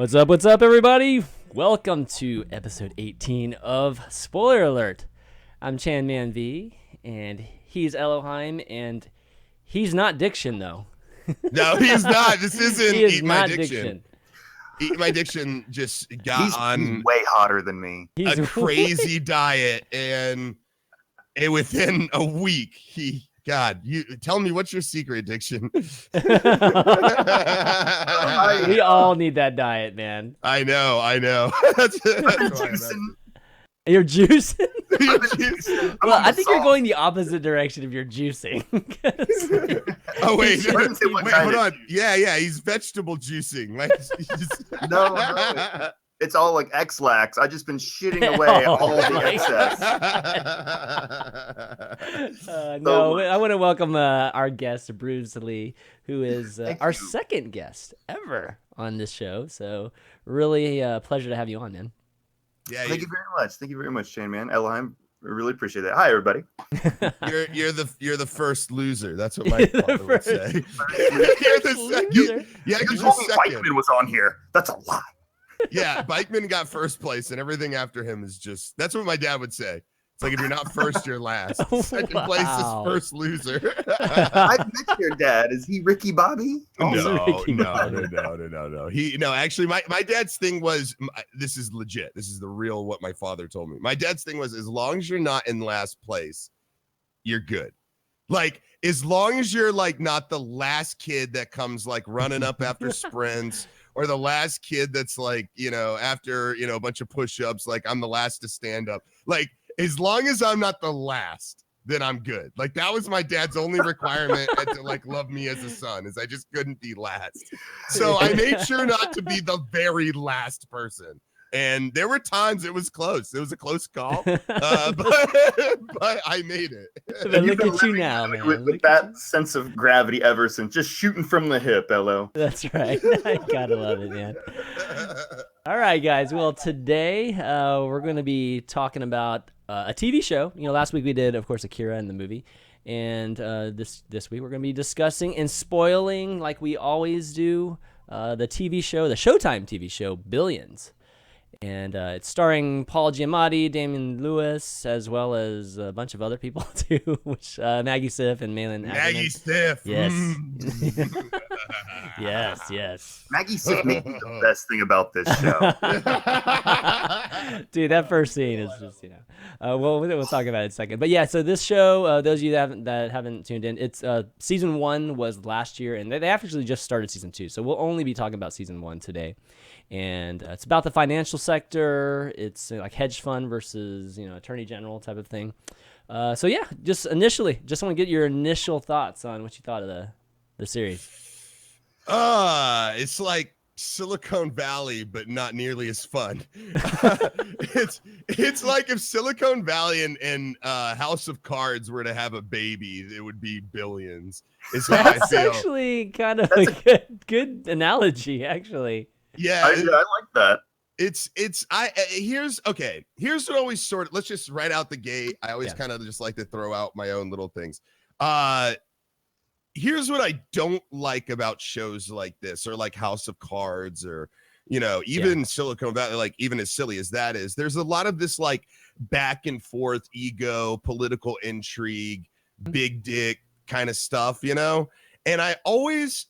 What's up, everybody? Welcome to episode 18 of Spoiler Alert. I'm Chanmanv, and he's Ellohime, and he's not Diction, though. No, he's not. This isn't He is Eat not My Diction. Eat My Diction just got He's on way hotter than me. He's a crazy diet, and within a week, you tell me, what's your secret addiction? We all need that diet, man. I know. That's You're juicing? Well, I think salt. you're going the opposite direction if you're juicing. Oh, wait. He doesn't say what Wait, kind hold of- on. Yeah, he's vegetable juicing. Like, No. It's all like X-Lax. I've just been shitting away Oh, all the my excess. No, I want to welcome our guest, BruisedLee, who is Thank our you. second guest ever on this show. So really a pleasure to have you on, man. Yeah, Thank you very much. Thank you very much, Shane, man. Ellohime, I really appreciate that. Hi, everybody. you're the first loser. That's what my father would say. You're the second. loser. Yeah, You you're told the me second. Bikeman was on here. That's a lie. Yeah, Bikeman got first place, and everything after him is just. That's what my dad would say. It's like if you're not first, you're last. Second place is Wow. first loser. I've met your dad. Is he Ricky Bobby? Also Ricky Bobby. No. Actually, my dad's thing was, this is legit. This is the real what my father told me. My dad's thing was, as long as you're not in last place, you're good. Like, as long as you're like not the last kid that comes like running up after sprints, or the last kid that's like, after, a bunch of push-ups, like I'm the last to stand up. Like, as long as I'm not the last, then I'm good. Like, that was my dad's only requirement to like love me as a son, is I just couldn't be last. So I made sure not to be the very last person. And there were times it was close. It was a close call, but I made it. But You've look been at you living now, man. With Look at that sense of gravity ever since, just shooting from the hip, Ello. That's right. I gotta love it, man. All right, guys. Well, today we're going to be talking about a TV show. Last week we did, of course, Akira and the movie, and this week we're going to be discussing and spoiling, like we always do, the TV show, the Showtime TV show, Billions. And it's starring Paul Giamatti, Damian Lewis, as well as a bunch of other people too, which Maggie Siff and Malin Maggie Ackerman. Stiff. Yes. Mm. yes. Maggie Siff may be the best thing about this show. Dude, that first scene is just, we'll talk about it in a second. But yeah, so this show, those of you that haven't tuned in, it's season 1 was last year, and they actually just started season 2. So we'll only be talking about season 1 today. And it's about the financial sector. It's like hedge fund versus, attorney general type of thing. So yeah, just want to get your initial thoughts on what you thought of the series. It's like Silicon Valley, but not nearly as fun. It's like if Silicon Valley and House of Cards were to have a baby, it would be Billions. Is how I That's feel. actually kind of a good analogy, actually. Yeah, I like that. Here's what always sort of, let's just right out the gate. I always kind of just like to throw out my own little things. Here's what I don't like about shows like this, or like House of Cards, or even Silicon Valley, like even as silly as that is, there's a lot of this like back and forth ego, political intrigue, big dick kind of stuff, and I always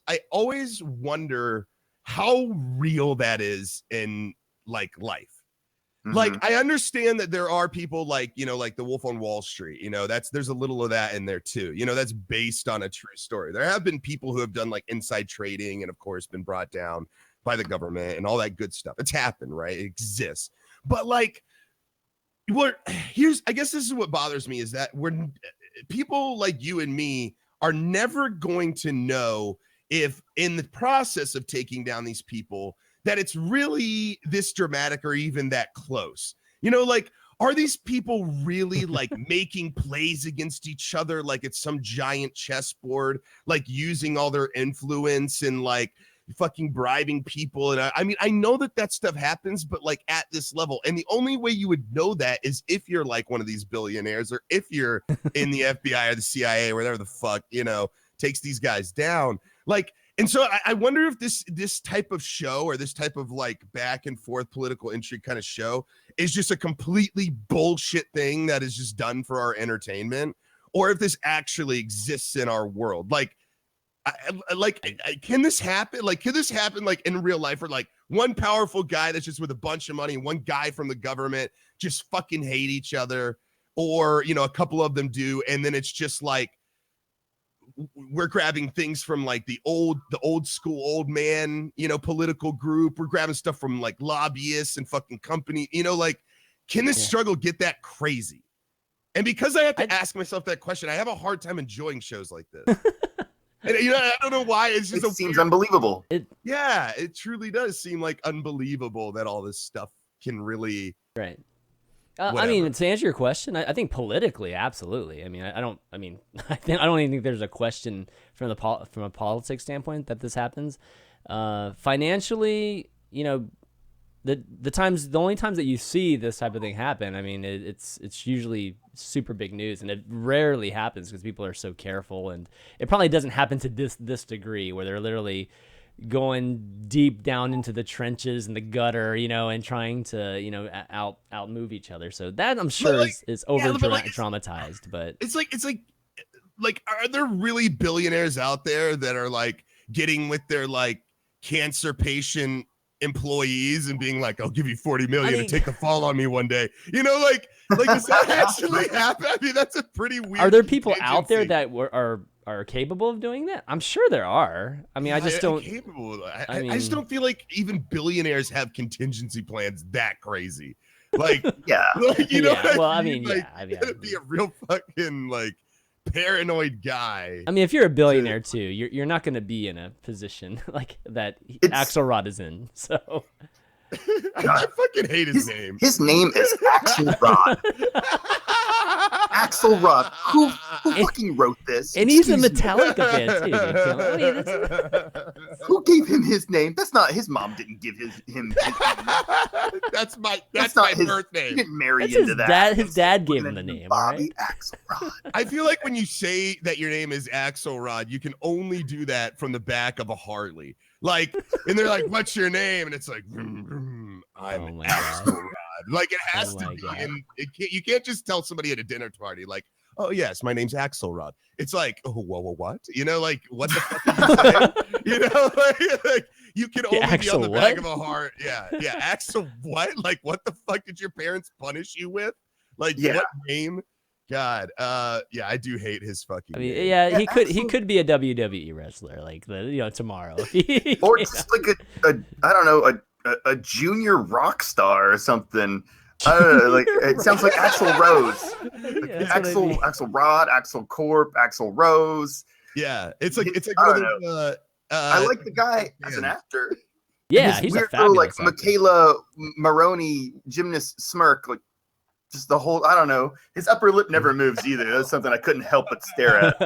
wonder how real that is in like life. Mhm. Like, I understand that there are people like, like the Wolf on Wall Street, there's a little of that in there too. That's based on a true story. There have been people who have done like inside trading and of course been brought down by the government and all that good stuff. It's happened, right? It exists. But like, I guess this is what bothers me, is that people like you and me are never going to know if in the process of taking down these people that it's really this dramatic or even that close. Like, are these people really like making plays against each other like it's some giant chessboard, like using all their influence and like fucking bribing people? And I mean, I know that stuff happens, but like at this level, and the only way you would know that is if you're like one of these billionaires, or if you're in the FBI or the CIA or whatever the fuck, takes these guys down. Like, And so I wonder if this type of show, or this type of like back and forth political intrigue kind of show, is just a completely bullshit thing that is just done for our entertainment, or if this actually exists in our world. Like, can this happen? Like, could this happen like in real life, where like one powerful guy that's just with a bunch of money and one guy from the government just fucking hate each other, or, you know, a couple of them do, and then it's just like, we're grabbing things from like the old school old man, you know, political group. We're grabbing stuff from like lobbyists and fucking company, you know, like, can this struggle get that crazy? And because I have to ask myself that question, I have a hard time enjoying shows like this. And, you know, I don't know why. It's just seems unbelievable. It truly does seem like unbelievable that all this stuff can really. Right. I mean, to answer your question, I think politically, absolutely. I mean, I don't even think there's a question from a politics standpoint that this happens. Financially, you know, the only times that you see this type of thing happen, I mean, it's usually super big news, and it rarely happens because people are so careful, and it probably doesn't happen to this degree where they're literally going deep down into the trenches and the gutter, you know, and trying to, you know, out move each other. So that, I'm sure, is over dramatized. But it's like, are there really billionaires out there that are like getting with their like cancer patient employees and being like, I'll give you 40 million to take the fall on me one day, you know, like does that actually happen? I mean, that's a pretty weird. Are there people out there that are capable of doing that? I'm sure there are. I mean, I just don't. Capable. I just don't feel like even billionaires have contingency plans that crazy. Like, yeah, like, you know. Yeah. Well, I mean, mean, like, yeah. you gotta be a real fucking like paranoid guy. I mean, if you're a billionaire too, you're not going to be in a position like that Axelrod is in. So. I fucking hate his name. His name is Axelrod. Axelrod. Who fucking wrote this? And he's a Metallica fan too. Who gave him his name? That's not his mom. Didn't give him his name. That's my birth name. He didn't marry into that. His dad gave him the name. Bobby right? Axelrod. I feel like when you say that your name is Axelrod, you can only do that from the back of a Harley. Like, and they're like, "What's your name?" And it's like, I'm Axelrod. Like, it has to be. And you can't just tell somebody at a dinner party, like, "Oh yes, my name's Axelrod." It's like, "Oh, whoa, what?" You know, like, what the fuck are you saying? You know, like you can only be on the back of a heart. Yeah, Axel what? Like, what the fuck did your parents punish you with? Like, what name? God, I do hate his fucking. I mean, name. He could be a WWE wrestler, like tomorrow, or just like I don't know, a junior rock star or something. I don't know, like it sounds like Axl Rose, Axel Rod, Axel Corp, Axl Rose. Yeah, it's like I don't know. I like the guy as an actor. Yeah, he's weird a fabulous little, like actor. Michaela Maroney gymnast smirk, like. Just the whole, I don't know. His upper lip never moves either. That's something I couldn't help but stare at.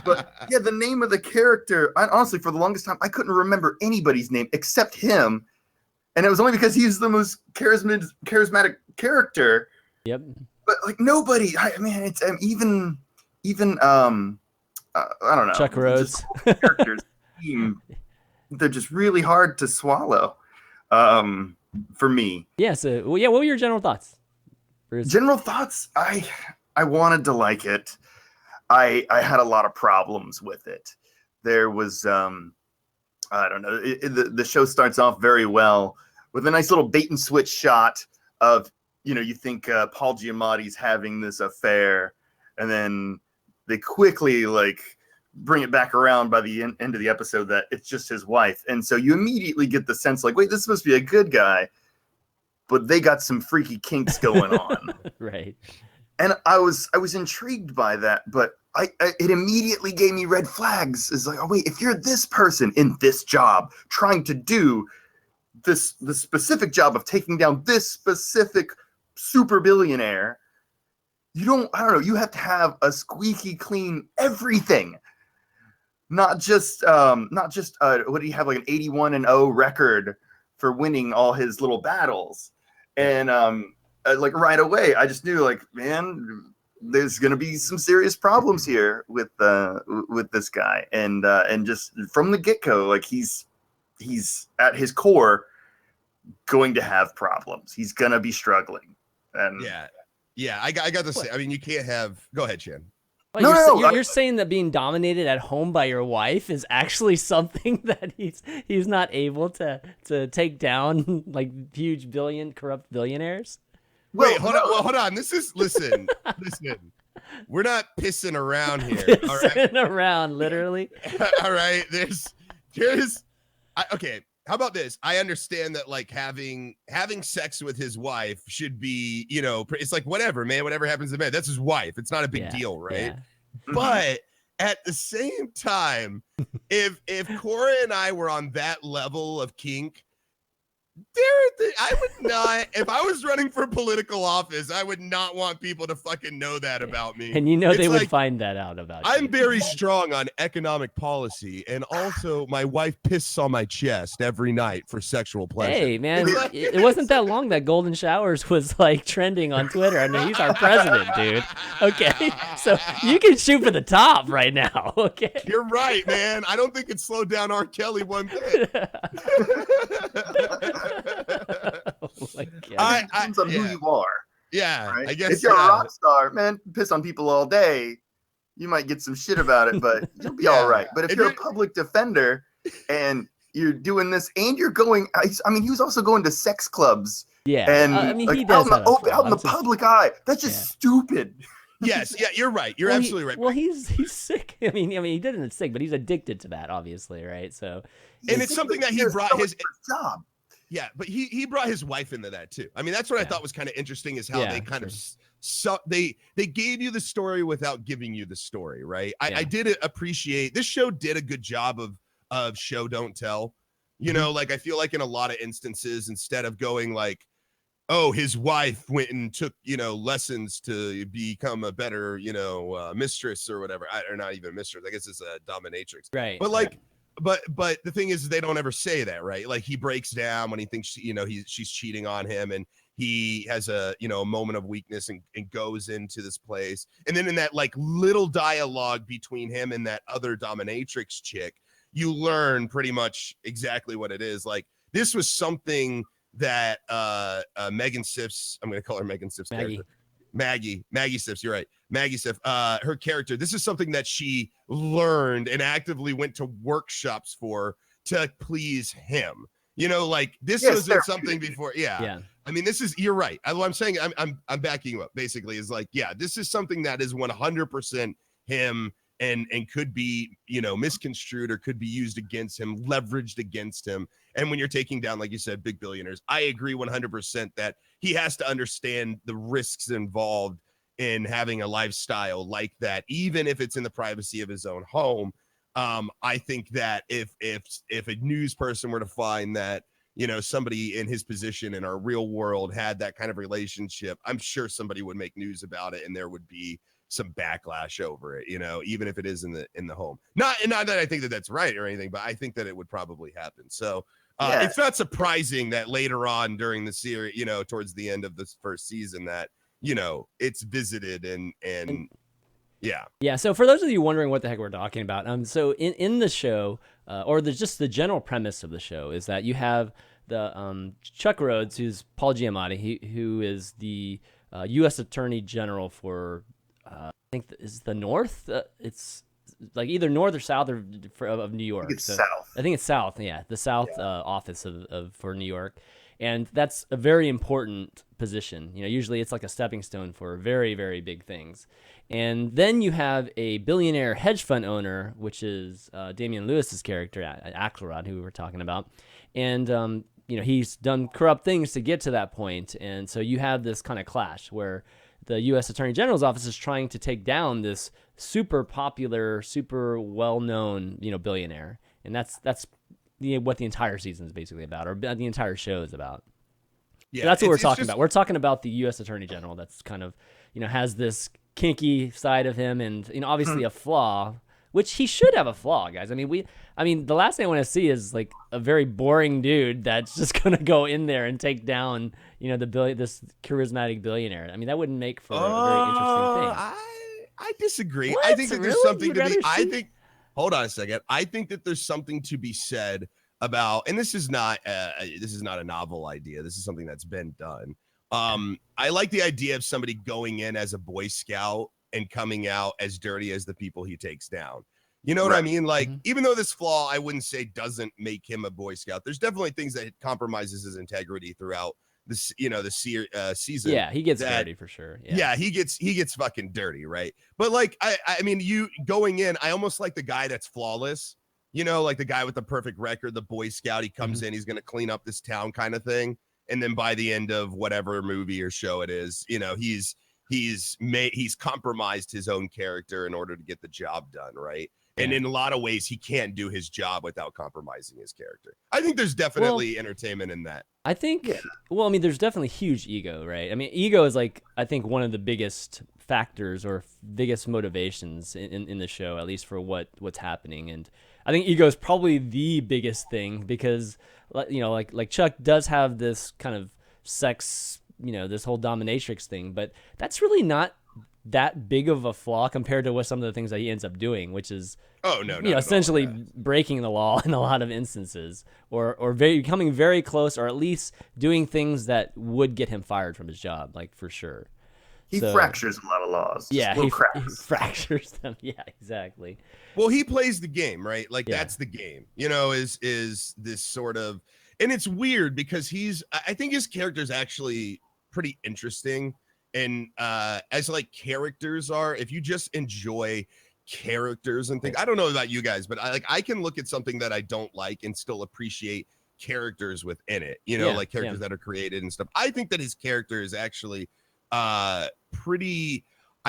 But yeah, the name of the character, honestly, for the longest time, I couldn't remember anybody's name except him. And it was only because he's the most charismatic character. Yep. But like nobody, I mean, it's even I don't know. Chuck Rhodes. Characters, they're just really hard to swallow. For me. Yeah, so what were your general thoughts? General thoughts, I wanted to like it. I had a lot of problems with it. There was I don't know, the show starts off very well with a nice little bait and switch shot of, you know, you think Paul Giamatti's having this affair, and then they quickly like bring it back around by the end of the episode that it's just his wife. And so you immediately get the sense like, wait, this is supposed to be a good guy, but they got some freaky kinks going on. Right. And I was intrigued by that, but it immediately gave me red flags. It's like, oh wait, if you're this person in this job trying to do the specific job of taking down this specific super billionaire, I don't know, you have to have a squeaky clean everything. Not just what do you have, like an 81-0 record for winning all his little battles. And like right away, I just knew, like, man, there's going to be some serious problems here with this guy, and just from the get-go, like he's at his core going to have problems. He's going to be struggling. And I got to say, I mean, you can't have. Go ahead, Chan. Well, you're saying that being dominated at home by your wife is actually something that he's not able to take down, like huge corrupt billionaires? Wait, hold on. Listen. We're not pissing around here. Pissing around, literally. All right. Okay. How about this? I understand that like having sex with his wife should be, it's like whatever, man, whatever happens to man. That's his wife. It's not a big deal, right? Yeah. But at the same time, if Cora and I were on that level of kink, I would not, if I was running for political office, I would not want people to fucking know that about me. And they would find that out about you. I'm very strong on economic policy, and also my wife pisses on my chest every night for sexual pleasure. Hey, man, it wasn't that long that Golden Showers was like trending on Twitter. I mean, he's our president, dude. Okay, so you can shoot for the top right now, okay? You're right, man. I don't think it slowed down R. Kelly one bit. Oh my God. It depends on who you are. Yeah, right? I guess. If you're a rock star, man, piss on people all day, you might get some shit about it, but you'll be all right. But if you're a public defender and you're doing this, and you're going, I mean, he was also going to sex clubs. Yeah, and I mean, like, he does out in the public eye. That's just stupid. Yes, yeah, you're right. You're absolutely right. Well, he's sick. I mean, he didn't sick, but he's addicted to that, obviously, right? So, and it's something that he brought his job. Yeah, but he brought his wife into that too. I mean, that's what I thought was kind of interesting is how they kind of they gave you the story without giving you the story, right? I did appreciate this show did a good job of show don't tell. Like I feel like in a lot of instances, instead of going like, oh, his wife went and took, lessons to become a better, mistress or whatever. Or not even mistress. I guess it's a dominatrix. Right. But like. But the thing is, they don't ever say that, right? Like he breaks down when he thinks, she's cheating on him, and he has a moment of weakness and goes into this place. And then in that like little dialogue between him and that other dominatrix chick, you learn pretty much exactly what it is. Like this was something that Megan Siff's, I'm going to call her Megan Siff's character. Maggie Siffs, you're right. Maggie Siff, her character, this is something that she learned and actively went to workshops for to please him. Like this wasn't something before. Yeah. I mean, you're right. What I'm saying, I'm backing you up basically is like, this is something that is 100% him and could be, misconstrued or could be used against him, leveraged against him. And when you're taking down, like you said, big billionaires, I agree 100% that he has to understand the risks involved in having a lifestyle like that, even if it's in the privacy of his own home. I think that if a news person were to find that, somebody in his position in our real world had that kind of relationship, I'm sure somebody would make news about it and there would be some backlash over it, even if it is in the home. Not that I think that that's right or anything, but I think that it would probably happen. So it's not surprising that later on during the series, towards the end of this first season that, it's visited and yeah. Yeah. So for those of you wondering what the heck we're talking about, so in the show, or just the general premise of the show is that you have the Chuck Rhodes, who's Paul Giamatti, who is the U.S. Attorney General for I think is the North. It's like either north or south of New York. I think it's south. I think it's south. Yeah, the south office of for New York, and that's a very important position. Usually it's like a stepping stone for very, very big things. And then you have a billionaire hedge fund owner, which is Damian Lewis's character, Axelrod, who we were talking about, and he's done corrupt things to get to that point, and so you have this kind of clash where the U.S. Attorney General's office is trying to take down this super popular, super well-known, billionaire, and that's what the entire season is basically about, or the entire show is about. Yeah, so that's what we're talking about. We're talking about the U.S. Attorney General that's kind of, has this kinky side of him, and obviously a flaw, which he should have a flaw, guys. I mean, the last thing I want to see is like a very boring dude that's just gonna go in there and take down, this charismatic billionaire. I mean, that wouldn't make for a very interesting thing. I disagree. What? I think that there's Really? something You'd to be. rather see- Hold on a second. I think that there's something to be said about, and this is not a novel idea. This is something that's been done. I like the idea of somebody going in as a Boy Scout and coming out as dirty as the people he takes down. You know what I mean? Like, even though this flaw, I wouldn't say doesn't make him a Boy Scout. There's definitely things that compromises his integrity throughout this, the season. Yeah, he gets dirty for sure. Yeah, he gets fucking dirty, right? But like, I mean, you going in, I almost like the guy that's flawless. Like the guy with the perfect record, the Boy Scout. He comes in, he's gonna clean up this town, kind of thing. And then by the end of whatever movie or show it is, he's compromised his own character in order to get the job done, right? And in a lot of ways, he can't do his job without compromising his character. I think there's definitely entertainment in that. I think, well, I mean, there's definitely huge ego, right? I mean, ego is like, I think one of the biggest factors or biggest motivations in the show, at least for what's happening. And I think ego is probably the biggest thing because, like Chuck does have this kind of sex, this whole dominatrix thing, but that's really not that big of a flaw compared to what some of the things that he ends up doing, which is essentially breaking the law in a lot of instances, or becoming very close, or at least doing things that would get him fired from his job, like for sure. He fractures a lot of laws. Yeah, he fractures them. Yeah, exactly. Well, he plays the game, right? Like that's the game. Is this sort of, and it's weird because I think his character is actually pretty interesting. And as like characters are, if you just enjoy characters and things, I don't know about you guys, but I can look at something that I don't like and still appreciate characters within it, like characters that are created and stuff. I think that his character is actually I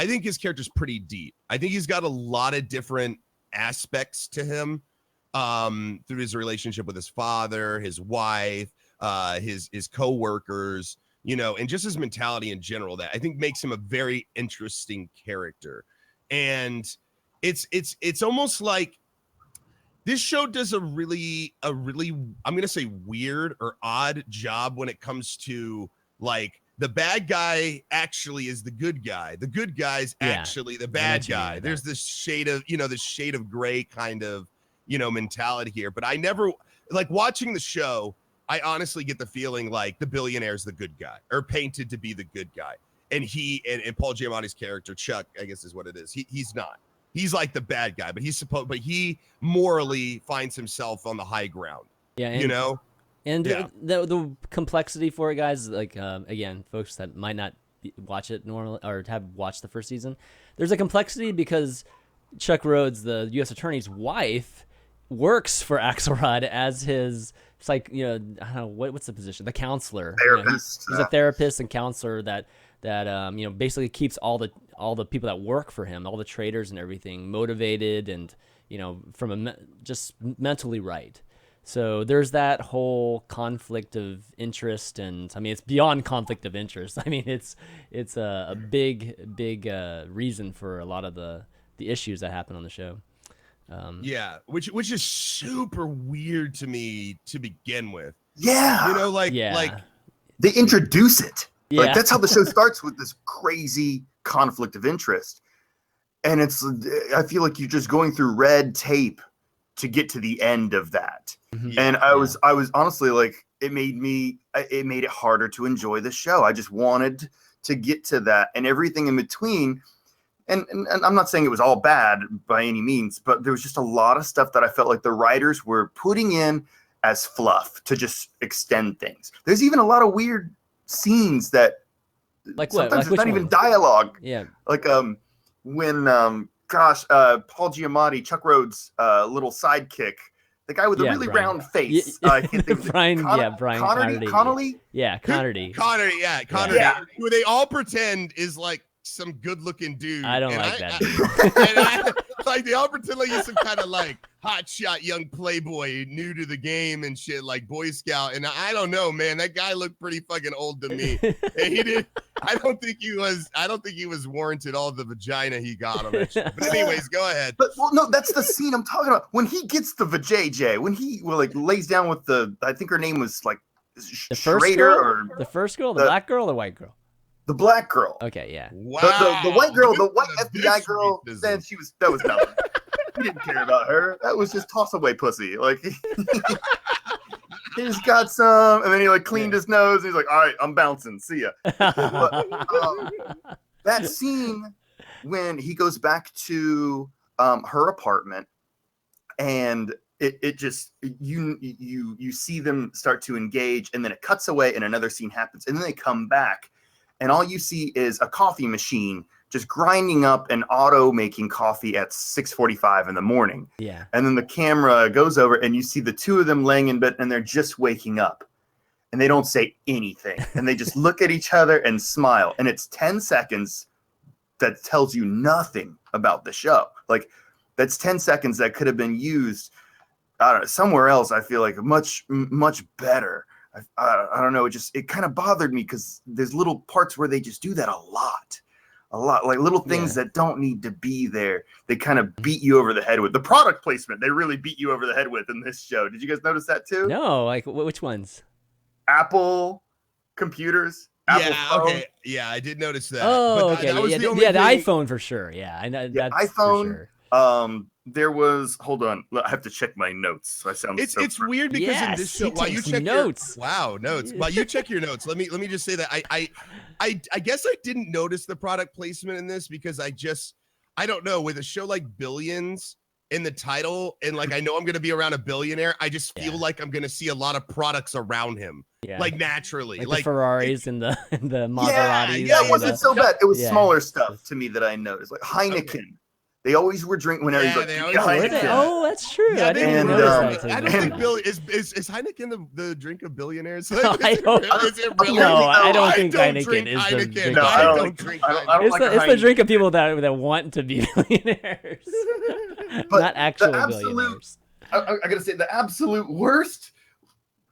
think his character's pretty deep. I think he's got a lot of different aspects to him through his relationship with his father, his wife, his co-workers, and just his mentality in general that I think makes him a very interesting character. And it's almost like this show does a really, I'm going to say weird or odd job when it comes to like the bad guy actually is the good guy. The good guy's actually the bad guy. There's this shade of, this shade of gray kind of, mentality here. But I never like watching the show. I honestly get the feeling like the billionaire's the good guy or painted to be the good guy. And and Paul Giamatti's character, Chuck, I guess is what it is. He's not. He's like the bad guy, but but he morally finds himself on the high ground. Yeah. And, the complexity for it, guys, like, again, folks that might not watch it normally or have watched the first season, there's a complexity because Chuck Rhodes, the U.S. attorney's wife, works for Axelrod as his, it's like, I don't know, what's the position? The counselor. Therapist. He's a therapist and counselor that basically keeps all the people that work for him, all the traders and everything, motivated and, just mentally right. So there's that whole conflict of interest, and I mean it's beyond conflict of interest. I mean it's a big reason for a lot of the issues that happen on the show. Which is super weird to me to begin with. Yeah, like they introduce it. Yeah. Like that's how the show starts, with this crazy conflict of interest, and I feel like you're just going through red tape to get to the end of that. Mm-hmm. And I was honestly like, it made it harder to enjoy the show. I just wanted to get to that and everything in between. And I'm not saying it was all bad by any means, but there was just a lot of stuff that I felt like the writers were putting in as fluff to just extend things. There's even a lot of weird scenes that sometimes there's not even dialogue. Yeah. Like when Paul Giamatti, Chuck Rhodes' little sidekick, the guy with the really round face. I can't think of Brian Connolly. Yeah, Connerty. Connerty. Who they all pretend is like some good-looking dude. I don't like that. Like they all pretend like he's some kind of like hotshot young playboy, new to the game and shit, like Boy Scout. And I don't know, man. That guy looked pretty fucking old to me. And he did. I don't think he was warranted all the vagina he got on that shit. But anyways, go ahead. But no, that's the scene I'm talking about. When he gets the vajayjay, when he lays down with I think her name was like The first Schrader girl, or the first girl, the black girl, or the white girl? the black girl. Okay, yeah. Wow. The white girl, the white Look at FBI this girl, racism. then that was nothing. We didn't care about her. That was just toss away pussy. Like he just got some, and then he like cleaned his nose. And he's like, all right, I'm bouncing. See ya. But, that scene when he goes back to her apartment, and it just you see them start to engage, and then it cuts away, and another scene happens, and then they come back, and all you see is a coffee machine just grinding up and auto making coffee at 6:45 in the morning. Yeah. And then the camera goes over, and you see the two of them laying in bed, and they're just waking up. And they don't say anything. And they just look at each other and smile. And it's 10 seconds that tells you nothing about the show. Like, that's 10 seconds that could have been used, I don't know, somewhere else. I feel like much better. I don't know. It kind of bothered me because there's little parts where they just do that a lot. Like little things that don't need to be there. They kind of beat you over the head with. The product placement, they really beat you over the head with in this show. Did you guys notice that too? No, like which ones? Apple computers. Apple phone. Okay. Yeah, I did notice that. Oh, But okay. that was Yeah, the only the thing- iPhone for sure. Yeah, I know. Yeah, That's iPhone. For sure. There was. Hold on. I have to check my notes. I sound. It's weird because in this show, he while you takes check notes. notes. While you check your notes, let me just say that I guess I didn't notice the product placement in this because I don't know, with a show like Billions in the title, and like I know I'm gonna be around a billionaire, I just feel like I'm gonna see a lot of products around him. Yeah. Like naturally. Like the Ferraris and the Maseratis. Yeah, it wasn't so bad. It was Yeah. smaller stuff to me that I noticed. Like Heineken. Okay. They always were drinking whenever he's like, they "Give always me were. Heineken." Oh, that's true. Yeah, I didn't and, notice um, that. till I don't you think mentioned Bill is Heineken the drink of billionaires. I don't- Is it really? No, I don't think don't Heineken drink is the Heineken. drink. No, of I don't billionaires. like drink I don't Heineken. It's like the Heineken. drink of people that want to be billionaires, But not actual the absolute- billionaires. I gotta say, the absolute worst.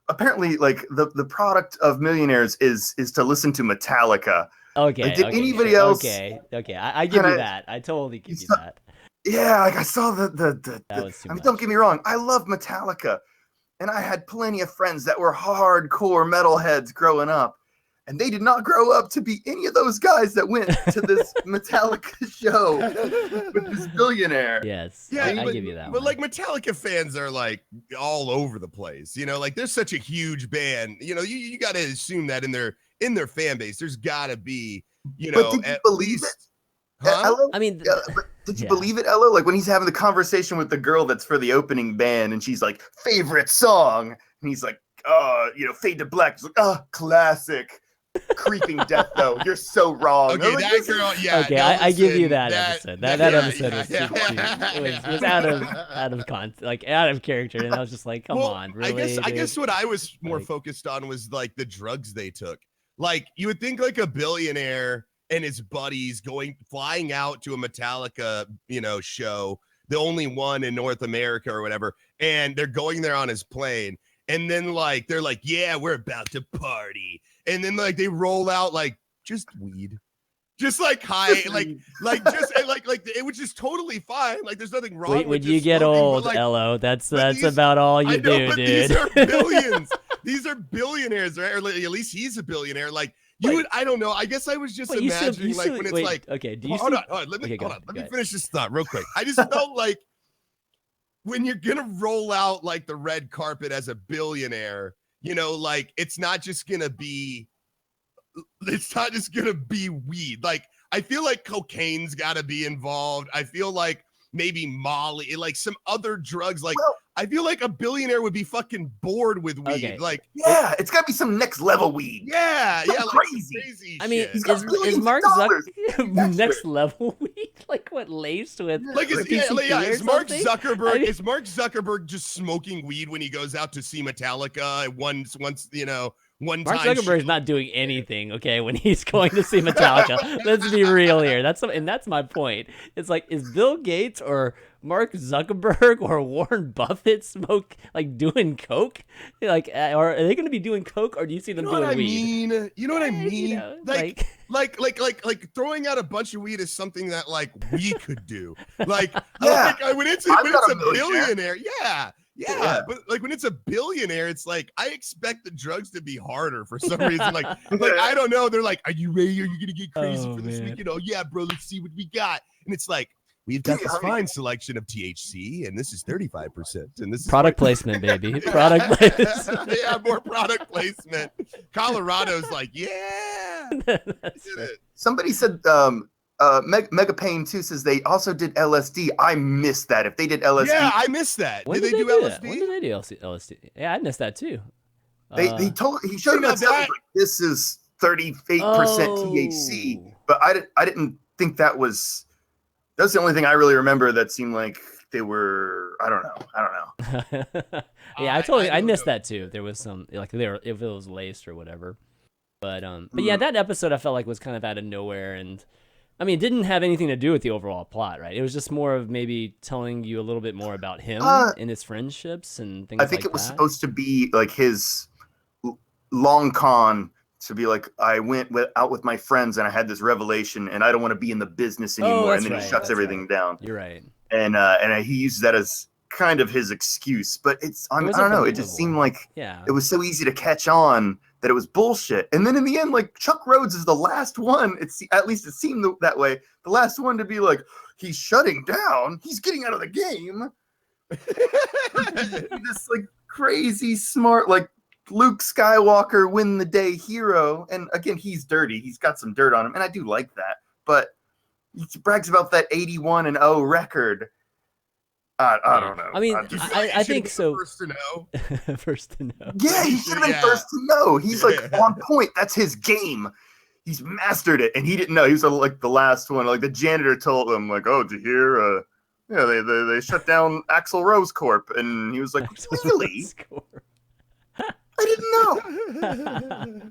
Apparently, like the product of millionaires is to listen to Metallica. Okay. Like, did okay, anybody sure. else- Okay. I give you Kinda- that. I totally give you saw- that. Yeah, like I saw That was too I mean, much. don't get me wrong, I love Metallica, and I had plenty of friends that were hardcore metalheads growing up, and they did not grow up to be any of those guys that went to this Metallica show with this billionaire. Yes. Yeah, I but, give you that. But one. like Metallica fans are like all over the place, you know, like there's such a huge band, you know, you got to assume that in their fan base, there's got to be, you know, But did you at believe least, it? Ello? I mean, But did you Yeah. believe it, Ello? Like when he's having the conversation with the girl that's for the opening band, and she's like, favorite song, and he's like, Fade to Black. He's like, classic. Creeping Death, though. You're so wrong. Okay, I'm like, that this is- girl, yeah. okay, no, I give you listen, that episode. That yeah, episode yeah, was, yeah, it was out of context, like out of character, and I was just like, come Well, on, really? I guess what I was more Like- focused on was like the drugs they took. Like you would think like a billionaire and his buddies flying out to a Metallica, show, the only one in North America or whatever, and they're going there on his plane, and then like they're like, yeah, we're about to party, and then like they roll out like just weed. Just like high, just it was just totally fine. Like there's nothing wrong. Wait, with when you just get smoking, but, old, like, Ello, that's these- about all you I know, do, but dude. these are billions. These are billionaires, right? Or at least he's a billionaire. Like you Wait. would, I don't know. I guess I was just Wait, you still- imagining you like still- when it's wait, like, okay, do you hold still- on, let me Okay, go hold on. ahead, Let go me ahead. finish this thought real quick. I just felt like when you're gonna roll out like the red carpet as a billionaire, like it's not just gonna be weed. Like I feel like cocaine's got to be involved. I feel like maybe Molly, like some other drugs. Like Well- I feel like a billionaire would be fucking bored with weed. Okay. Like Yeah, it's got to be some next level weed. yeah, Go like crazy. crazy I mean, shit. He's got is billions of Mark dollars. Zuckerberg next level weed? Like what, laced with Like is, PCP or is Mark something? Zuckerberg I mean- is Mark Zuckerberg just smoking weed when he goes out to see Metallica once one Mark time? Zuckerberg's not doing anything, okay, when he's going to see Metallica. Let's be real here. That's my point. It's like, is Bill Gates or Mark Zuckerberg or Warren Buffett doing coke? Like, or are they going to be doing coke, or do you see them You know doing what I weed? mean? You know what I mean? You know, Like throwing out a bunch of weed is something that like we could do. Like, Yeah. when it's I'm when not it's a a millionaire. billionaire, yeah. Yeah, but like when it's a billionaire, it's like I expect the drugs to be harder for some reason. Like I don't know. They're like, "Are you ready? Are you gonna get crazy for this week?" You know, yeah, bro. Let's see what we got. And it's like we've got this fine selection of THC, and this is 35%, and this is product placement, baby. Product placement. Yeah, more product placement. Colorado's like, yeah. Somebody said Mega Pain 2 says they also did LSD. I missed that. If they did LSD, yeah, I missed that. When did they do LSD? When did they do LSD? Yeah, I missed that too. He showed him that stuff. Like, this is 38% THC, but I didn't think that was the only thing I really remember that seemed like they were. I don't know. Yeah, I missed that too. There was some like if it was laced or whatever, but yeah, that episode I felt like was kind of out of nowhere, and I mean, it didn't have anything to do with the overall plot, right? It was just more of maybe telling you a little bit more about him and his friendships and things like that. I think it was supposed to be like his long con to be like, I went out with my friends and I had this revelation and I don't want to be in the business anymore. And then he shuts everything down. You're right. And he uses that as kind of his excuse, but I don't know. It just seemed like it was so easy to catch on that it was bullshit. And then in the end, like Chuck Rhodes is the last one. At least it seemed that way. The last one to be like, he's shutting down. He's getting out of the game. This like crazy smart, like Luke Skywalker win the day hero. And again, he's dirty. He's got some dirt on him. And I do like that. But he brags about that 81-0 record. I don't know. I mean, I think so. First to know. First to know. Yeah, he should have been first to know. He's like on point. That's his game. He's mastered it, and he didn't know. He was like the last one. Like the janitor told him, like, "Oh, did you hear? Yeah, they shut down Axl Rose Corp." And he was like, "Really? I didn't know."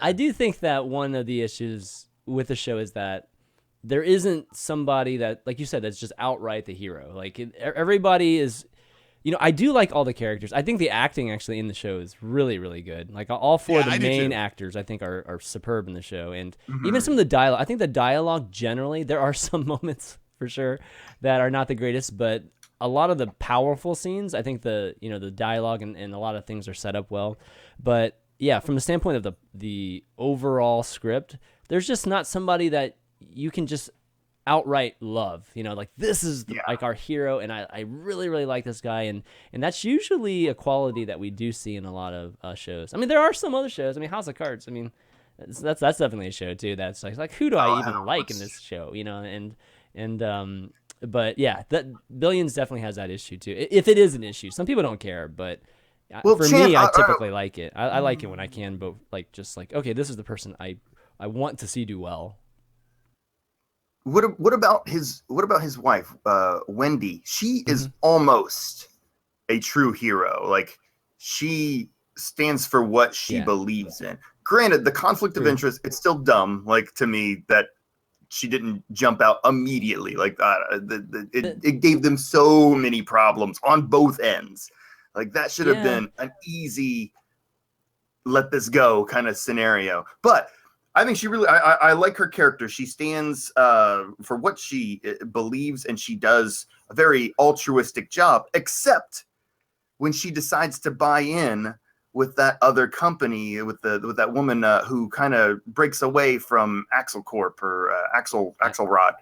I do think that one of the issues with the show is that there isn't somebody that, like you said, that's just outright the hero. Like everybody is, I do like all the characters. I think the acting actually in the show is really, really good. Like all four of the main actors, I think are superb in the show. And even some of the dialogue, I think the dialogue generally, there are some moments for sure that are not the greatest, but a lot of the powerful scenes, I think the dialogue and a lot of things are set up well. But yeah, from the standpoint of the overall script, there's just not somebody that you can just outright love, like this is like our hero, and I really, really like this guy, and that's usually a quality that we do see in a lot of shows. I mean, there are some other shows. I mean, House of Cards. I mean, that's definitely a show too. That's like who do I even like in this show? But yeah, that Billions definitely has that issue too. If it is an issue, some people don't care, but for me, I typically like it. I like it when I can, but like just like okay, this is the person I want to see do well. What about his wife, Wendy? She is almost a true hero. Like she stands for what she believes in. Granted, the conflict of interest, it's still dumb. Like to me, that she didn't jump out immediately. Like it gave them so many problems on both ends. Like that should have been an easy let this go kind of scenario. But I think she really, I like her character. She stands for what she believes, and she does a very altruistic job, except when she decides to buy in with that other company, with that woman who kind of breaks away from Axel Corp or Axelrod,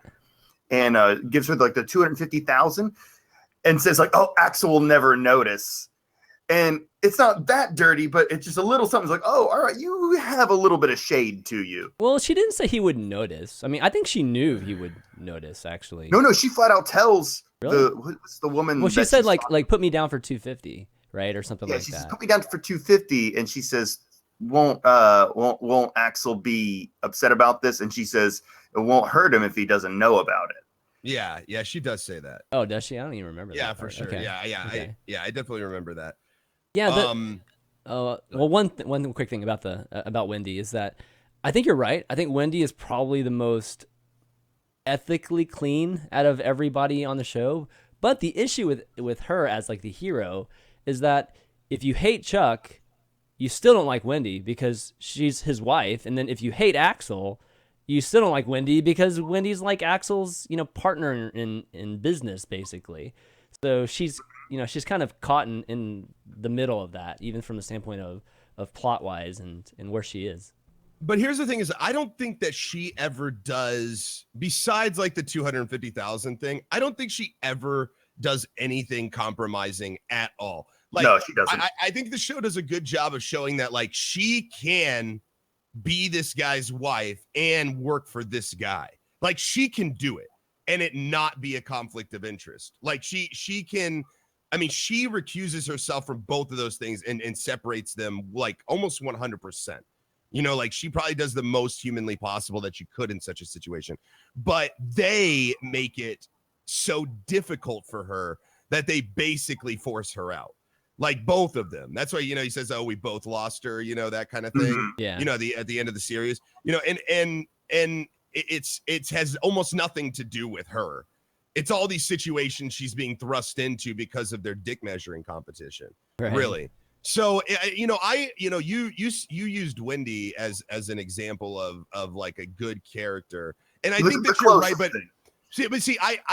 and gives her like the $250,000, and says like, "Oh, Axel will never notice." And it's not that dirty, but it's just a little something. It's like, oh, all right, you have a little bit of shade to you. Well, she didn't say he wouldn't notice. I mean, I think she knew he would notice, actually. No, she flat out tells the woman. Well, she said like put me down for 250, right, or something like that. Yeah, she says put me down for 250, and she says, won't Axel be upset about this? And she says it won't hurt him if he doesn't know about it. Yeah, she does say that. Oh, does she? I don't even remember. Yeah, for sure. Okay. Yeah. Okay. I definitely remember that. Yeah. Well, one quick thing about Wendy is that I think you're right. I think Wendy is probably the most ethically clean out of everybody on the show. But the issue with her as like the hero is that if you hate Chuck, you still don't like Wendy because she's his wife, and then if you hate Axel, you still don't like Wendy because Wendy's like Axel's partner in business basically. So she's she's kind of caught in the middle of that, even from the standpoint of plot wise and where she is. But here's the thing is I don't think that she ever does, besides like the 250,000 thing, I don't think she ever does anything compromising at all. Like, no, she doesn't. I think the show does a good job of showing that like she can be this guy's wife and work for this guy. Like she can do it and it not be a conflict of interest. Like she can, I mean, she recuses herself from both of those things and separates them like almost 100%. You know, like she probably does the most humanly possible that you could in such a situation. But they make it so difficult for her that they basically force her out. Like both of them. That's why, he says, oh, we both lost her, that kind of thing. Mhm. Yeah. At the end of the series, and it has almost nothing to do with her. It's all these situations she's being thrust into because of their dick measuring competition. Right. Really. So, you used Wendy as an example of like a good character. And I think that you're right, but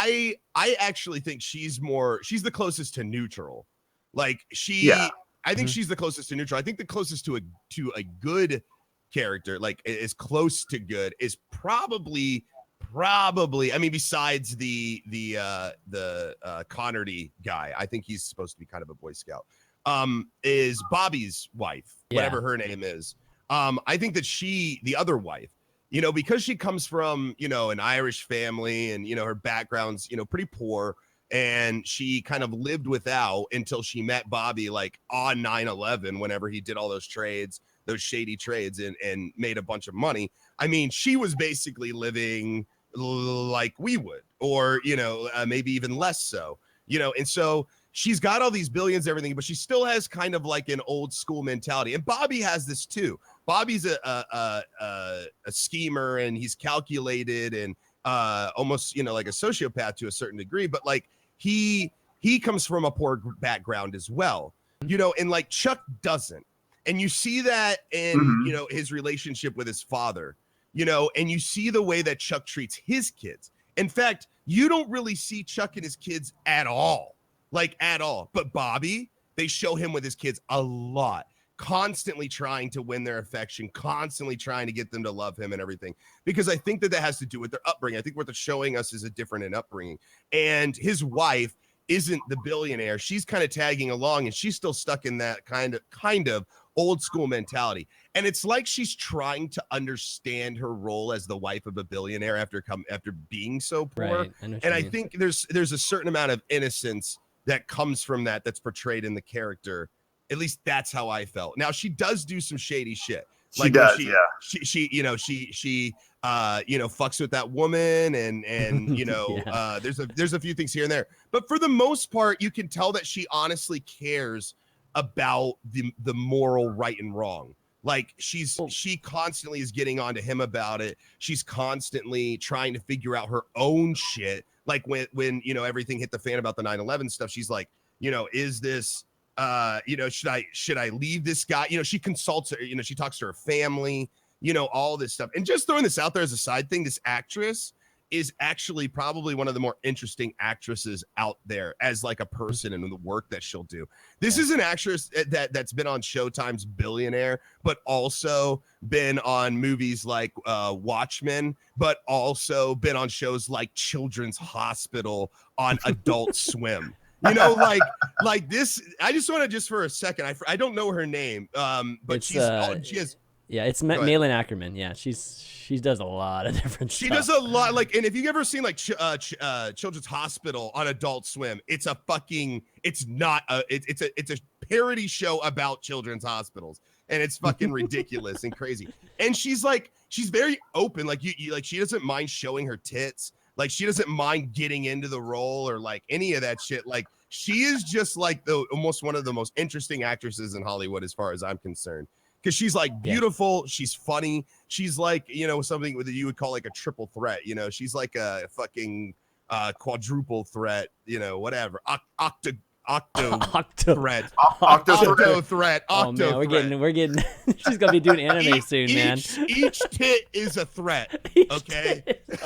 I actually think she's the closest to neutral. Like I think she's the closest to neutral. I think the closest to a good character, like as close to good, is probably. I mean, besides the Connerty guy, I think he's supposed to be kind of a Boy Scout. Is Bobby's wife, whatever her name is. I think that the other wife, because she comes from, an Irish family and, her background's, pretty poor. And she kind of lived without until she met Bobby like on 9/11, whenever he did all those trades, those shady trades and made a bunch of money. I mean, she was basically living like we would, or, maybe even less so, and so she's got all these billions, everything, but she still has kind of like an old school mentality. And Bobby has this too. Bobby's a schemer and he's calculated and almost, like a sociopath to a certain degree, but like he comes from a poor background as well, and like Chuck doesn't. And you see that in, his relationship with his father, and you see the way that Chuck treats his kids. In fact, you don't really see Chuck and his kids at all, like at all. But Bobby, they show him with his kids a lot, constantly trying to win their affection, constantly trying to get them to love him and everything. Because I think that has to do with their upbringing. I think what they're showing us is a different in upbringing. And his wife isn't the billionaire. She's kind of tagging along and she's still stuck in that kind of old school mentality. And it's like she's trying to understand her role as the wife of a billionaire after being so poor. Right. And I think there's a certain amount of innocence that comes from that's portrayed in the character. At least that's how I felt. Now she does do some shady shit. She does. She fucks with that woman and there's a few things here and there. But for the most part, you can tell that she honestly cares about the moral right and wrong. Like she constantly is getting onto him about it. She's constantly trying to figure out her own shit. Like when everything hit the fan about the 9/11 stuff, she's like, is this should I leave this guy? She consults her, she talks to her family, all this stuff. And just throwing this out there as a side thing, this actress is actually probably one of the more interesting actresses out there as like a person and the work that she'll do. This is an actress that's been on Showtime's Billionaire, but also been on movies like Watchmen, but also been on shows like Children's Hospital on Adult Swim. Like this. I just want to for a second. I don't know her name, but she has. Yeah, it's Malin Ackerman. Yeah, she does a lot of different stuff. She does a lot. Like, and if you've ever seen like Children's Hospital on Adult Swim, it's a parody show about children's hospitals, and it's fucking ridiculous and crazy. And she's very open. Like she doesn't mind showing her tits. Like she doesn't mind getting into the role or like any of that shit. Like she is just like almost one of the most interesting actresses in Hollywood as far as I'm concerned. Because she's like beautiful, she's funny, she's like, something that you would call like a triple threat, she's like a fucking quadruple threat, whatever, Octo threat. Octo threat. Oh man, we're threat. getting. She's gonna be doing anime soon, man. Each tit is a threat. Each Okay. tit is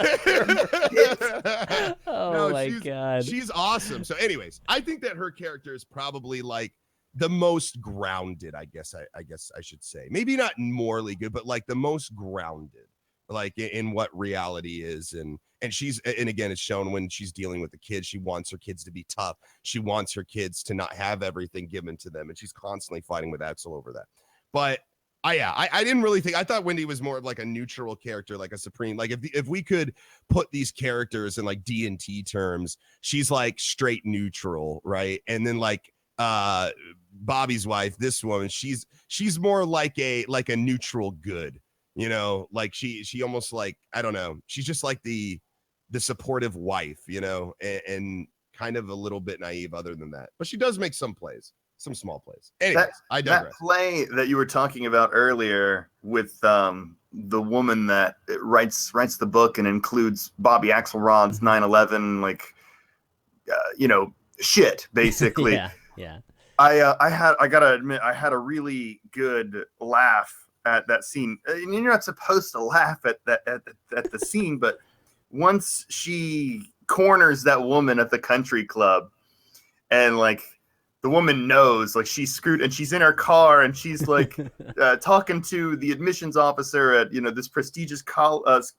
Oh my god. She's awesome. So, anyways, I think that her character is probably like the most grounded. I guess I should say. Maybe not morally good, but like the most grounded, like in what reality is. And again, it's shown when she's dealing with the kids. She wants her kids to be tough. She wants her kids to not have everything given to them, and she's constantly fighting with Axel over that. But I didn't really think. I thought Wendy was more of like a neutral character, like a supreme. Like if we could put these characters in like D&T terms, she's like straight neutral, right? And then like Bobby's wife, this woman, she's more like a neutral good, you know, like she almost like, I don't know, she's just like the supportive wife, you know, and kind of a little bit naive other than that. But she does make some plays. Some small plays. Anyways, I digress. That play that you were talking about earlier with the woman that writes the book and includes Bobby Axelrod's 9/11, like, shit, basically. Yeah. I gotta admit, I had a really good laugh at that scene. And you're not supposed to laugh at the scene, but once she corners that woman at the country club, and like, the woman knows, like, she's screwed, and she's in her car, and she's like talking to the admissions officer at this prestigious college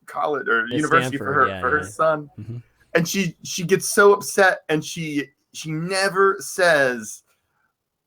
or university for her son, Mm-hmm. and she gets so upset, and she never says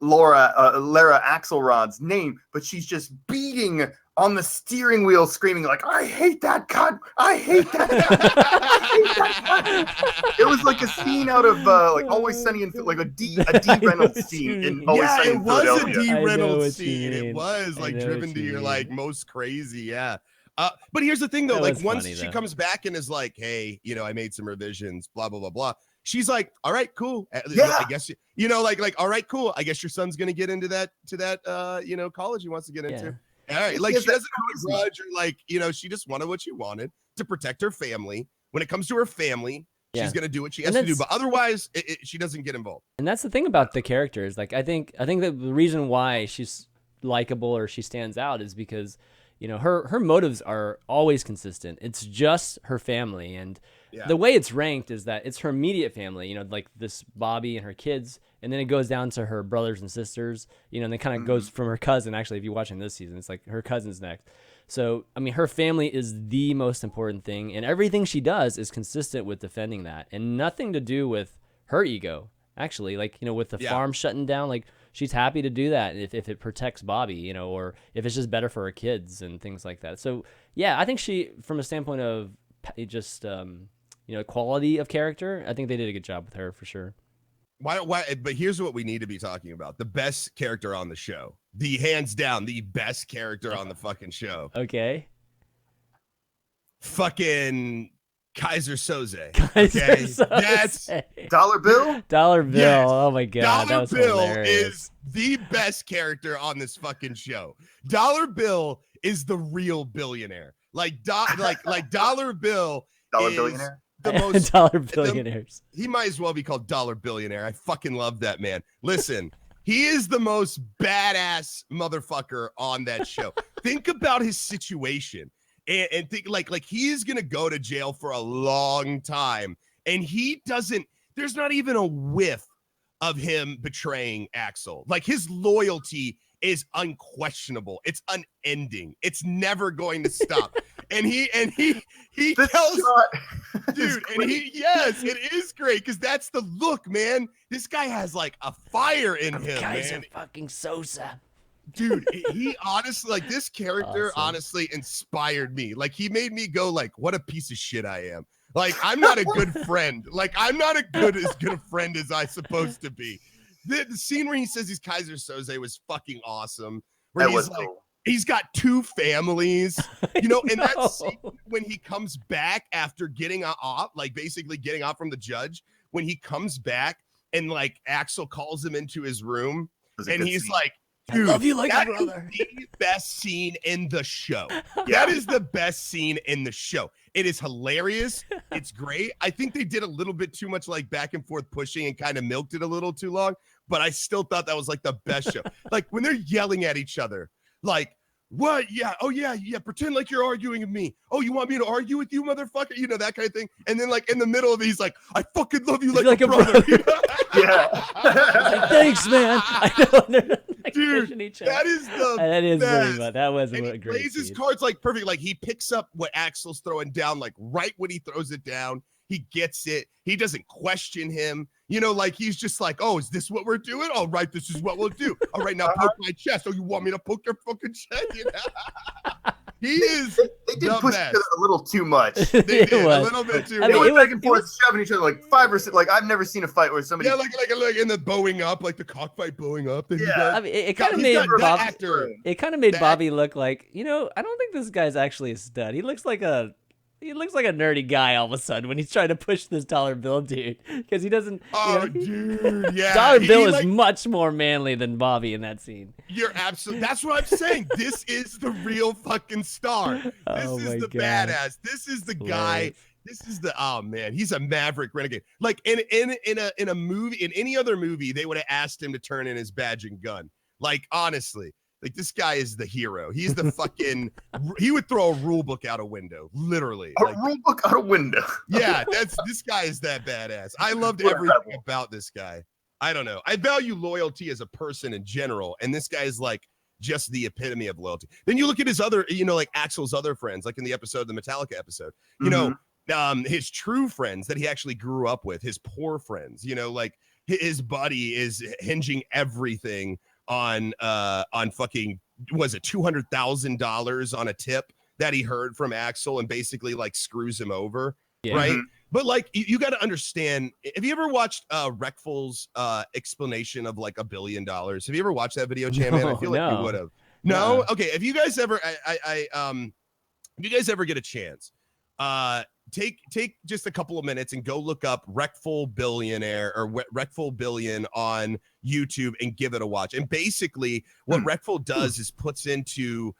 Lara Axelrod's name, but she's just beating on the steering wheel, screaming like, "I hate that cunt! I hate that cunt! I hate that cunt!" It was like a scene out of like Always Sunny in like a D Reynolds scene in Always Sunny in Philadelphia. It was a D Reynolds scene. It was like driven to your like most crazy, yeah. But here's the thing though, like once she comes back and is like, "Hey, I made some revisions, blah blah blah blah." She's like, "All right, cool. Yeah. I guess like all right, cool. I guess your son's gonna get into that college he wants to get into." All right, like she doesn't have a grudge, or like she just wanted what she wanted to protect her family. When it comes to her family, she's gonna do what she has to do, but otherwise, she doesn't get involved. And that's the thing about the characters. Like I think that the reason why she's likable or she stands out is because her motives are always consistent. It's just her family, and the way it's ranked is that it's her immediate family. Like this Bobby and her kids. And then it goes down to her brothers and sisters, and then kind of goes from her cousin. Actually, if you're watching this season, it's like her cousin's next. So, I mean, her family is the most important thing, and everything she does is consistent with defending that, and nothing to do with her ego. Actually, like, with the farm shutting down, like, she's happy to do that if it protects Bobby, or if it's just better for her kids and things like that. So, yeah, I think she, from a standpoint of just, quality of character, I think they did a good job with her for sure. Why? But here's what we need to be talking about: the best character on the show, the hands down, the best character on the fucking show. Okay. Fucking Kaiser Soze. That's Dollar Bill. Dollar Bill. Yes. Oh my god, Dollar that was Bill hilarious. is the best character on this fucking show. Dollar Bill is the real billionaire. Like Dollar Bill. Dollar billionaire. The most dollar billionaires. He might as well be called Dollar Billionaire. I fucking love that man. Listen, he is the most badass motherfucker on that show. Think about his situation and think like he is gonna go to jail for a long time, and he doesn't. There's not even a whiff of him betraying Axel. Like his loyalty is unquestionable. It's unending. It's never going to stop. And he tells dude, and it is great because that's the look, man. This guy has like a fire in him, man. Fucking Sosa. Dude, he honestly, like, this character honestly inspired me. Like, he made me go like, what a piece of shit I am. Like, I'm not a good friend. Like, I'm not as good a friend as I'm supposed to be. The scene where he says he's Kaiser Soze was fucking awesome. Where that was like, cool. He's got two families, and that scene when he comes back after getting off, like basically getting off from the judge, when he comes back and like Axel calls him into his room and he's like, Dude, I love you like a that brother. is the best scene in the show. That is the best scene in the show. It is hilarious. It's great. I think they did a little bit too much like back and forth pushing and kind of milked it a little too long, but I still thought that was like the best show. Like when they're yelling at each other, like, what? Yeah. Oh, yeah. Pretend like you're arguing with me. Oh, you want me to argue with you, motherfucker? You know, that kind of thing. And then, like, in the middle of it, he's like, I fucking love you like a brother. Yeah. Like, thanks, man. I know. They're, like, Dude, pushing each other. that is the That is best. really fun. That was And a he great plays his scene. cards like perfect. Like he picks up what Axel's throwing down, like right when he throws it down. He gets it. He doesn't question him. You know, like he's just like, oh, is this what we're doing? All right, this is what we'll do. All right, now poke my chest. Oh, you want me to poke your fucking chest? You know? He is They did the push best. each other a little too much. They It did a was. little bit too I They mean, much. went back and forth, shoving each other like 5 or 6. Like I've never seen a fight where somebody. Yeah, like in the bowing up, like the cockfight bowing up. That he Yeah. does. I mean, it God, kind of he's made got that Bobby. actor. It kind of made That- Bobby look like, you know, I don't think this guy's actually a stud. He looks like a nerdy guy all of a sudden when he's trying to push this dollar bill dude, because he doesn't. Oh, you know, dude, yeah. Dollar He, Bill is like, much more manly than Bobby in that scene. You're absolutely. That's what I'm saying. This is the real fucking star. This Oh is my the God. badass. This is the guy. Hilarious. This is the man. He's a maverick renegade. Like in a movie, in any other movie, they would have asked him to turn in his badge and gun. Like honestly, like this guy is the hero. He's the fucking. He would throw a rule book out a window, literally. A Like, rule book out a window. yeah, this guy is that badass. I loved What a everything rebel. about this guy. I don't know. I value loyalty as a person in general, and this guy is like just the epitome of loyalty. Then you look at his other, you know, like Axel's other friends, like in the episode, the Metallica episode, you know, his true friends that he actually grew up with, his poor friends, you know, like his buddy is hinging everything on fucking, was it $200,000 on a tip that he heard from Axel and basically like screws him over. Yeah. Right. Mhm. But like you got to understand, have you ever watched Reckful's explanation of like $1 billion? Have you ever watched that video, Chanmanv? I feel like No. you would have. No? Okay. If you guys ever if you guys ever get a chance, take just a couple of minutes and go look up Reckful Billionaire or Reckful Billion on YouTube and give it a watch. And basically what Reckful does is puts into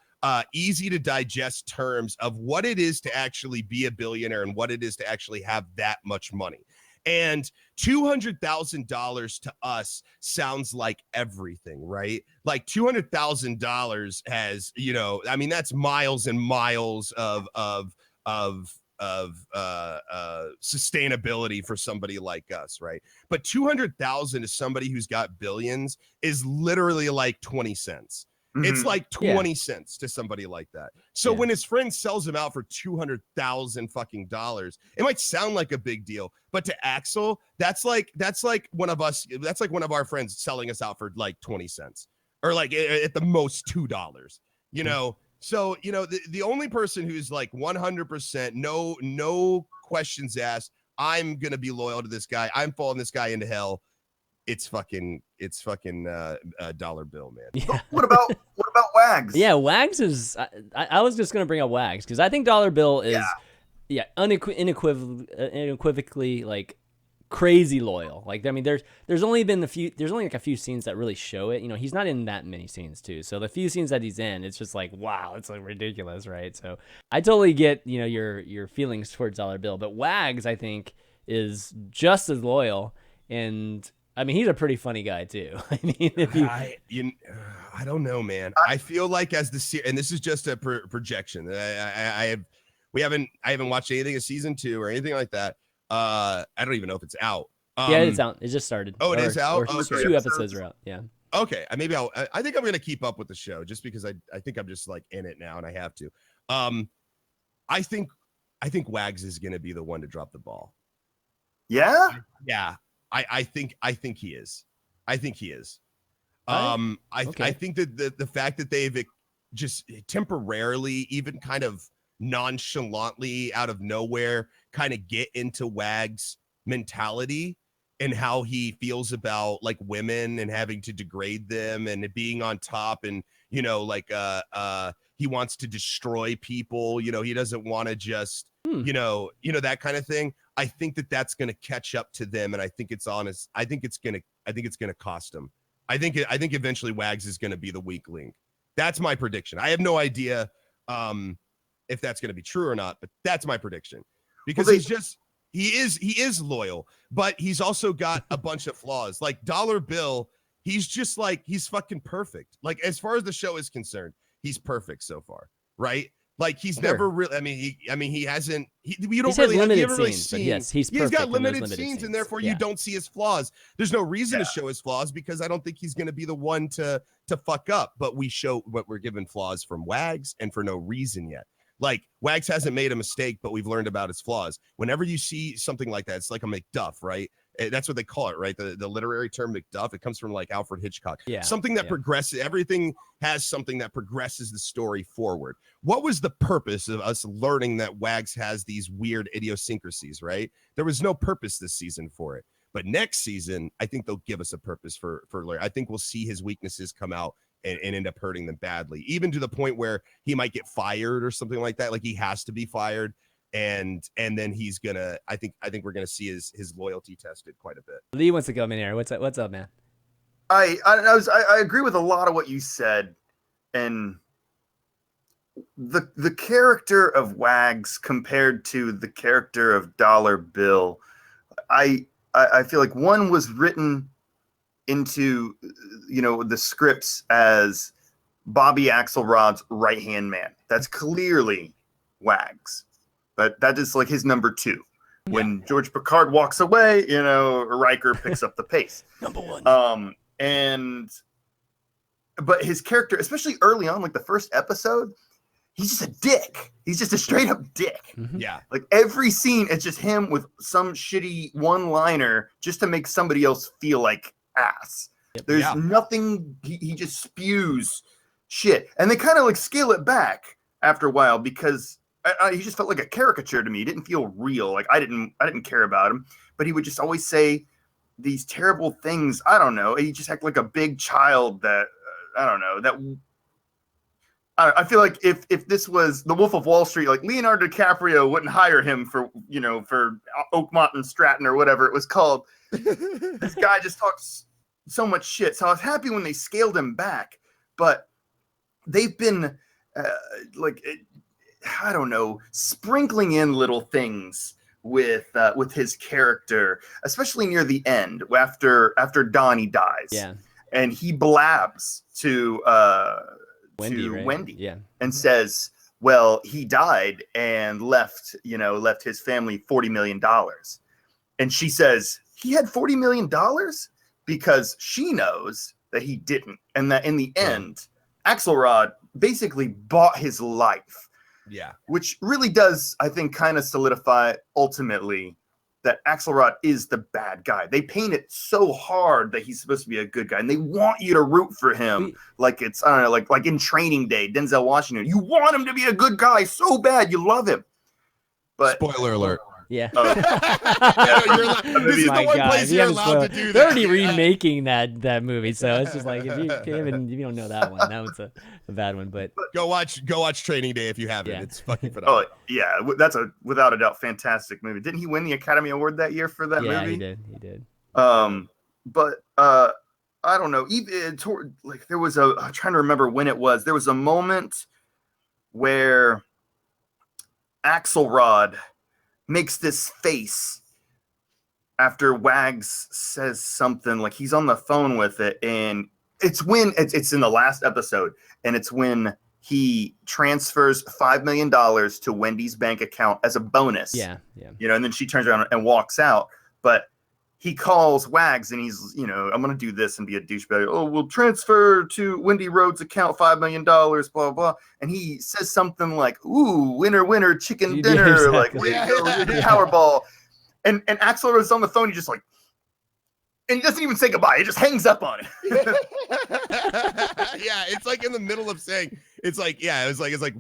easy to digest terms of what it is to actually be a billionaire and what it is to actually have that much money. And $200,000 to us sounds like everything, right? Like $200,000 has, you know, I mean, that's miles and miles of sustainability for somebody like us, right? But 200,000 to somebody who's got billions is literally like 20 cents. It's like 20 cents to somebody like that. So when his friend sells him out for 200,000 fucking dollars, it might sound like a big deal, but to Axel, that's like one of us, that's like one of our friends selling us out for like 20 cents or like at the most $2, you know? So, you know, the only person who's like 100%, no questions asked, I'm going to be loyal to this guy, I'm following this guy into hell. It's fucking Dollar Bill, man. Yeah. What about Wags? Yeah, Wags is. I was just gonna bring up Wags because I think Dollar Bill is, unequivocally like crazy loyal. Like I mean, there's only like a few scenes that really show it. You know, he's not in that many scenes too. So the few scenes that he's in, it's just like wow, it's like ridiculous, right? So I totally get your feelings towards Dollar Bill, but Wags I think is just as loyal and. I mean, he's a pretty funny guy too. I mean, if I don't know, man. I feel like as the and this is just a projection. I haven't watched anything of season 2 or anything like that. I don't even know if it's out. Yeah, it's out. It just started. Oh, it is out. Or Okay. 2 episodes are out. Yeah. Okay, I think I'm gonna keep up with the show just because I think I'm just like in it now and I have to. I think Wags is gonna be the one to drop the ball. Yeah. Yeah. I think he is. I think he is. Okay. I think that the fact that they've just temporarily, even kind of nonchalantly out of nowhere, kind of get into Wags' mentality and how he feels about like women and having to degrade them and being on top and you know like he wants to destroy people. You know, he doesn't want to just you know that kind of thing. I think that's going to catch up to them, and I think it's honest. I think it's going to cost them. I think eventually Wags is going to be the weak link. That's my prediction. I have no idea if that's going to be true or not, but that's my prediction because he is loyal, but he's also got a bunch of flaws. Like Dollar Bill, he's just like, he's fucking perfect. Like as far as the show is concerned, he's perfect so far, right? Like he's never really. I mean, he hasn't. You don't really. Limited really scenes, seen, but yes, he's got limited limited scenes, and therefore yeah. you don't see his flaws. There's no reason to show his flaws because I don't think he's going to be the one to fuck up. But we show what we're given flaws from Wags, and for no reason yet. Like Wags hasn't made a mistake, but we've learned about his flaws. Whenever you see something like that, it's like a McDuff, right? That's what they call it, right? The literary term McDuff. It comes from like Alfred Hitchcock. Yeah. Something that progresses. Everything has something that progresses the story forward. What was the purpose of us learning that Wags has these weird idiosyncrasies, right? There was no purpose this season for it. But next season, I think they'll give us a purpose for Larry. I think we'll see his weaknesses come out and end up hurting them badly, even to the point where he might get fired or something like that. Like he has to be fired. And then he's gonna. I think we're gonna see his loyalty tested quite a bit. Lee wants to go in here. What's up, man? I agree with a lot of what you said, and the character of Wags compared to the character of Dollar Bill, I feel like one was written into the scripts as Bobby Axelrod's right hand man. That's clearly Wags. But that is like his number 2. When George Picard walks away, Riker picks up the pace. Number 1. But his character, especially early on, like the first episode, he's just a dick. He's just a straight up dick. Mm-hmm. Yeah. Like every scene, it's just him with some shitty one-liner just to make somebody else feel like ass. Yep. There's nothing. He just spews shit, and they kind of like scale it back after a while because. He just felt like a caricature to me. He didn't feel real. Like I didn't care about him, but he would just always say these terrible things. I don't know. He just acted like a big child that I don't know. I feel like if this was The Wolf of Wall Street, like Leonardo DiCaprio wouldn't hire him for Oakmont and Stratton or whatever it was called. This guy just talks so much shit. So I was happy when they scaled him back, but they've been I don't know, sprinkling in little things with his character, especially near the end after Donnie dies. Yeah, and he blabs to Wendy, Yeah, and says, "Well, he died and left his family $40 million," and she says he had $40 million because she knows that he didn't, and that in the end, Axelrod basically bought his life. Yeah. Which really does, I think, kind of solidify ultimately that Axelrod is the bad guy. They paint it so hard that he's supposed to be a good guy, and they want you to root for him like it's, I don't know, like in Training Day, Denzel Washington. You want him to be a good guy so bad, you love him. But spoiler alert. Yeah. This is the one place you're allowed to do that. They're already remaking that movie, so it's just like if you don't know that one, that one's a bad one. But go watch Training Day if you haven't. Yeah. It's fucking phenomenal. Oh yeah, that's a without a doubt fantastic movie. Didn't he win the Academy Award that year for that movie? Yeah, he did. But I don't know. Even like there was I'm trying to remember when it was. There was a moment where Axelrod makes this face after Wags says something, like he's on the phone with it, and it's when it's in the last episode, and it's when he transfers $5 million to Wendy's bank account as a bonus. Yeah. And then she turns around and walks out, but he calls Wags and he's, I'm going to do this and be a douchebag. Oh, we'll transfer to Wendy Rhodes' account $5 million, blah, blah. And he says something like, ooh, winner, chicken dinner, like, Powerball. And Axel is on the phone. He just like, and he doesn't even say goodbye. He just hangs up on it. Yeah, it's like in the middle of saying, it's like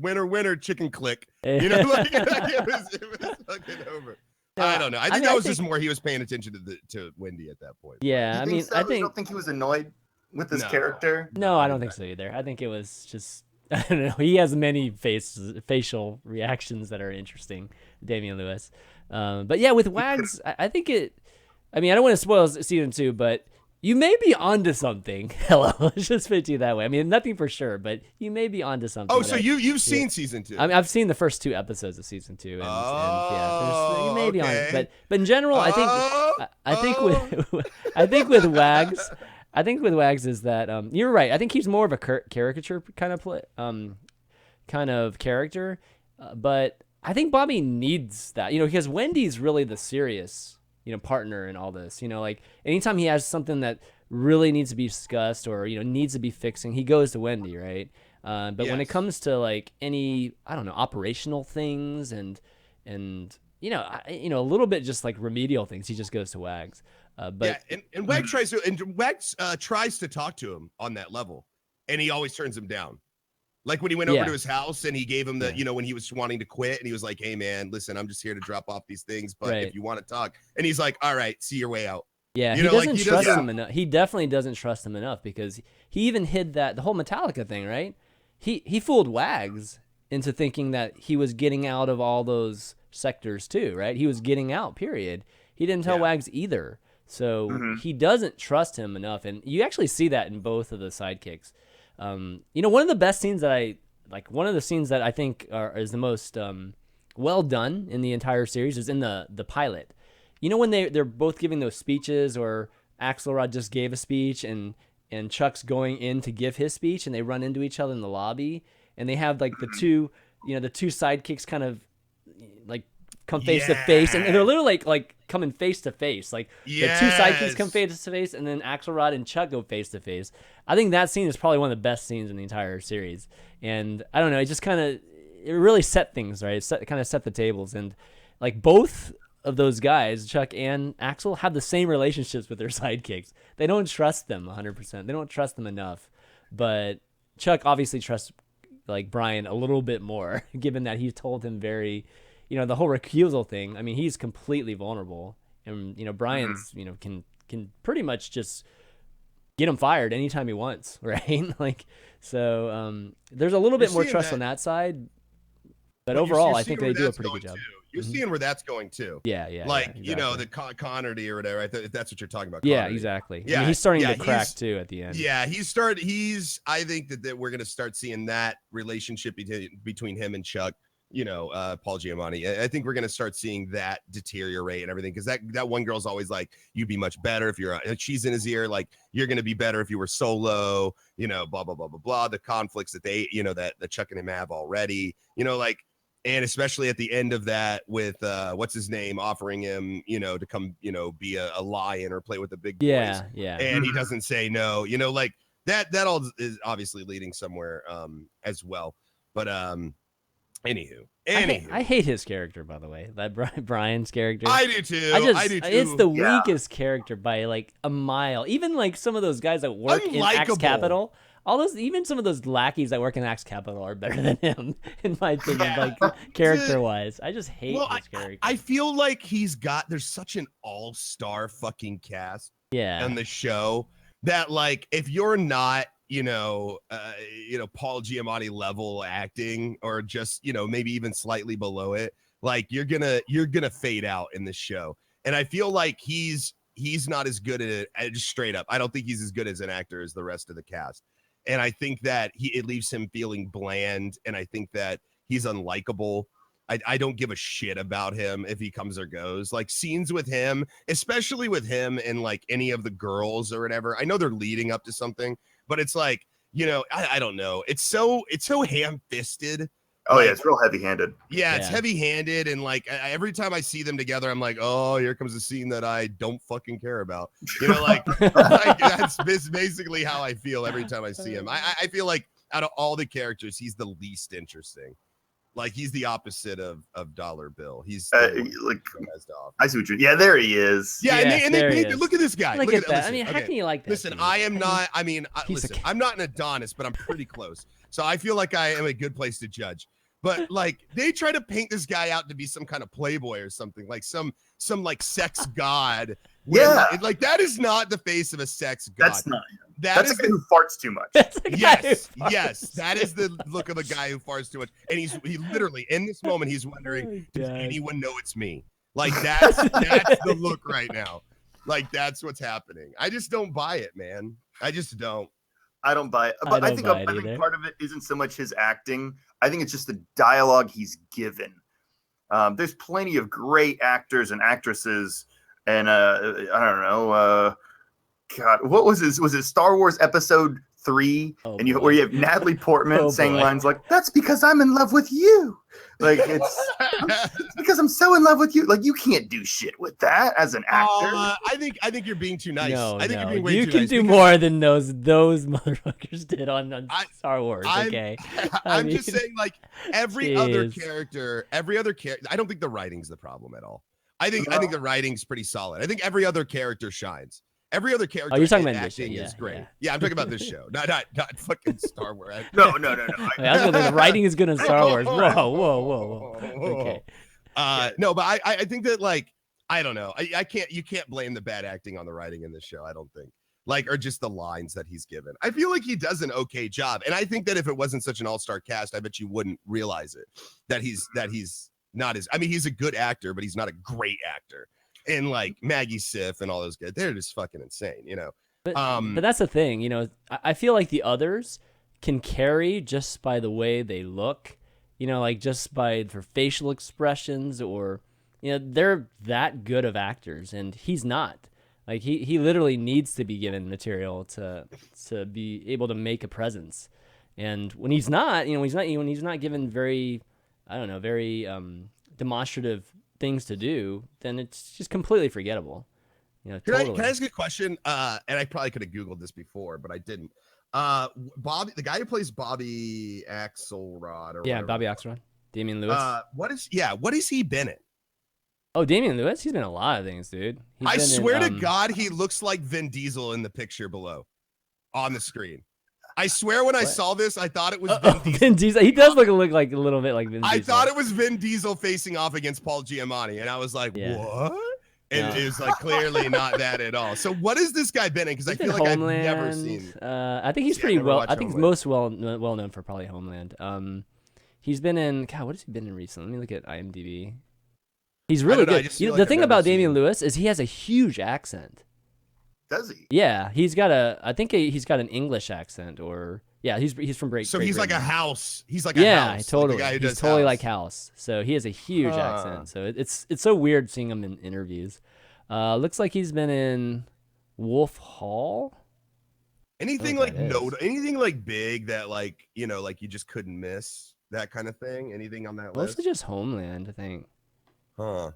winner, chicken click. Like, it was fucking over. I don't know. I think that was just more he was paying attention to Wendy at that point. Yeah, You don't think he was annoyed with his character? No, I don't think so either. I think it was just I don't know. He has many facial reactions that are interesting, Damian Lewis. But yeah, with Wags, I think it. I mean, I don't want to spoil season 2, but You may be onto something. Hello, let's just put it that way. I mean, nothing for sure, but you may be onto something. Oh, so you've seen season 2? I mean, I've seen the first 2 episodes of season 2, and yeah, you may be on it, but in general, I think with Wags, is that you're right. I think he's more of a caricature kind of character, but I think Bobby needs that, because Wendy's really the serious, partner in all this. Like anytime he has something that really needs to be discussed or needs to be fixing, he goes to Wendy, right? But when it comes to like any, I don't know, operational things and a little bit just like remedial things, he just goes to Wags. But and Wags tries to talk to him on that level, and he always turns him down. Like when he went over to his house and he gave him the, when he was wanting to quit, and he was like, "Hey man, listen, I'm just here to drop off these things, but if you want to talk," and he's like, "All right, see your way out." Yeah, he doesn't trust him enough. He definitely doesn't trust him enough, because he even hid the whole Metallica thing, right? He fooled Wags into thinking that he was getting out of all those sectors too, right? He was getting out, period. He didn't tell Wags either. So he doesn't trust him enough. And you actually see that in both of the sidekicks. One of the best scenes that one of the scenes that I think is the most well done in the entire series is in the pilot. When they're both giving those speeches, or Axelrod just gave a speech and Chuck's going in to give his speech, and they run into each other in the lobby, and they have like the two sidekicks kind of like come face to face, and they're literally like coming face to face. Like the 2 sidekicks come face to face, and then Axelrod and Chuck go face to face. I think that scene is probably one of the best scenes in the entire series. And I don't know, it just it really set things right. It kind of set the tables, and like both of those guys, Chuck and Axel, have the same relationships with their sidekicks. They don't trust them 100%. They don't trust them enough. But Chuck obviously trusts like Brian a little bit more, given that he told him the whole recusal thing. I mean, he's completely vulnerable, and Brian's can pretty much just get him fired anytime he wants, right? Like, so there's a little bit more trust on that side, but overall, I think they do a pretty good job. You're seeing where that's going too. Yeah. Like, exactly. The Connerty or whatever, if that's what you're talking about. Yeah, Connerty. exactly. Yeah, I mean, he's starting to crack too at the end. Yeah, I think that we're going to start seeing that relationship between him and Chuck, Paul Giamatti. I think we're going to start seeing that deteriorate and everything, because that one girl's always like, you'd be much better if you're, she's in his ear, like, you're going to be better if you were solo, blah, blah, blah, blah, blah, the conflicts that they, that Chuck and him have already, and especially at the end of that with what's his name offering him, to come, be a lion or play with the big boys. Yeah. And he doesn't say no, like that all is obviously leading somewhere as well. But anywho. I hate his character, by the way. That Brian's character. I do too. It's the weakest character by like a mile. Even like some of those guys that work in Axe Capital. Even some of those lackeys that work in Axe Capital are better than him, in my opinion, like character-wise. I just hate his character. I feel like there's such an all-star fucking cast on the show that, like, if you're not, Paul Giamatti level acting, or just, maybe even slightly below it, like you're gonna fade out in this show. And I feel like he's not as good at it, just straight up. I don't think he's as good as an actor as the rest of the cast. And I think that it leaves him feeling bland, and I think that he's unlikable. I don't give a shit about him if he comes or goes. Like, scenes with him, especially with him and like any of the girls or whatever, I know they're leading up to something, but it's like, I don't know. It's so ham-fisted. Oh, yeah, it's real heavy-handed. Yeah, it's heavy-handed, and like every time I see them together, I'm like, oh, here comes a scene that I don't fucking care about. Like, that's basically how I feel every time I see him. I feel like out of all the characters, he's the least interesting. Like, he's the opposite of Dollar Bill. He's like, I see what you're. Yeah, there he is. Yeah, and they look at this guy. Look at that. Listen, I mean, how can you like that? Listen, I am not. I mean, listen, I'm not an Adonis, but I'm pretty close. So I feel like I am a good place to judge. But like, they try to paint this guy out to be some kind of playboy or something, like some like sex god. Like that is not the face of a sex god. That's not him. That's a guy who farts too much. Yes, that is the look of a guy who farts too much. And he literally, in this moment, he's wondering, does anyone know it's me? Like, that's the look right now. Like that's what's happening. I just don't buy it, man. I just don't. I don't buy it. But I think part of it isn't so much his acting. I think it's just the dialogue he's given. There's plenty of great actors and actresses, and I don't know. God, what was this? Was it Star Wars Episode 3? Where you have Natalie Portman saying lines like, "That's because I'm in love with you." Like it's because I'm so in love with you. Like you can't do shit with that as an actor. I think you're being too nice. No, I think no. you're being way you too can nice do more than those motherfuckers did on Star Wars. Okay, I'm just saying, like every other character. I don't think the writing's the problem at all. I think the writing's pretty solid. I think every other character shines. Every other character you're talking about acting this show. is great. Yeah, I'm talking about this show, not fucking Star Wars. No. I was gonna say the writing is good in Star Wars. Whoa. Okay. No, but I think that like I don't know. You can't blame the bad acting on the writing in this show. I don't think or just the lines that he's given. I feel like he does an okay job, and I think that if it wasn't such an all-star cast, I bet you wouldn't realize it. That he's not as. I mean, he's a good actor, but he's not a great actor. And like Maggie Siff and all those guys, they're just fucking insane, you know. But that's the thing, you know. I feel like the others can carry just by the way they look, you know, like just by their facial expressions, or you know, they're that good of actors, and he's not. Like he literally needs to be given material to be able to make a presence, and when he's not, you know, when he's not given very, I don't know, very demonstrative things to do, then it's just completely forgettable. You know, totally. Can I ask you a question? And I probably could have Googled this before, but I didn't. Bobby, the guy who plays Bobby Axelrod, Bobby Axelrod, Damian Lewis. What has he been in? Oh, Damian Lewis, he's been in a lot of things, dude. I swear to God, he looks like Vin Diesel in the picture below on the screen. I swear when I saw this, I thought it was Vin Diesel. Vin Diesel. He does look like a little bit like Vin Diesel. I thought it was Vin Diesel facing off against Paul Giamatti, and I was like, what? And it was like clearly not that at all. So what has this guy been in? Because I feel like Homeland. I've never seen. I think he's pretty well. I think he's most well known for probably Homeland. He's been in. God, what has he been in recently? Let me look at IMDb. He's really good. The thing about Damian Lewis is he has a huge accent. Does he? Yeah, he's got I think he's got an English accent, or he's from Great. So he's like a House. He's like a House. Totally. Like the guy who he's does totally House. like House. So he has a huge accent. So it's so weird seeing him in interviews. Looks like he's been in Wolf Hall. Anything like anything like big that like you know like you just couldn't miss, that kind of thing. Anything on that list? Mostly just Homeland, I think. Huh.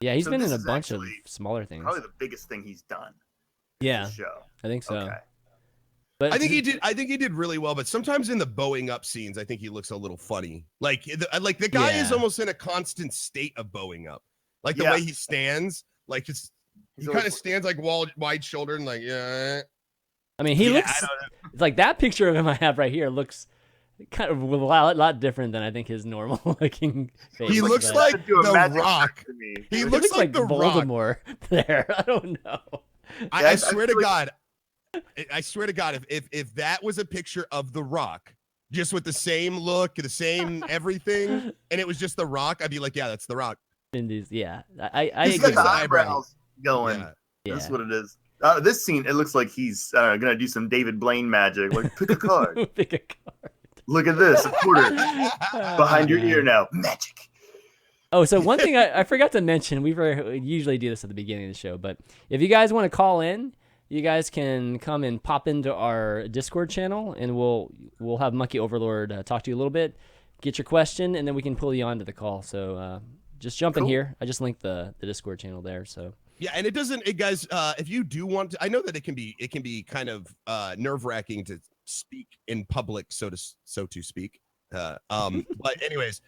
Yeah, he's been in a bunch of smaller things. Probably the biggest thing he's done. Yeah, show. I think so. Okay. But I think he did really well. But sometimes in the bowing up scenes, I think he looks a little funny. Like the guy is almost in a constant state of bowing up. Like the way he stands, like he kind of stands like wide shouldered and like I mean, he looks. It's like that picture of him I have right here looks kind of a lot different than I think his normal looking face. He looks like the Rock. He looks like the Voldemort there. I don't know. I swear to God. I swear to God, if that was a picture of the Rock, just with the same look, the same everything, and it was just the Rock, I'd be like, yeah, that's the Rock. Yeah, I he's got the eyebrows going. Yeah. That's what it is. This scene, it looks like he's gonna do some David Blaine magic. Like pick a card. Pick a card. Look at this, a quarter behind your ear now. Magic. Oh, so one thing I forgot to mention, we usually do this at the beginning of the show, but if you guys want to call in, you guys can come and pop into our Discord channel, and we'll have Monkey Overlord talk to you a little bit, get your question, and then we can pull you onto the call. So just jump in here. I just linked the Discord channel there. So yeah, and guys, if you do want to, I know that it can be kind of nerve-wracking to speak in public, so to speak. But anyways,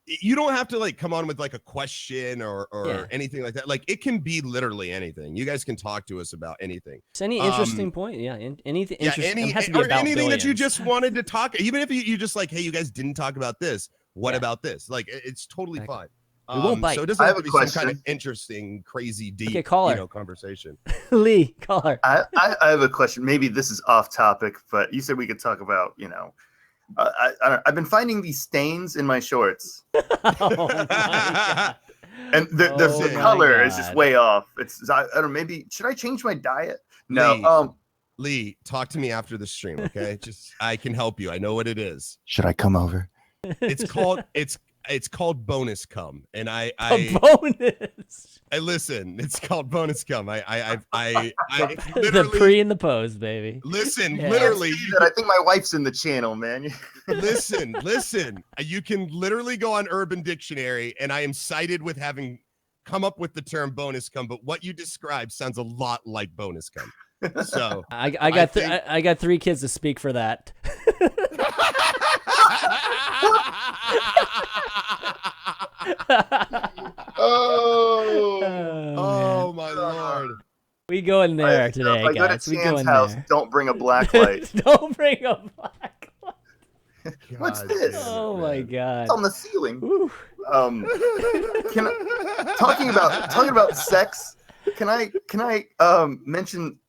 you don't have to like come on with like a question or anything like that. Like it can be literally anything. You guys can talk to us about anything. It's any interesting point. Yeah. Anything interesting. It has to be about anything billions. that you just wanted to talk. Even if you just like, hey, you guys didn't talk about this. What about this? Like it's totally fine. We won't bite. So it doesn't have to be some kind of interesting, crazy, deep, conversation. Lee, call her. I have a question. Maybe this is off topic, but you said we could talk about, I've been finding these stains in my shorts. Oh my God. And the Oh my color is just God. way off. I don't know, maybe should I change my diet? No. Lee. Lee, talk to me after the stream, okay? Just I can help you. I know what it is. Should I come over? It's called bonus cum, and A bonus. I listen. It's called bonus cum. I The literally pre and the pose, baby. listen. Yeah. Literally, I think my wife's in the channel, man. listen. You can literally go on Urban Dictionary, and I am cited with having come up with the term bonus cum. But what you described sounds a lot like bonus cum. So I got 3 kids to speak for that. Oh my lord. We go in there today, if I go to guys. We go Chan's in house, there. don't bring a black light. Don't bring a black light. What's God this? damn it, Oh man. my god. It's on the ceiling. Whew. Talking about sex, can I mention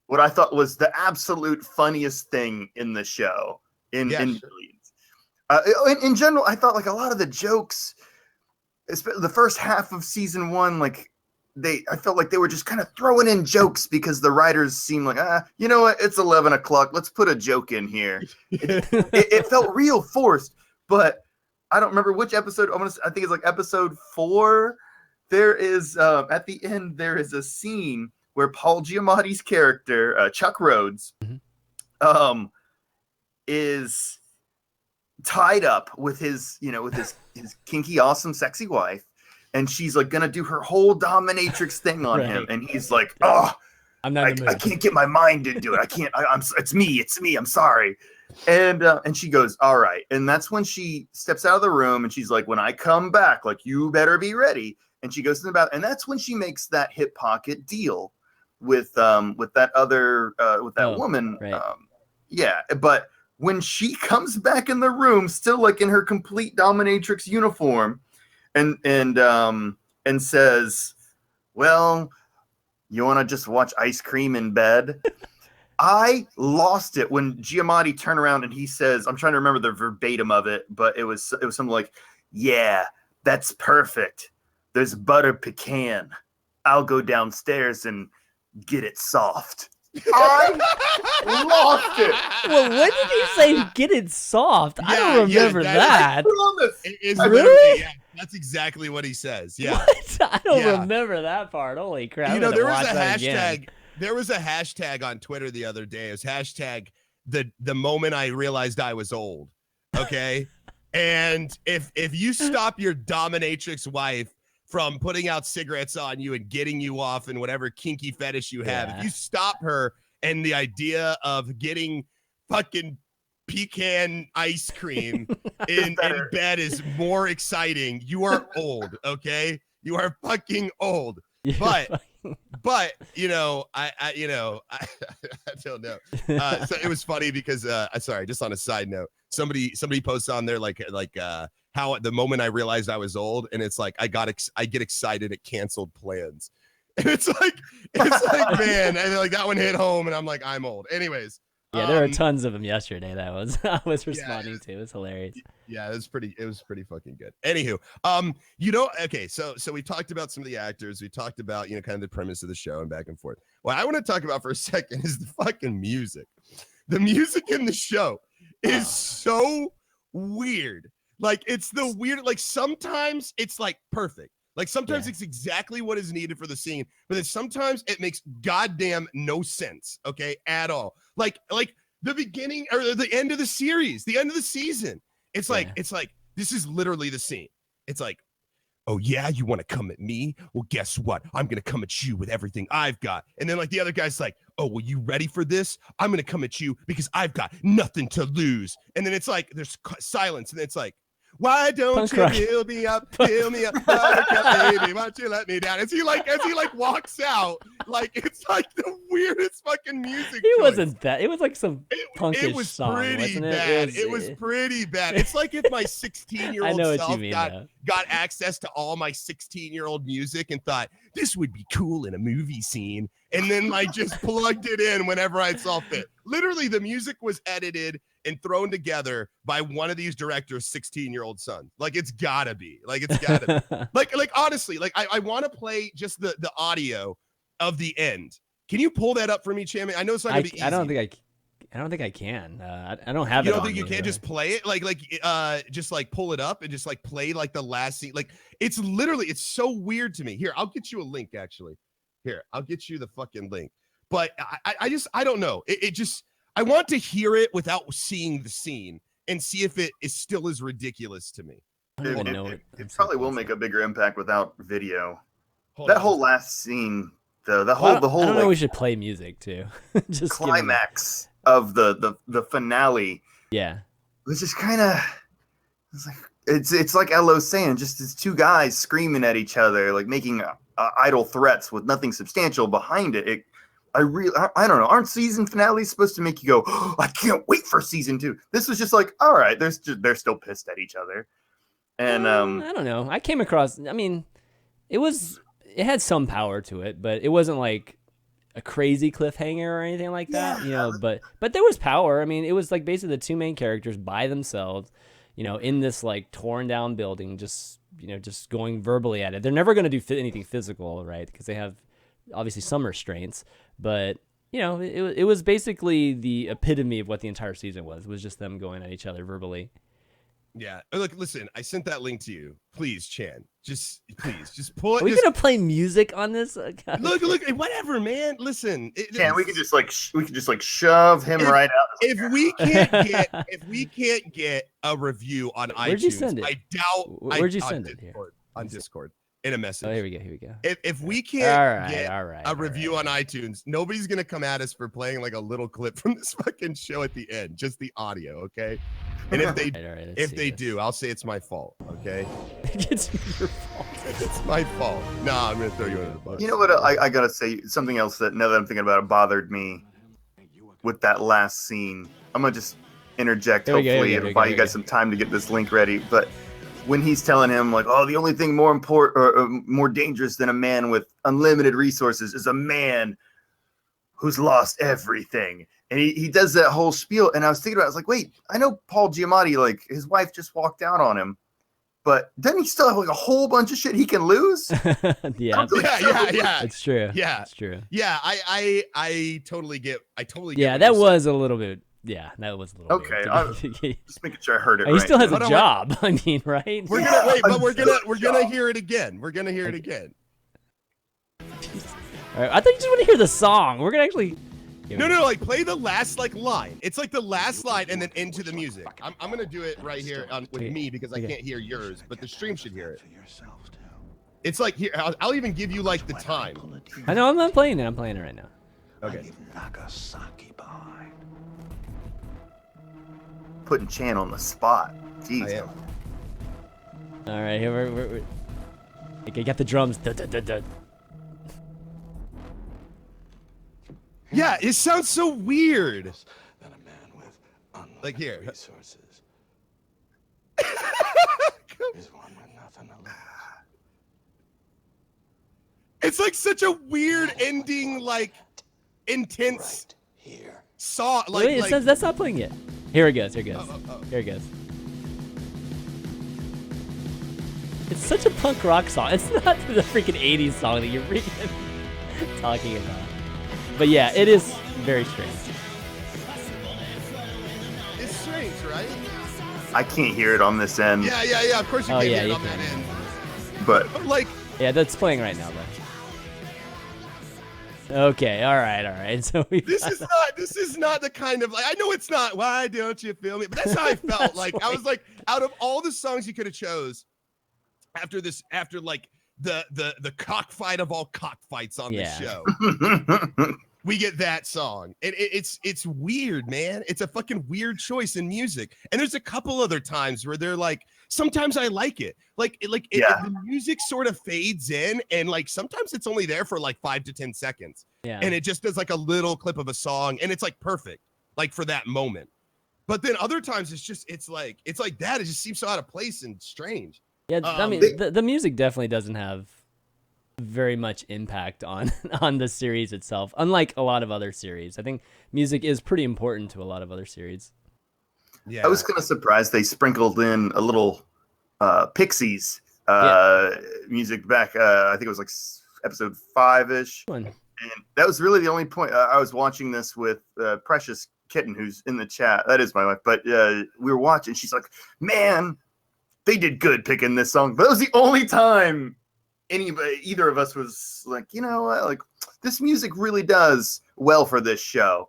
what I thought was the absolute funniest thing in the show in Billions. In general, I thought like a lot of the jokes, especially the first half of season 1, like I felt like they were just kind of throwing in jokes because the writers seemed like, you know what, it's 11 o'clock, let's put a joke in here. It felt real forced, but I don't remember which episode. I think it's like episode 4. There is at the end there is a scene where Paul Giamatti's character Chuck Rhodes is tied up with his kinky, awesome, sexy wife, and she's like gonna do her whole dominatrix thing on him, and he's like, "Oh, I'm not. I can't get my mind into it. I can't. It's me. I'm sorry." And she goes, "All right." And that's when she steps out of the room, and she's like, "When I come back, like you better be ready." And she goes to the bathroom, and that's when she makes that hip pocket deal with that other woman. Right. But when she comes back in the room, still like in her complete dominatrix uniform, and says, "Well, you want to just watch ice cream in bed?" I lost it when Giamatti turned around and he says, I'm trying to remember the verbatim of it, but it was something like, "Yeah, that's perfect. There's butter pecan. I'll go downstairs and get it soft." I lost it. Well, when did he say get it soft? I don't remember that. It's Really? Yeah, that's exactly what he says. Yeah. What? I don't remember that part. Holy crap. There was a hashtag. There was a hashtag on Twitter the other day. It was hashtag the moment I realized I was old. Okay. And if you stop your dominatrix wife from putting out cigarettes on you and getting you off in whatever kinky fetish you have, if you stop her and the idea of getting fucking pecan ice cream in bed is more exciting, you are old, okay? You are fucking old. But I don't know. So it was funny because sorry, just on a side note, somebody posts on there like how the moment I realized I was old, and it's like I get excited at canceled plans. And it's like man, and like that one hit home, and I'm like, I'm old. Anyways. Yeah, there were tons of them yesterday. I was responding to. It was hilarious. Yeah, it was pretty fucking good. Anywho, okay, so we talked about some of the actors. We talked about, kind of the premise of the show and back and forth. What I want to talk about for a second is the fucking music. The music in the show is so weird. Like, it's the weird, like, sometimes it's like perfect. Like, sometimes it's exactly what is needed for the scene, but then sometimes it makes goddamn no sense, okay, at all. Like the beginning or the end of the series, the end of the season. It's like this is literally the scene. It's like, "Oh yeah, you want to come at me? Well, guess what? I'm gonna come at you with everything I've got." And then like the other guy's like, "Oh, well, you ready for this? I'm gonna come at you because I've got nothing to lose." And then it's like there's silence, and then it's like, "Why don't you fill me up, baby? Why don't you let me down?" As he walks out, like it's like the weirdest fucking music. It wasn't that. It was like some punkish it was song, pretty wasn't it? bad. It was pretty bad. It's like if my 16-year-old self got access to all my 16-year-old music and thought this would be cool in a movie scene, and then like just plugged it in whenever I saw fit. Literally, the music was edited and thrown together by one of these directors' 16-year-old son. Like, it's gotta be. Like, it's gotta be. Like honestly, like I want to play just the audio of the end. Can you pull that up for me, Chanmanv? I know it's not gonna be easy. I don't think I can. I don't have it. You don't on think you me, can really. just play it? Just like pull it up and just like play like the last scene. Like, it's literally, it's so weird to me. Here, I'll get you a link, actually. Here, I'll get you the fucking link. But I don't know. It just, I want to hear it without seeing the scene and see if it is still as ridiculous to me. I don't even know It it. probably will make a bigger impact without video. Hold That on. whole last scene, though, the Well, whole I don't know. like, We should play music too. Just give 'em- climax of the finale Yeah. was just kind of, it's like Ello's saying, just these two guys screaming at each other, like making idle threats with nothing substantial behind it. I don't know. Aren't season finales supposed to make you go, oh, I can't wait for season 2? This was just like, all right, they're still pissed at each other. And I don't know. I came across. I mean, it had some power to it, but it wasn't like a crazy cliffhanger or anything like that. Yeah. But there was power. I mean, it was like basically the two main characters by themselves, in this like torn down building, just going verbally at it. They're never going to do anything physical, right? Because they have obviously some restraints. But it was basically the epitome of what the entire season was just them going at each other verbally. Yeah. Look, listen, I sent that link to you. Please, Chan. Just pull it. Are we gonna play music on this? Look, whatever, man. Listen. we could just like shove him right out. If we can't get a review on iTunes, Where'd you send it? I doubt. Where'd you send it? Discord, on Discord in a message. Oh, here we go. If we can't get all a review on iTunes, nobody's gonna come at us for playing like a little clip from this fucking show at the end, just the audio, okay? And if they do, I'll say it's my fault, okay? It's your fault. It's my fault. No, I'm gonna throw you under the bus. You know what? I gotta say something else that now that I'm thinking about it bothered me with that last scene. I'm gonna just interject. Hopefully, it'll buy you guys some time to get this link ready. But when he's telling him like, "Oh, the only thing more important or more dangerous than a man with unlimited resources is a man who's lost everything," and he does that whole spiel, and I was thinking about it, I was like, wait, I know Paul Giamatti, like his wife just walked out on him, but doesn't he still have like a whole bunch of shit he can lose? Yeah. Yeah. It's true. Yeah. It's true. Yeah, I totally get. Yeah, that was a little bit. Yeah, that was a little. Okay, weird. just making sure I heard it. He right. still has a Hold on, job. I mean, right? We're gonna wait, but we're gonna hear it again. We're gonna hear it again. All right, I thought you just want to hear the song. We're gonna actually. No, like play the last like line. It's like the last line and then into the music. I'm gonna do it right here with me because I can't hear yours, but the stream should hear it. It's like here. I'll even give you like the time. I know. I'm not playing it. I'm playing it right now. Okay. Putting Chan on the spot. Jeez. I am. All right, here we're okay, got the drums. Duh, duh, duh, duh. Yeah, it sounds so weird. Like here. Resources. Is one with nothing to lose. It's like such a weird ending, like intense Right here. song. Like, Wait, it says that's not playing yet. Here it goes. Here it goes. Oh. Here it goes. It's such a punk rock song. It's not the freaking 80s song that you're freaking talking about. But yeah, it is very strange. It's strange, right? I can't hear it on this end, Yeah. Of course you Oh, can't yeah, hear it you on that can. end. but Like, Yeah, that's playing right now, though. Okay, all right. So this is not the kind of, like, I know it's not, why don't you feel me? But that's how I felt. That's Like, right. I was like, out of all the songs you could have chose after like the cockfight of all cockfights on this show, we get that song. And it's weird, man. It's a fucking weird choice in music. And there's a couple other times where they're like, sometimes I like it. The music sort of fades in, and like sometimes it's only there for like 5 to 10 seconds. Yeah. And it just does like a little clip of a song, and it's like perfect, like for that moment. But then other times it's like that. It just seems so out of place and strange. Yeah, I mean, the music definitely doesn't have very much impact on the series itself, unlike a lot of other series. I think music is pretty important to a lot of other series. Yeah. I was kind of surprised they sprinkled in a little Pixies music back. I think it was like episode 5-ish. And that was really the only point. I was watching this with Precious Kitten, who's in the chat. That is my wife. But we were watching. She's like, man, they did good picking this song. But that was the only time either of us was like, you know, like this music really does well for this show.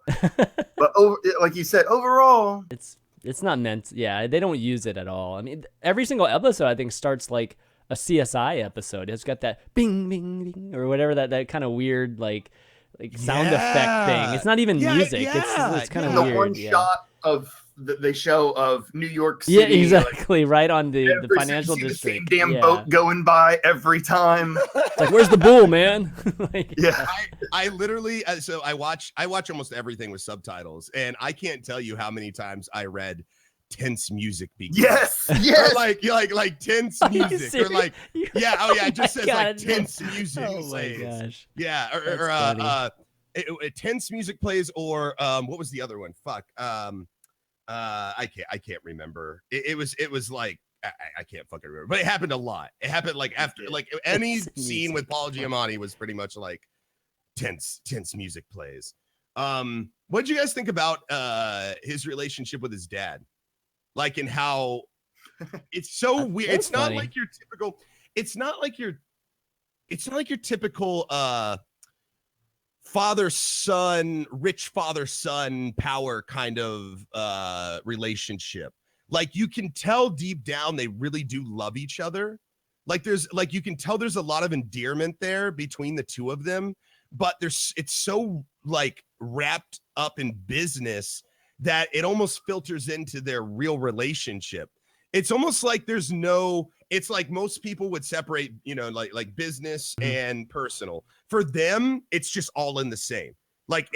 But like you said, overall, it's not meant. Yeah, they don't use it at all. I mean, every single episode I think starts like a CSI episode. It's got that bing bing bing or whatever that kind of weird like sound effect thing. It's not even music. It's kind of the weird. one shot of they show of New York City. Yeah, exactly. Like, right on the financial district. The same damn boat going by every time. It's like, where's the bull, man? Like, yeah, I literally. So I watch almost everything with subtitles, and I can't tell you how many times I read tense music begins. Yes. Or like tense music, or like it just says like tense music. Oh my gosh. Yeah, or tense music plays, or what was the other one? Fuck. I can't remember. It was like I can't fucking remember, but it happened a lot. It happened like after like any scene with Paul Giamatti was pretty much like tense music plays. What did you guys think about his relationship with his dad? Like, and how it's so weird. It's not funny. Like your typical. It's not like your typical father-son, rich father-son power kind of relationship. Like, you can tell deep down they really do love each other. Like, you can tell there's a lot of endearment there between the two of them, but it's so like wrapped up in business that it almost filters into their real relationship. It's almost like it's like most people would separate, you know, like business and personal. For them, it's just all in the same. Like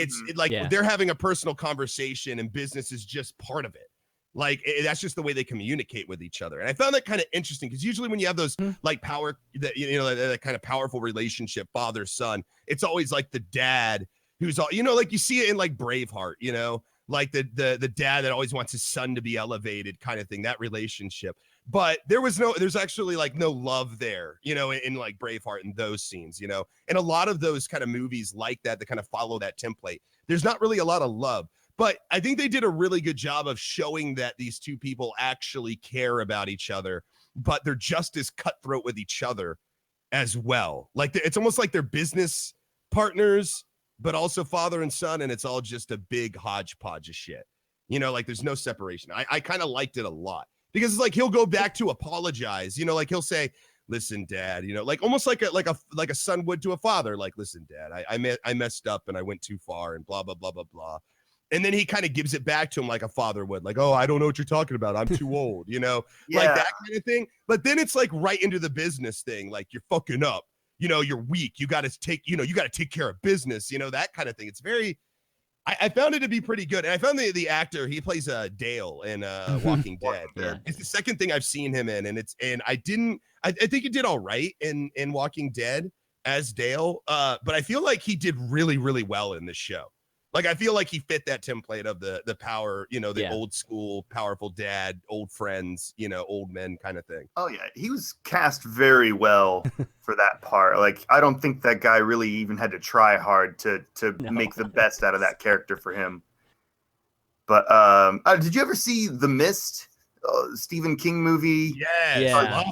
they're having a personal conversation and business is just part of it. Like that's just the way they communicate with each other. And I found that kind of interesting because usually when you have those like power, that, you know, that kind of powerful relationship, father, son, it's always like the dad who's all, you know, like you see it in like Braveheart, you know, like the dad that always wants his son to be elevated kind of thing, that relationship. But there's actually like no love there, you know, in like Braveheart and those scenes, you know, and a lot of those kind of movies like that kind of follow that template. There's not really a lot of love, but I think they did a really good job of showing that these two people actually care about each other, but they're just as cutthroat with each other as well. Like it's almost like they're business partners, but also father and son, and it's all just a big hodgepodge of shit. You know, like there's no separation. I kind of liked it a lot because it's like he'll go back to apologize. You know, like he'll say, "Listen, Dad," you know, like almost like a son would to a father. Like, "Listen, Dad, I messed up and I went too far and blah blah blah blah blah." And then he kind of gives it back to him like a father would, like, "Oh, I don't know what you're talking about. I'm too old," you know, like that kind of thing. But then it's like right into the business thing, like you're fucking up. You know, you're weak. You got to take care of business, you know, that kind of thing. It's very, I found it to be pretty good. And I found the actor, he plays Dale in Walking Dead. Yeah. It's the second thing I've seen him in. And I think he did all right in Walking Dead as Dale. But I feel like he did really, really well in this show. Like, I feel like he fit that template of the power, you know, the old school, powerful dad, old friends, you know, old men kind of thing. Oh, yeah. He was cast very well for that part. Like, I don't think that guy really even had to try hard to make the best out of that character for him. But did you ever see The Mist, Stephen King movie? Yeah.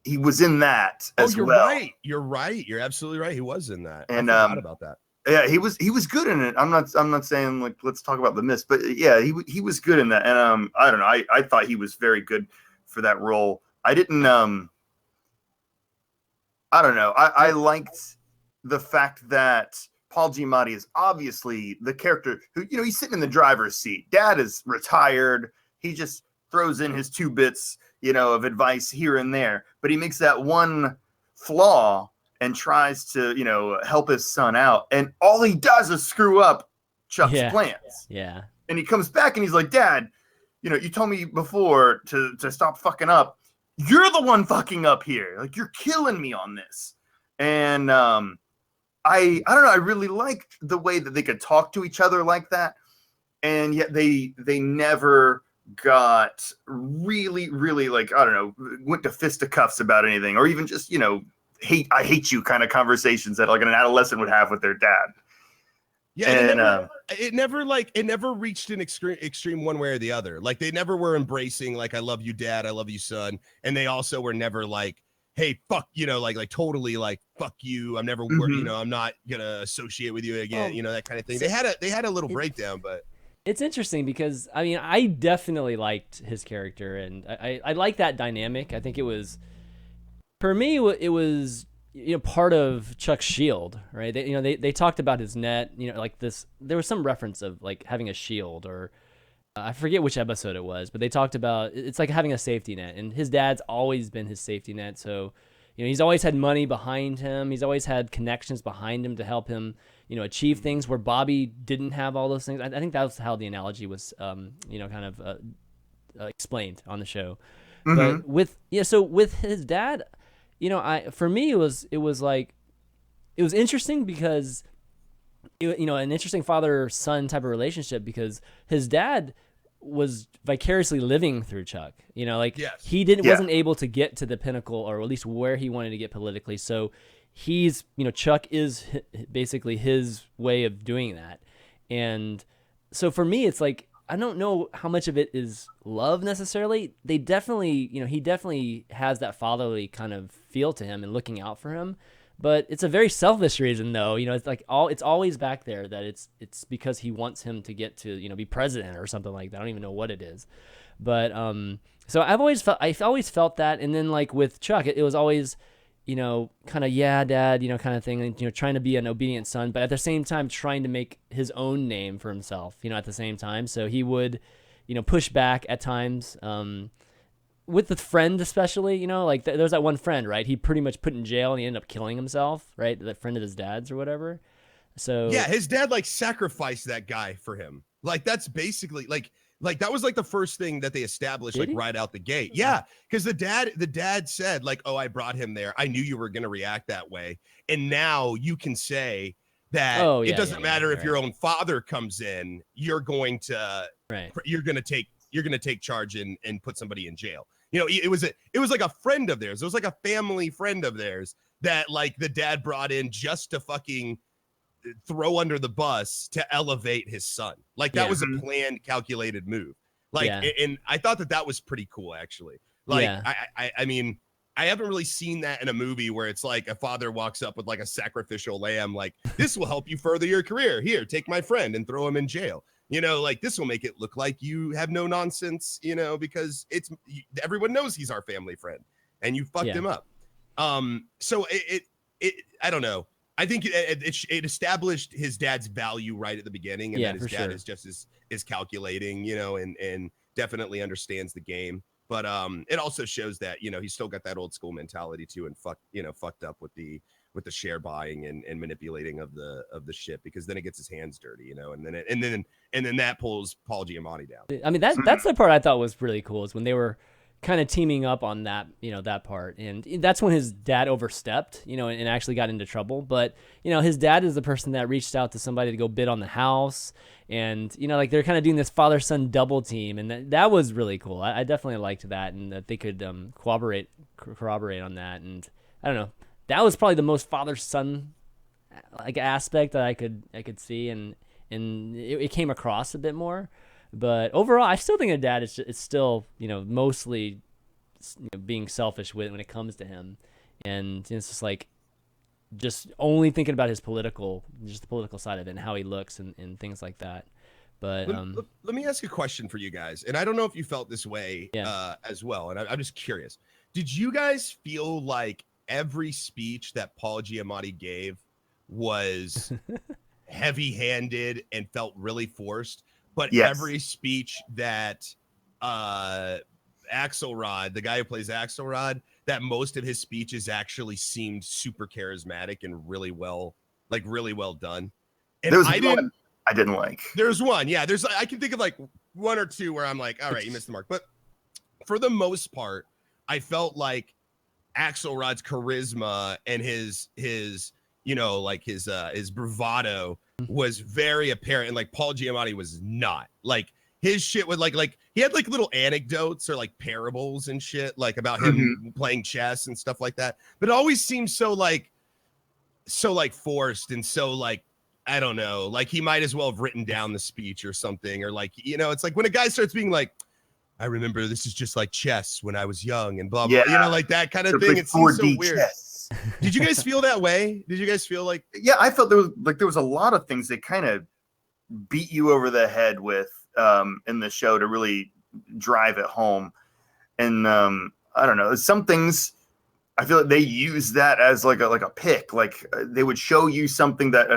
He was in that as well. Right. You're right. You're absolutely right. He was in that. And I forgot about that. Yeah, he was good in it. I'm not saying like let's talk about The Mist, but yeah, he was good in that. And I don't know. I thought he was very good for that role. I didn't I don't know. I liked the fact that Paul Giamatti is obviously the character who, you know, he's sitting in the driver's seat. Dad is retired. He just throws in his 2 bits, you know, of advice here and there, but he makes that one flaw and tries to, you know, help his son out. And all he does is screw up Chuck's plans. Yeah. And he comes back and he's like, "Dad, you know, you told me before to stop fucking up. You're the one fucking up here. Like, you're killing me on this." And I don't know. I really liked the way that they could talk to each other like that. and yet they never got really, really, like, I don't know, went to fisticuffs about anything, or even just, I hate you kind of conversations that like an adolescent would have with their dad. Yeah, and it never reached an extreme one way or the other. Like they never were embracing like I love you, dad, I love you, son, and they also were never like, hey, fuck, like totally like fuck you. I'm never, I'm not gonna associate with you again, that kind of thing. They had a little breakdown, but it's interesting because I mean I definitely liked his character, and I like that dynamic. I think it was, for me, it was part of Chuck's shield, right? They talked about his net, like this. There was some reference of like having a shield, or I forget which episode it was, but they talked about it's like having a safety net, and his dad's always been his safety net. So, he's always had money behind him. He's always had connections behind him to help him, achieve things where Bobby didn't have all those things. I think that was how the analogy was, kind of explained on the show. But with his dad, for me it was interesting because an interesting father-son type of relationship, because his dad was vicariously living through Chuck. Yes. He wasn't able to get to the pinnacle, or at least where he wanted to get politically. So he's, Chuck is basically his way of doing that. And so for me, it's like, I don't know how much of it is love necessarily. They definitely, he definitely has that fatherly kind of feel to him and looking out for him. But it's a very selfish reason, though. It's like it's always back there that it's because he wants him to get to, be president or something like that. I don't even know what it is. But so I've always felt that. And then like with Chuck, it was always, kind of, yeah, dad, kind of thing, and, trying to be an obedient son, but at the same time trying to make his own name for himself, at the same time. So he would, push back at times, with the friend especially, like there's that one friend, right? He pretty much put in jail and he ended up killing himself, right? That friend of his dad's or whatever. So yeah, his dad like sacrificed that guy for him. Like that's basically like that was like the first thing that they established like right out the gate. Yeah, because the dad said like, oh, I brought him there. I knew you were gonna react that way, and now you can say that it doesn't matter if your own father comes in. You're going to take charge and put somebody in jail. It was like a friend of theirs. It was like a family friend of theirs that like the dad brought in just to fucking throw under the bus to elevate his son. Like that was a planned, calculated move. Like, and I thought that was pretty cool, actually. Like, I mean, I haven't really seen that in a movie where it's like a father walks up with like a sacrificial lamb, like this will help you further your career. Here, take my friend and throw him in jail. Like this will make it look like you have no nonsense, because everyone knows he's our family friend and you fucked him up. So it I don't know. I think it established his dad's value right at the beginning, and that his dad is just is calculating, and definitely understands the game. But it also shows that he's still got that old school mentality too, and fucked up with the share buying and manipulating of the ship, because then it gets his hands dirty, and then that pulls Paul Giamatti down. I mean that's the part I thought was really cool, is when they were kind of teaming up on that, that part. And that's when his dad overstepped, and actually got into trouble. But, his dad is the person that reached out to somebody to go bid on the house. And, like they're kind of doing this father-son double team. And that was really cool. I definitely liked that, and that they could corroborate on that. And I don't know, that was probably the most father-son like aspect that I could see. And it came across a bit more. But overall, I still think a dad is still, mostly being selfish when it comes to him. And it's just like, just only thinking about the political side of it and how he looks and things like that. But let me ask a question for you guys. And I don't know if you felt this way as well. And I'm just curious. Did you guys feel like every speech that Paul Giamatti gave was heavy-handed and felt really forced? But every speech that Axelrod, the guy who plays Axelrod, that most of his speeches actually seemed super charismatic and really well done. And there was one I didn't like. There's one, yeah. I can think of like one or two where I'm like, all right, you missed the mark. But for the most part, I felt like Axelrod's charisma and his bravado was very apparent, and like Paul Giamatti was not. Like his shit was like he had like little anecdotes or like parables and shit like about him playing chess and stuff like that, but it always seemed so like forced and so like, I don't know, like he might as well have written down the speech or something, or like, you know, it's like when a guy starts being like, I remember this is just like chess when I was young and blah blah, you know, like that kind of thing. It seems so weird. Chess. Did you guys feel that way? Did you guys feel like? Yeah, I felt there was a lot of things that kind of beat you over the head with in the show to really drive it home. And I don't know, some things I feel like they use that as like a pick. Like they would show you something that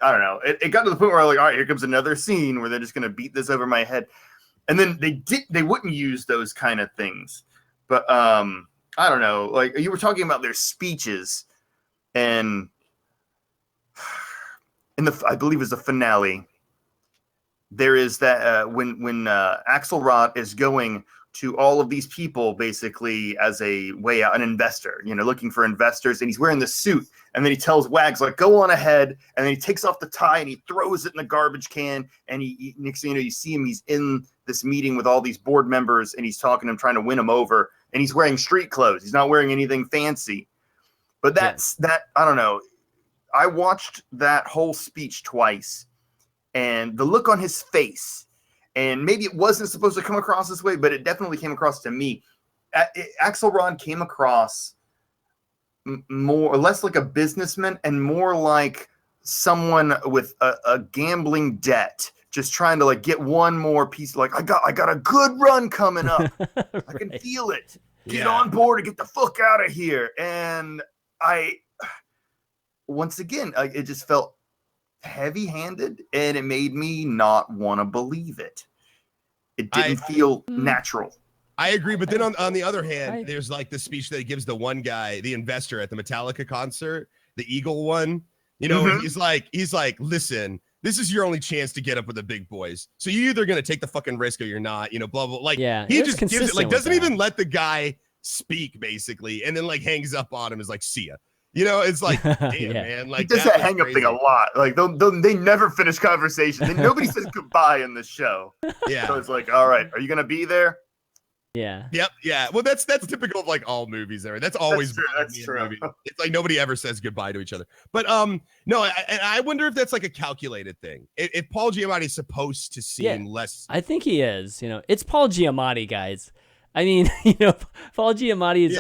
I don't know. It got to the point where I'm like, all right, here comes another scene where they're just gonna beat this over my head. And then they wouldn't use those kind of things. But I don't know. Like you were talking about their speeches, and I believe it's the finale. There is that when Axelrod is going to all of these people basically as a way out, an investor, you know, looking for investors, and he's wearing the suit, and then he tells Wags like, go on ahead, and then he takes off the tie and he throws it in the garbage can, and he next thing you know, you see him, he's in this meeting with all these board members, and he's talking to them, trying to win them over, and he's wearing street clothes, he's not wearing anything fancy. But that I don't know, I watched that whole speech twice, and the look on his face, and maybe it wasn't supposed to come across this way, but it definitely came across to me. Axelrod came across more or less like a businessman and more like someone with a gambling debt, just trying to like get one more piece. Like I got a good run coming up. Right. I can feel it. Get on board and get the fuck out of here. And once again, it just felt heavy-handed, and it made me not want to believe it. It didn't feel natural. I agree, but then on the other hand, there's like the speech that he gives the one guy, the investor at the Metallica concert, the Eagle one. You know, he's like, listen, this is your only chance to get up with the big boys. So you're either gonna take the fucking risk or you're not. You know, blah blah. Like he just gives it, like doesn't even let the guy speak basically, and then like hangs up on him, is like, see ya. You know, it's like, damn, man. Like, he does that hang up thing a lot. Like, they never finish conversations. Nobody says goodbye in the show. Yeah. So it's like, all right, are you gonna be there? Yeah. Yep. Yeah. Well, that's typical of like all movies there. That's always true. That's true. It's like nobody ever says goodbye to each other. But no, I wonder if that's like a calculated thing. If Paul Giamatti is supposed to seem less, I think he is. You know, it's Paul Giamatti, guys. I mean, you know, Paul Giamatti is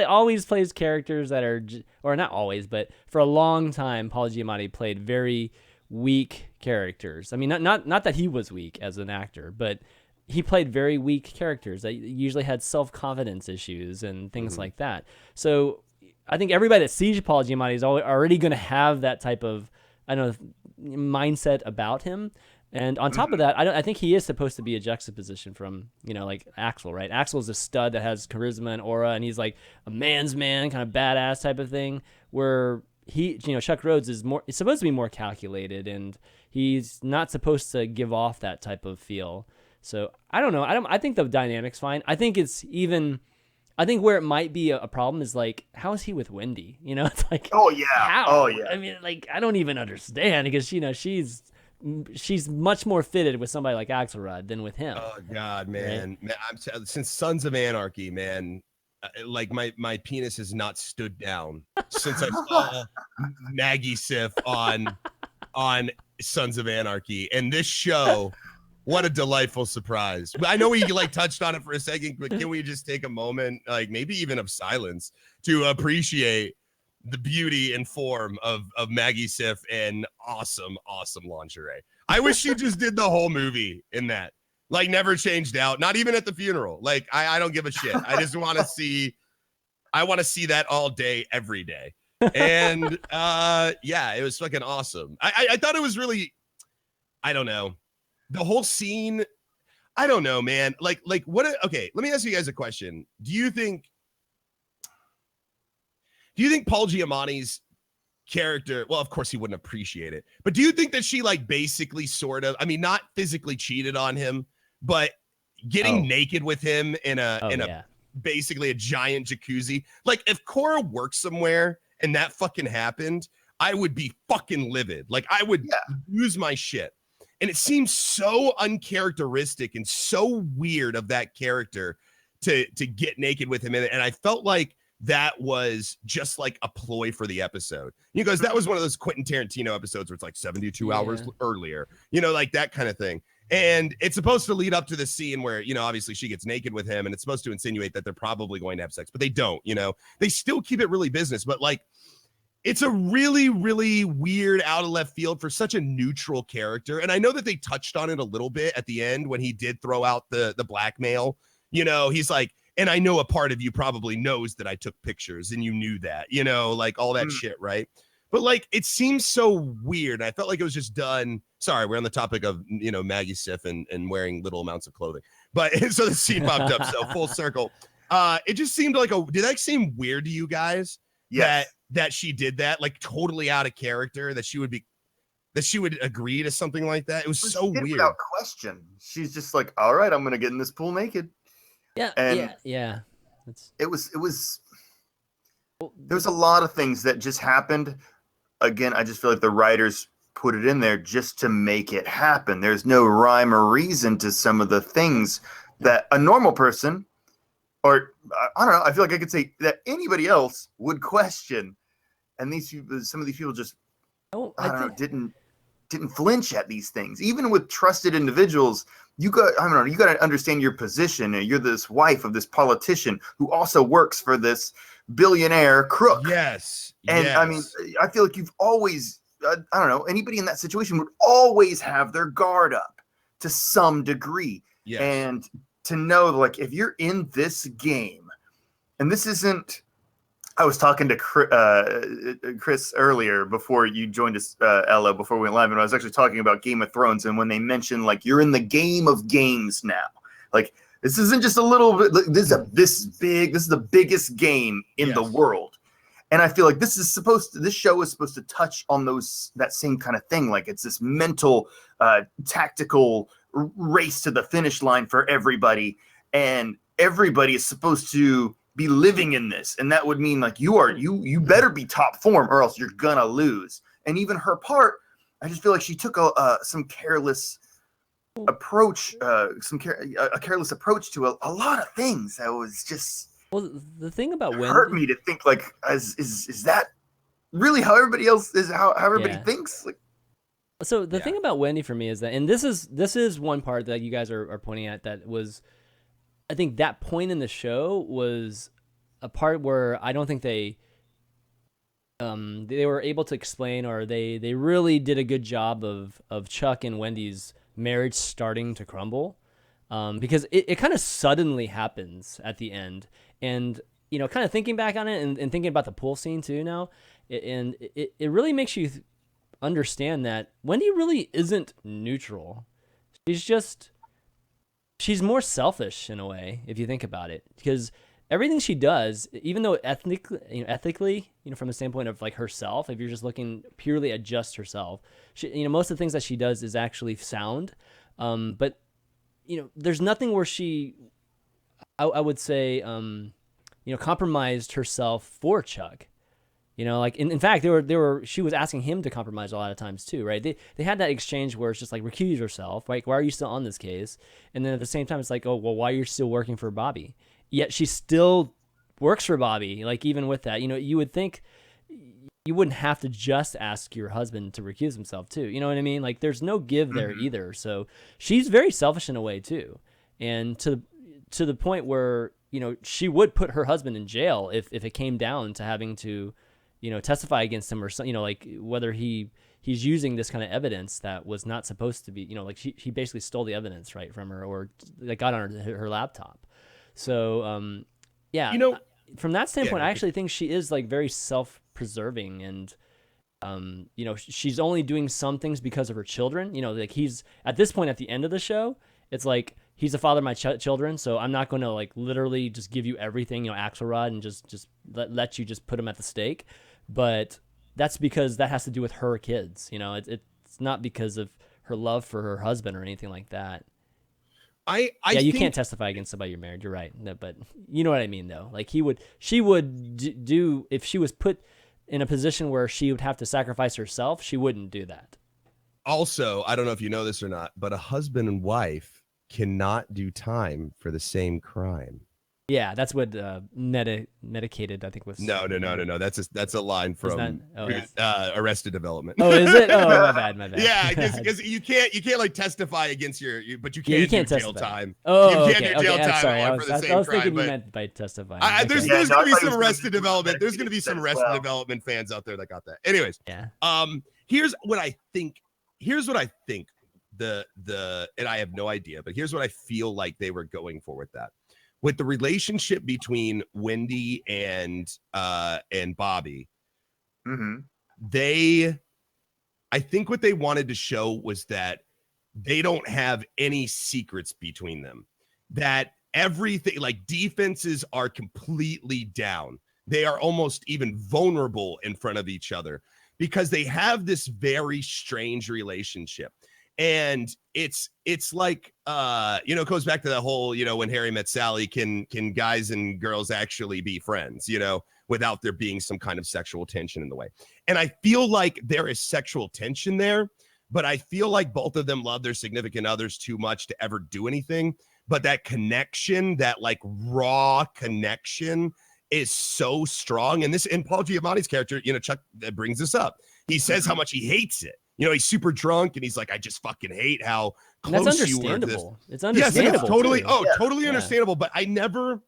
always plays characters that are, or not always, but for a long time, Paul Giamatti played very weak characters. I mean, not that he was weak as an actor, but he played very weak characters that usually had self-confidence issues and things like that. So I think everybody that sees Paul Giamatti is already going to have that type of, I don't know, mindset about him. And on top of that, I think he is supposed to be a juxtaposition from, you know, like Axel, right? Axel's a stud that has charisma and aura, and he's like a man's man, kind of badass type of thing, where Chuck Rhodes is supposed to be more calculated, and he's not supposed to give off that type of feel. So I don't know. I think the dynamic's fine. I think where it might be a problem is like, how is he with Wendy? You know, it's like, how? I mean, like, I don't even understand, because, you know, she's much more fitted with somebody like Axelrod than with him. Oh God, man. Right? Man, since Sons of Anarchy, man, like my penis has not stood down since I saw Maggie Sif on Sons of Anarchy, and this show. What a delightful surprise. I know we like touched on it for a second, but can we just take a moment, like maybe even of silence, to appreciate the beauty and form of Maggie Sif and awesome lingerie. I wish she just did the whole movie in that, like never changed out, not even at the funeral. Like I don't give a shit. I just want to see that all day, every day. And it was fucking awesome. I thought it was really, I don't know. The whole scene, I don't know, man. Like what? Okay, let me ask you guys a question. Do you think Paul Giamatti's character, well, of course he wouldn't appreciate it, but do you think that she like basically sort of, I mean, not physically cheated on him, but getting naked with him in a basically a giant jacuzzi? Like if Cora worked somewhere and that fucking happened, I would be fucking livid. Like I would lose my shit. And it seems so uncharacteristic and so weird of that character to get naked with him in it. And I felt like that was just like a ploy for the episode. You guys, that was one of those Quentin Tarantino episodes where it's like 72 hours earlier, like that kind of thing. And it's supposed to lead up to the scene where, obviously she gets naked with him and it's supposed to insinuate that they're probably going to have sex, but they don't, they still keep it really business, but like, it's a really, really weird out of left field for such a neutral character. And I know that they touched on it a little bit at the end when he did throw out the blackmail, he's like, and I know a part of you probably knows that I took pictures and you knew that, like all that shit. Right. But like, it seems so weird. I felt like it was just done. Sorry, we're on the topic of, Maggie Siff and wearing little amounts of clothing. But so the scene popped up. So full circle. It just seemed like did that seem weird to you guys? Yes. That she did that, like totally out of character, that she would agree to something like that. It was so weird. Without question. She's just like, all right, I'm going to get in this pool naked. Yeah. And yeah. It was, there's a lot of things that just happened. Again, I just feel like the writers put it in there just to make it happen. There's no rhyme or reason to some of the things that a normal person, or I don't know, I feel like I could say that anybody else would question. And some of these people just, didn't flinch at these things. Even with trusted individuals, you got to understand your position. You're this wife of this politician who also works for this billionaire crook. Yes. And I mean, I feel like you've always, anybody in that situation would always have their guard up to some degree. Yes. And to know, like, if you're in this game, and this isn't, I was talking to Chris earlier before you joined us, Ella, before we went live, and I was actually talking about Game of Thrones, and when they mentioned, like, you're in the game of games now. Like, this isn't just a little bit, this is the biggest game in the world. And I feel like this show is supposed to touch on that same kind of thing. Like, it's this mental, tactical race to the finish line for everybody. And everybody is supposed to be living in this. And that would mean like you better be top form or else you're gonna lose. And even her part, I just feel like she took some careless approach, a careless approach to a lot of things. That was just, well, the thing about Wendy hurt me to think like, is that really how everybody else is, how everybody thinks? Like, so the thing about Wendy for me is that, and this is one part that you guys are pointing at, that was, I think that point in the show was a part where I don't think they were able to explain, or they really did a good job of Chuck and Wendy's marriage starting to crumble, because it kind of suddenly happens at the end. And, kind of thinking back on it and thinking about the pool scene too now, it really makes you understand that Wendy really isn't neutral. She's more selfish in a way, if you think about it, because everything she does, even though ethically, from the standpoint of like herself, if you're just looking purely at just herself, she, most of the things that she does is actually sound. But, there's nothing where she, I would say, compromised herself for Chuck. Like in fact, she was asking him to compromise a lot of times too, right? They had that exchange where it's just like, recuse yourself, like, why are you still on this case? And then at the same time, it's like, oh, well, why are you still working for Bobby? Yet she still works for Bobby. Like, even with that, you would think you wouldn't have to just ask your husband to recuse himself too. You know what I mean? Like, there's no give there either. So she's very selfish in a way too. And to the point where, she would put her husband in jail if it came down to having to, testify against him, or something, like whether he's using this kind of evidence that was not supposed to be, like he basically stole the evidence right from her, or that got on her laptop. So, from that standpoint, I actually think she is like very self-preserving, and, she's only doing some things because of her children. Like he's at this point at the end of the show, it's like, he's the father of my children, so I'm not going to like literally just give you everything, Axelrod, and just let you just put him at the stake. But that's because that has to do with her kids. It's not because of her love for her husband or anything like that. You can't testify against somebody you're married. You're right, no, but you know what I mean, though. Like she would do if she was put in a position where she would have to sacrifice herself, she wouldn't do that. Also, I don't know if you know this or not, but a husband and wife cannot do time for the same crime. Yeah, that's what medicated, I think, was. No. That's a line from Arrested Development. Oh, is it? Oh, my bad. Yeah, because you can't like testify against but you can't do jail time. Oh, you can't do jail time sorry. for the same I was crime. thinking you meant by testifying. There's gonna be some Arrested Development. There's gonna be some Arrested Development fans out there that got that. Anyways, yeah. Here's what I think. And I have no idea, but here's what I feel like they were going for with that. With the relationship between Wendy and Bobby, I think what they wanted to show was that they don't have any secrets between them, that everything, like, defenses are completely down. They are almost even vulnerable in front of each other because they have this very strange relationship. And it's like, it goes back to that whole, when Harry met Sally, can guys and girls actually be friends, without there being some kind of sexual tension in the way. And I feel like there is sexual tension there, but I feel like both of them love their significant others too much to ever do anything. But that connection, that like raw connection, is so strong. And Paul Giamatti's character, Chuck, brings this up. He says how much he hates it. He's super drunk and he's like, I just fucking hate how close you were to this. It's understandable. Yes, it's totally, too. Totally understandable. But I never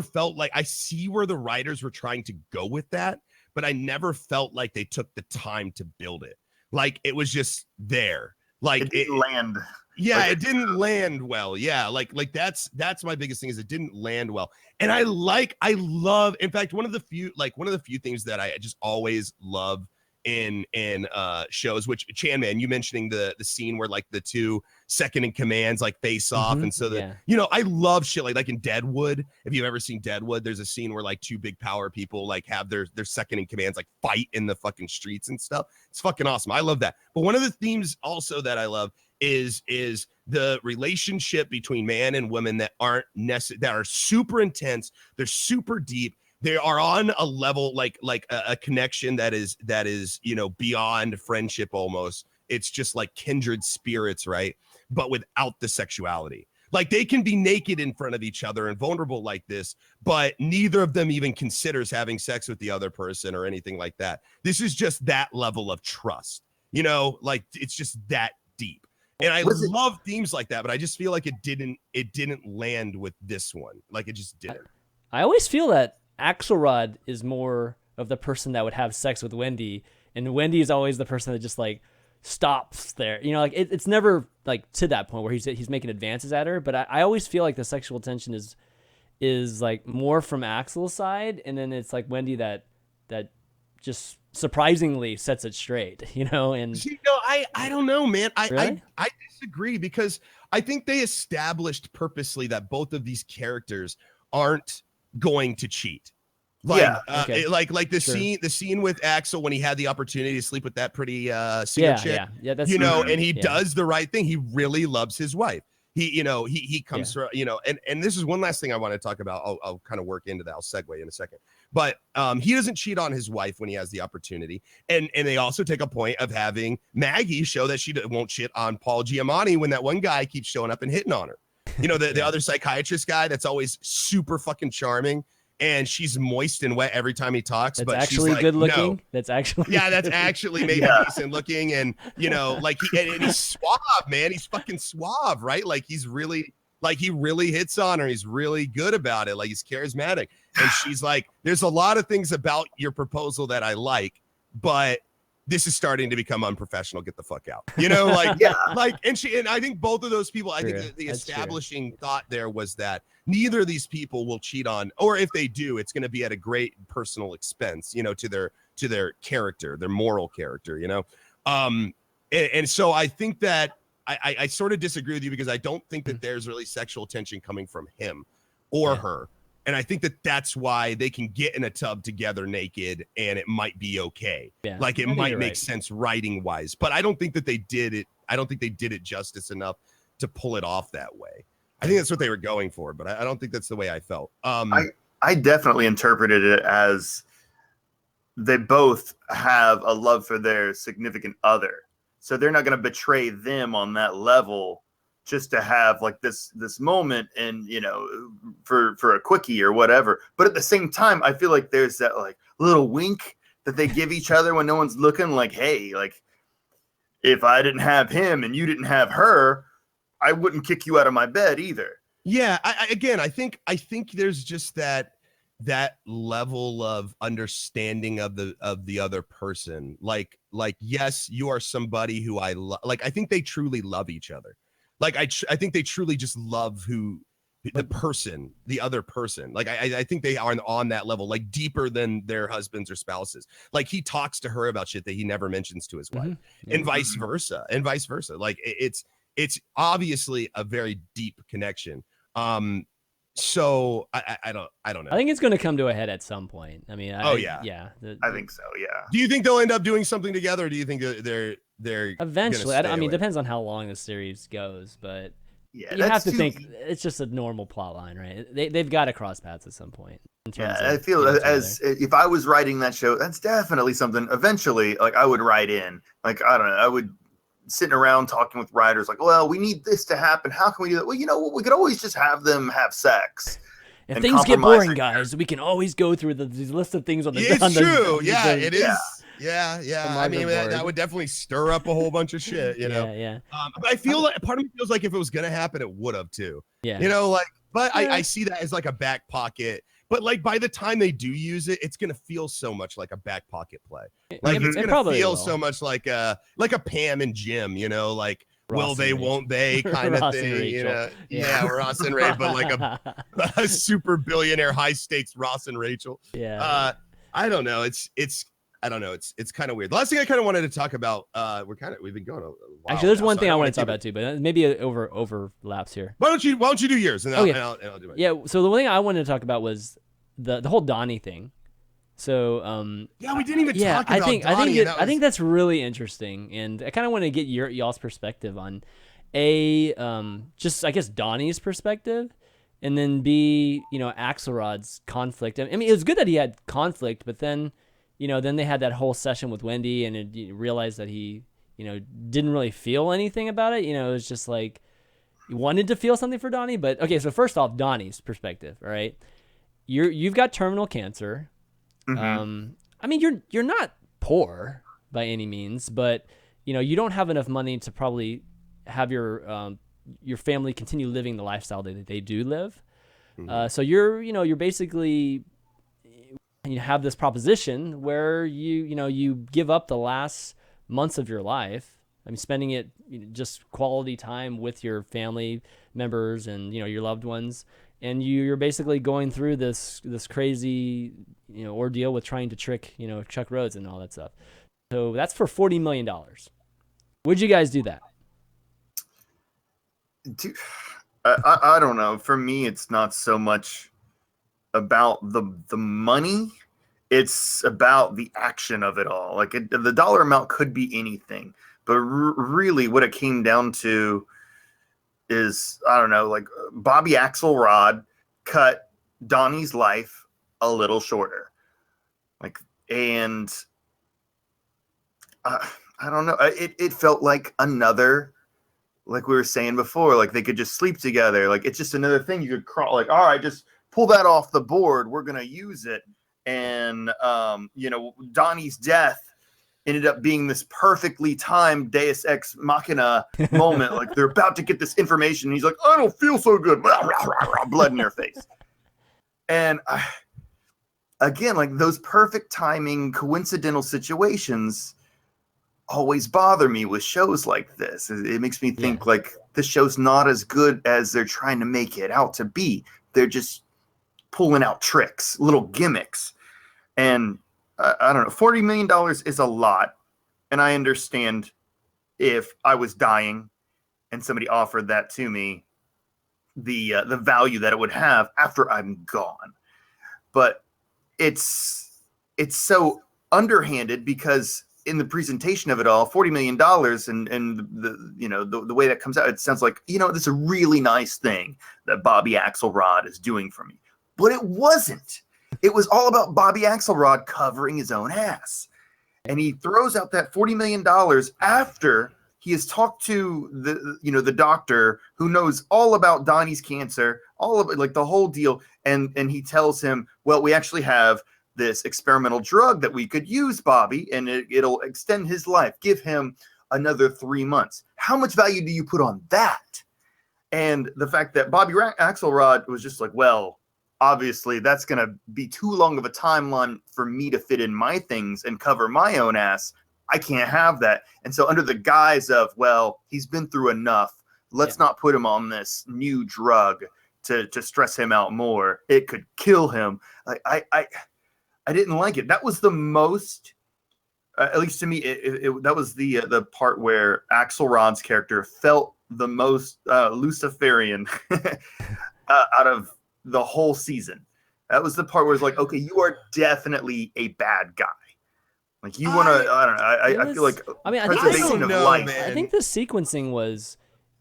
felt like, I see where the writers were trying to go with that, but I never felt like they took the time to build it. Like it was just there. Like it didn't land. Yeah, like, it didn't land well. Yeah, like that's my biggest thing is it didn't land well. And I love, in fact, one of the few things that I just always love in shows, which Chanmanv, you mentioning the scene where like the two second in commands like face off, and so that I love shit like in Deadwood. If you've ever seen Deadwood, there's a scene where like two big power people like have their second in commands like fight in the fucking streets and stuff. It's fucking awesome. I love that. But one of the themes also that I love is the relationship between man and woman that that are super intense. They're super deep. They are on a level like a connection that is beyond friendship almost. It's just like kindred spirits, right? But without the sexuality. Like they can be naked in front of each other and vulnerable like this, but neither of them even considers having sex with the other person or anything like that. This is just that level of trust, like it's just that deep. And I love themes like that, but I just feel like it didn't land with this one. Like it just didn't. I always feel that Axelrod is more of the person that would have sex with Wendy, and Wendy is always the person that just like stops there. Like it's never like to that point where he's making advances at her. But I always feel like the sexual tension is like more from Axel's side, and then it's like Wendy that just surprisingly sets it straight. And I don't know, man. Really? I disagree because I think they established purposely that both of these characters aren't going to cheat. Like the scene with Axel when he had the opportunity to sleep with that pretty singer chick. Yeah, that's and he does the right thing. He really loves his wife. He comes from, and this is one last thing I want to talk about. I'll kind of work into that. I'll segue in a second. But he doesn't cheat on his wife when he has the opportunity. And they also take a point of having Maggie show that she won't shit on Paul Giamatti when that one guy keeps showing up and hitting on her. The other psychiatrist guy that's always super fucking charming, and she's moist and wet every time he talks. That's but actually she's like, good looking. No. That's actually maybe decent looking, and like and he's suave, man. He's fucking suave, right? Like he really hits on her. He's really good about it. Like he's charismatic, and she's like, "There's a lot of things about your proposal that I like, but this is starting to become unprofessional. Get the fuck out." And I think both of those people, I think the establishing thought there was that neither of these people will cheat on, or if they do, it's going to be at a great personal expense, to their character, their moral character, and so I think that I sort of disagree with you because I don't think that there's really sexual tension coming from him or her. And I think that that's why they can get in a tub together naked and it might be okay. Yeah, like it might make sense writing wise, but I don't think that they did it. I don't think they did it justice enough to pull it off that way. I think that's what they were going for, but I don't think that's the way I felt. I definitely interpreted it as they both have a love for their significant other. So they're not going to betray them on that level just to have like this moment and, you know, for a quickie or whatever. But at the same time, I feel like there's that like little wink that they give each other when no one's looking, like, hey, like, if I didn't have him and you didn't have her, I wouldn't kick you out of my bed either. Yeah, I think there's just that level of understanding of the other person. Like yes, you are somebody who I love. Like I think they truly love each other. Like I think they truly just love the other person. Like I think they are on that level, like deeper than their husbands or spouses. Like he talks to her about shit that he never mentions to his wife, and vice versa. Like it's obviously a very deep connection. So I don't know. I think it's going to come to a head at some point. I mean, I think so. Yeah. Do you think they'll end up doing something together? Or do you think they're eventually? I mean, it depends on how long the series goes, but yeah, you have to think it's just a normal plot line, right? They've got to cross paths at some point. Yeah, I feel as if I was writing that show, that's definitely something eventually like I would write in. Like, I don't know, I would sitting around talking with writers like, well, we need this to happen. How can we do that? Well, you know, we could always just have them have sex. If things get boring, guys, we can always go through these list of things on the. It's true. Yeah, it is. Yeah. I mean, that would definitely stir up a whole bunch of shit, you know? Yeah. But I feel like part of me feels like if it was going to happen, it would have too. Yeah. You know, like, but I see that as like a back pocket. But like by the time they do use it, it's going to feel so much like a back pocket play. Like it's going to feel so much like a Pam and Jim, you know, like, Ross will they, won't they kind of thing, you know? Yeah, Ross and Ray, but like a super billionaire high stakes Ross and Rachel. Yeah. I don't know. I don't know. It's kind of weird. The last thing I kind of wanted to talk about, we've been going a while. Actually, there's one thing I want to talk about too, but maybe it overlaps here. Why don't you do yours and I'll do mine. Yeah. So the one thing I wanted to talk about was the whole Donnie thing. So we didn't even talk about Donnie. I think that's really interesting, and I kind of want to get y'all's perspective on just I guess Donnie's perspective, and then B, you know, Axelrod's conflict. I mean, it was good that he had conflict, but then, you know, then they had that whole session with Wendy, and it realized that he, you know, didn't really feel anything about it. You know, it was just like he wanted to feel something for Donnie, but okay. So first off, Donnie's perspective. All right, you've got terminal cancer. Mm-hmm. I mean, you're not poor by any means, but you know, you don't have enough money to probably have your family continue living the lifestyle that they do live. Mm-hmm. So you're basically, you have this proposition where you give up the last months of your life. I mean, spending it, just quality time with your family members and, you know, your loved ones. And you're basically going through this crazy, you know, ordeal with trying to trick, you know, Chuck Rhodes and all that stuff. So that's for $40 million. Would you guys do that? Dude, I don't know. For me, it's not so much about the money. It's about the action of it all. Like the dollar amount could be anything, but really what it came down to is, I don't know, like Bobby Axelrod cut Donnie's life a little shorter. Like, and I don't know. It felt like another, like we were saying before, like they could just sleep together. Like it's just another thing you could crawl. Like, all right, just pull that off the board. We're going to use it. And, you know, Donnie's death ended up being this perfectly timed Deus Ex Machina moment. Like they're about to get this information. And he's like, I don't feel so good. Blood in their face. And again, like those perfect timing, coincidental situations always bother me with shows like this. It makes me think like the show's not as good as they're trying to make it out to be. They're just pulling out tricks, little gimmicks. And I don't know, $40 million is a lot. And I understand if I was dying and somebody offered that to me, the value that it would have after I'm gone. But it's so underhanded because in the presentation of it all, $40 million and the you know the way that comes out, it sounds like, you know, this is a really nice thing that Bobby Axelrod is doing for me. But it wasn't. It was all about Bobby Axelrod covering his own ass. And he throws out that $40 million after he has talked to the doctor who knows all about Donnie's cancer, all of it, like the whole deal. And he tells him, well, we actually have this experimental drug that we could use, Bobby, and it'll extend his life. Give him another 3 months. How much value do you put on that? And the fact that Bobby Axelrod was just like, well, obviously that's going to be too long of a timeline for me to fit in my things and cover my own ass. I can't have that. And so under the guise of, well, he's been through enough, let's not put him on this new drug to stress him out more. It could kill him. Like, I didn't like it. That was the most, at least to me, that was the part where Axelrod's character felt the most Luciferian out of the whole season. That was the part where it's like, okay, you are definitely a bad guy. Like you want to, I don't know. I feel like preservation of life. I think the sequencing was,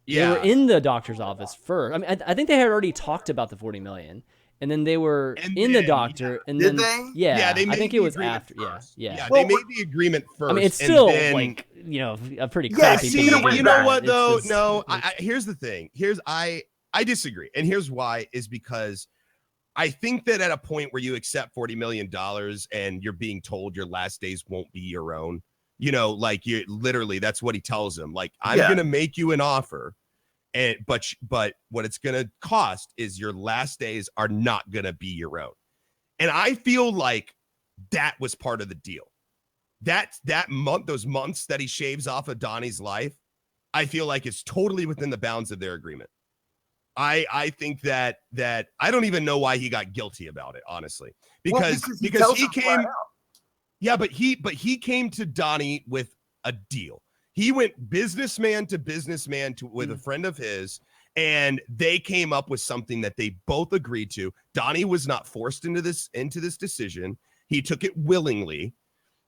they were in the doctor's office first. I mean, I think they had already talked about the 40 million. And then they were the doctor, and did then they? Yeah, they made I think the it was agreement after. first. Yeah. They made the agreement first. I mean, it's still then, like a pretty Yeah, crappy. see, thing to you do, know but what it's though? just- No, here's the thing. I disagree, and here's why: is because I think that at a point where you accept $40 million and you're being told your last days won't be your own, like you literally, that's what he tells him. Like, I'm gonna make you an offer. But what it's going to cost is your last days are not going to be your own. And I feel like that was part of the deal. Those months that he shaves off of Donnie's life, I feel like it's totally within the bounds of their agreement. I think that I don't even know why he got guilty about it, honestly, because he came. Yeah, but he came to Donnie with a deal. He went businessman to businessman with a friend of his, and they came up with something that they both agreed to. Donnie was not forced into this decision. He took it willingly.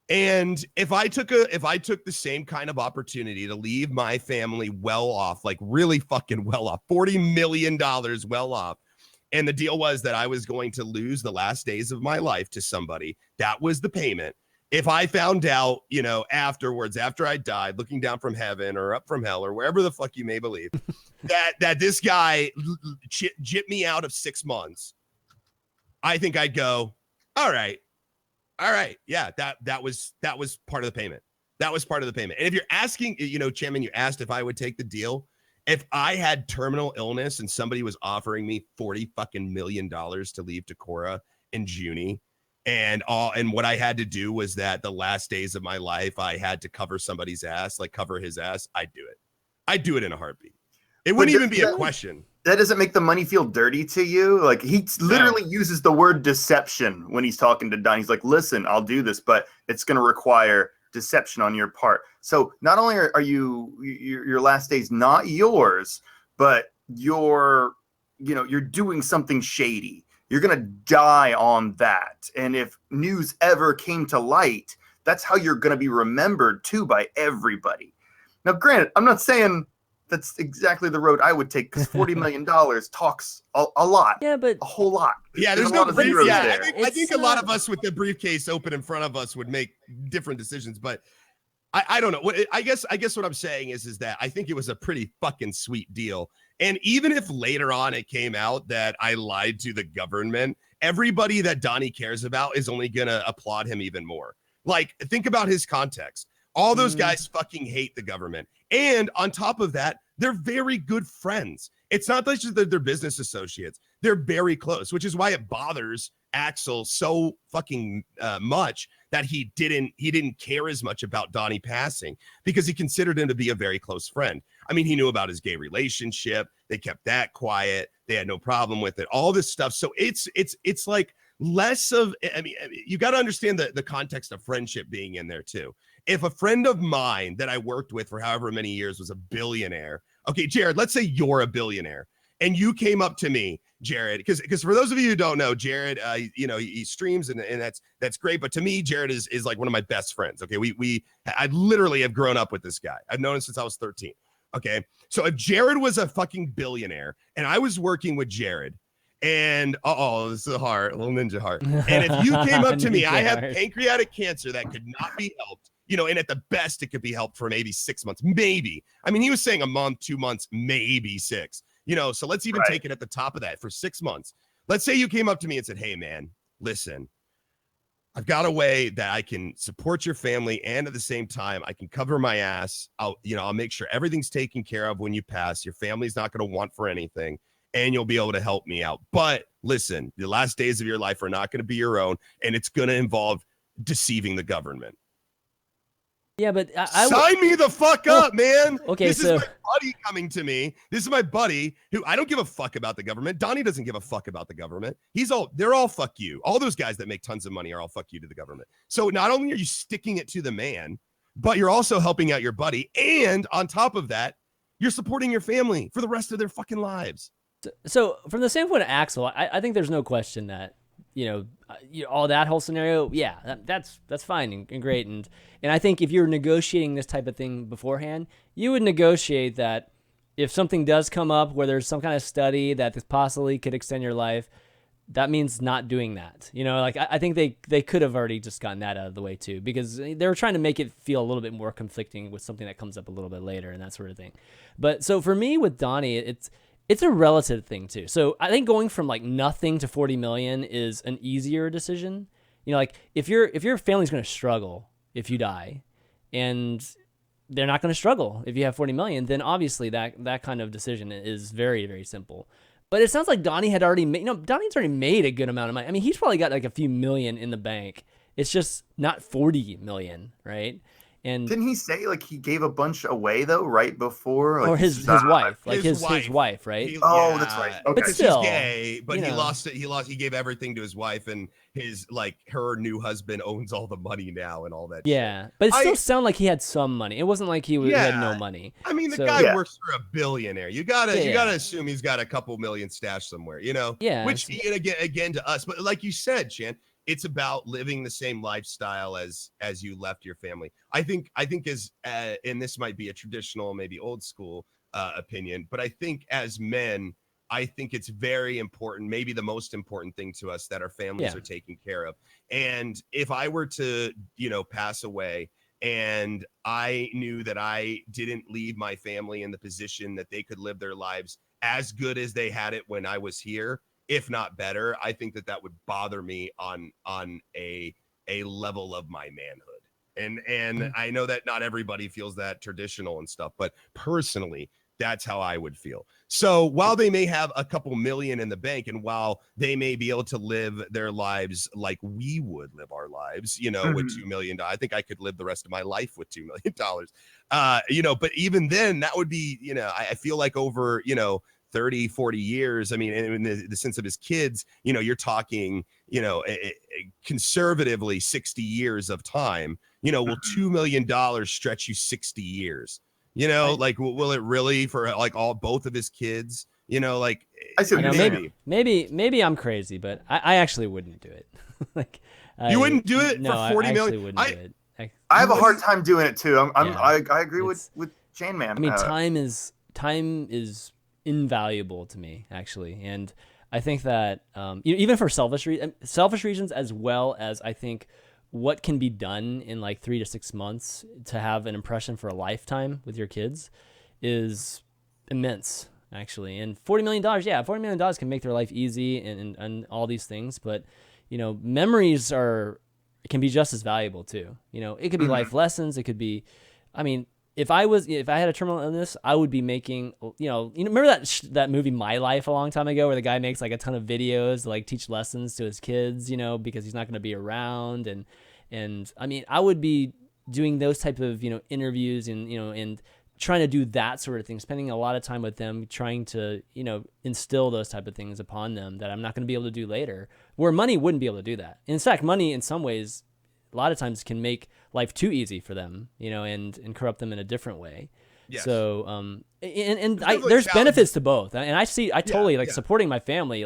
And if I took the same kind of opportunity to leave my family well off, like really fucking well off, $40 million well off, and the deal was that I was going to lose the last days of my life to somebody, that was the payment. If I found out, afterwards, after I died, looking down from heaven or up from hell or wherever the fuck you may believe, that this guy jipped me out of 6 months, I think I'd go, all right, yeah, that was part of the payment. That was part of the payment. And if you're asking, Chanmanv, you asked if I would take the deal. If I had terminal illness and somebody was offering me $40 fucking million to leave to Cora in Junie, and what I had to do was that the last days of my life, I had to cover somebody's ass, like cover his ass. I'd do it. I'd do it in a heartbeat. It wouldn't even be a question. That doesn't make the money feel dirty to you. Like he literally uses the word deception when he's talking to Don. He's like, listen, I'll do this, but it's going to require deception on your part. So not only are your last days not yours, but you're doing something shady. You're going to die on that. And if news ever came to light, that's how you're going to be remembered too by everybody. Now, granted, I'm not saying that's exactly the road I would take, because $40 million talks a lot. Yeah, but a whole lot. Yeah, there's no zeros yeah, there. I think a lot of us with the briefcase open in front of us would make different decisions, but I don't know. I guess what I'm saying is that I think it was a pretty fucking sweet deal. And even if later on it came out that I lied to the government, everybody that Donnie cares about is only going to applaud him even more. Like, think about his context. All those guys fucking hate the government. And on top of that, they're very good friends. It's not just that they're business associates. They're very close, which is why it bothers Axel so fucking much that he didn't care as much about Donnie passing, because he considered him to be a very close friend. I mean, he knew about his gay relationship. They kept that quiet. They had no problem with it. All this stuff. So it's like less of, I mean, you got to understand the context of friendship being in there too. If a friend of mine that I worked with for however many years was a billionaire, okay, Jared, let's say you're a billionaire and you came up to me, Jared, because for those of you who don't know, Jared, he streams and that's great. But to me, Jared is like one of my best friends. Okay, I literally have grown up with this guy. I've known him since I was 13. Okay, so if Jared was a fucking billionaire and I was working with Jared, And this is a heart, a little ninja heart. And if you came up to me, I have pancreatic cancer that could not be helped, and at the best it could be helped for maybe 6 months, maybe. I mean, he was saying a month, 2 months, maybe 6, so let's even take it at the top of that for 6 months. Let's say you came up to me and said, hey man, listen, I've got a way that I can support your family, and at the same time, I can cover my ass. I'll make sure everything's taken care of when you pass. Your family's not going to want for anything, and you'll be able to help me out. But listen, the last days of your life are not going to be your own, and it's going to involve deceiving the government. Yeah, but sign me the fuck up, man. Okay, this is my buddy coming to me. This is my buddy who I don't give a fuck about the government. Donnie doesn't give a fuck about the government. They're all fuck you. All those guys that make tons of money are all fuck you to the government. So not only are you sticking it to the man, but you're also helping out your buddy. And on top of that, you're supporting your family for the rest of their fucking lives. So from the standpoint of Axel, I think there's no question that, all that whole scenario, yeah, that's fine and great. And I think if you're negotiating this type of thing beforehand, you would negotiate that if something does come up where there's some kind of study that this possibly could extend your life, that means not doing that. I think they could have already just gotten that out of the way too, because they were trying to make it feel a little bit more conflicting with something that comes up a little bit later and that sort of thing. But so for me with Donnie, it's a relative thing too. So I think going from like nothing to 40 million is an easier decision. If your family's going to struggle if you die, and they're not going to struggle if you have 40 million, then obviously that kind of decision is very, very simple. But it sounds like Donnie's already made a good amount of money. I mean, he's probably got like a few million in the bank. It's just not 40 million, right? And didn't he say like he gave a bunch away though right before? Like, or his wife, like his wife, right? That's right. Okay. But still, he's gay, but he lost it. He gave everything to his wife, and her new husband owns all the money now and all that. Yeah, but it still sounded like he had some money. It wasn't like he had no money. I mean, the guy works for a billionaire. You gotta assume he's got a couple million stashed somewhere. Yeah. Which again to us, but like you said, Chan, it's about living the same lifestyle as you left your family. I think as and this might be a traditional, maybe old school opinion, but I think as men, I think it's very important, maybe the most important thing to us, that our families are taken care of. And if I were to, pass away and I knew that I didn't leave my family in the position that they could live their lives as good as they had it when I was here, if not better, I think that would bother me on a level of my manhood. And I know that not everybody feels that traditional and stuff, but personally, that's how I would feel. So while they may have a couple million in the bank, and while they may be able to live their lives like we would live our lives, with $2 million, I think I could live the rest of my life with $2 million, but even then that would be, I feel like over, 30, 40 years. I mean, in the sense of his kids, you're talking, conservatively 60 years of time, will $2 million stretch you 60 years? Will it really for like both of his kids? I see maybe I'm crazy, but I actually wouldn't do it. You wouldn't do it for 40 million? I wouldn't do it. I have a hard time doing it too. I agree with Chanmanv. I mean, time is invaluable to me, actually, and I think that even for selfish reasons, as well as I think what can be done in like 3 to 6 months to have an impression for a lifetime with your kids is immense, actually. And $40 million, $40 million can make their life easy and all these things, but memories can be just as valuable too. It could be life lessons. It could be, I mean, if I had a terminal illness, I would be making, remember that movie My Life a long time ago, where the guy makes like a ton of videos to like teach lessons to his kids, because he's not going to be around. And I mean, I would be doing those type of, interviews and trying to do that sort of thing, spending a lot of time with them, trying to, instill those type of things upon them that I'm not going to be able to do later, where money wouldn't be able to do that. In fact, money in some ways, a lot of times can make life too easy for them, and corrupt them in a different way. Yes. So, there's benefits to both, and I totally supporting my family,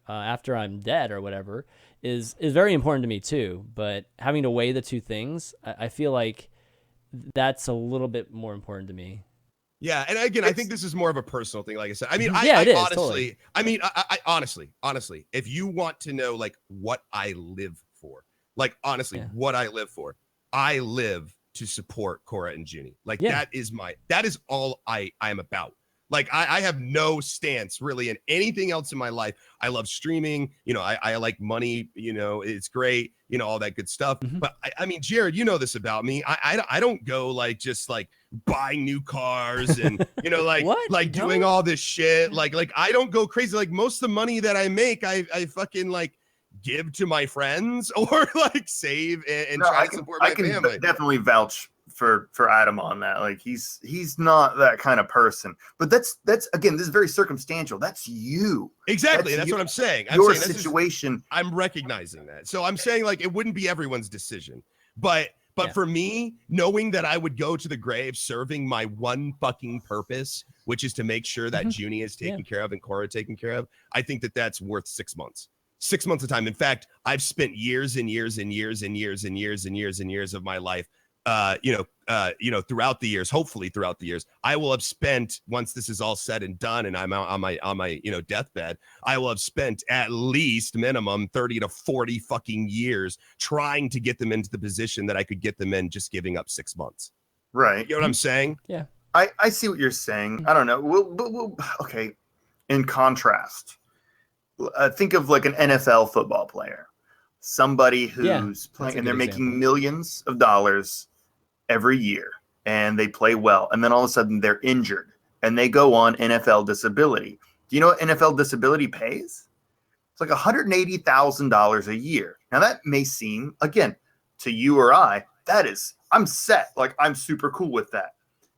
after I'm dead or whatever is very important to me too. But having to weigh the two things, I feel like that's a little bit more important to me. Yeah, and again, I think this is more of a personal thing. Like I said, I mean, Yeah, I it is, honestly, totally. I mean, I honestly, if you want to know like what I live for, like honestly, Yeah. what I live for, I live to support Cora and Ginny. Like Yeah. that is all I'm about. Like I have no stance really in anything else in my life. I love streaming, you know, I like money, you know, it's great, you know, all that good stuff. Mhm. But I mean, Jared, you know this about me. I don't go like just like buying new cars and you know like What? like You doing don't? all this shit. Like I don't go crazy. Like most of the money that I make, I fucking like give to my friends or like save and No, try to support my family. definitely vouch for Adam on that. Like he's not that kind of person. But that's again, this is very circumstantial. That's you. Exactly. That's you- what I'm saying. Your saying situation. I'm recognizing that. So I'm saying like it wouldn't be everyone's decision. But Yeah. for me, knowing that I would go to the grave serving my one fucking purpose, which is to make sure that Junie is taken care of and Cora taken care of, I think that that's worth 6 months. 6 months of time. In fact, I've spent years and years and years and years and years and years and years of my life throughout the years, hopefully throughout the years, I will have spent, once this is all said and done and I'm out on my deathbed, I will have spent at least minimum 30 to 40 fucking years trying to get them into the position that I could get them in, just giving up 6 months. Right. You know what I'm saying? Yeah. I see what you're saying. I don't know. We'll okay. In contrast, think of like an NFL football player, somebody who's playing and they're making millions of dollars every year and they play well. And then all of a sudden they're injured and they go on NFL disability. Do you know what NFL disability pays? It's like $180,000 a year. Now that may seem, again, to you or I, I'm set. Like I'm super cool with that.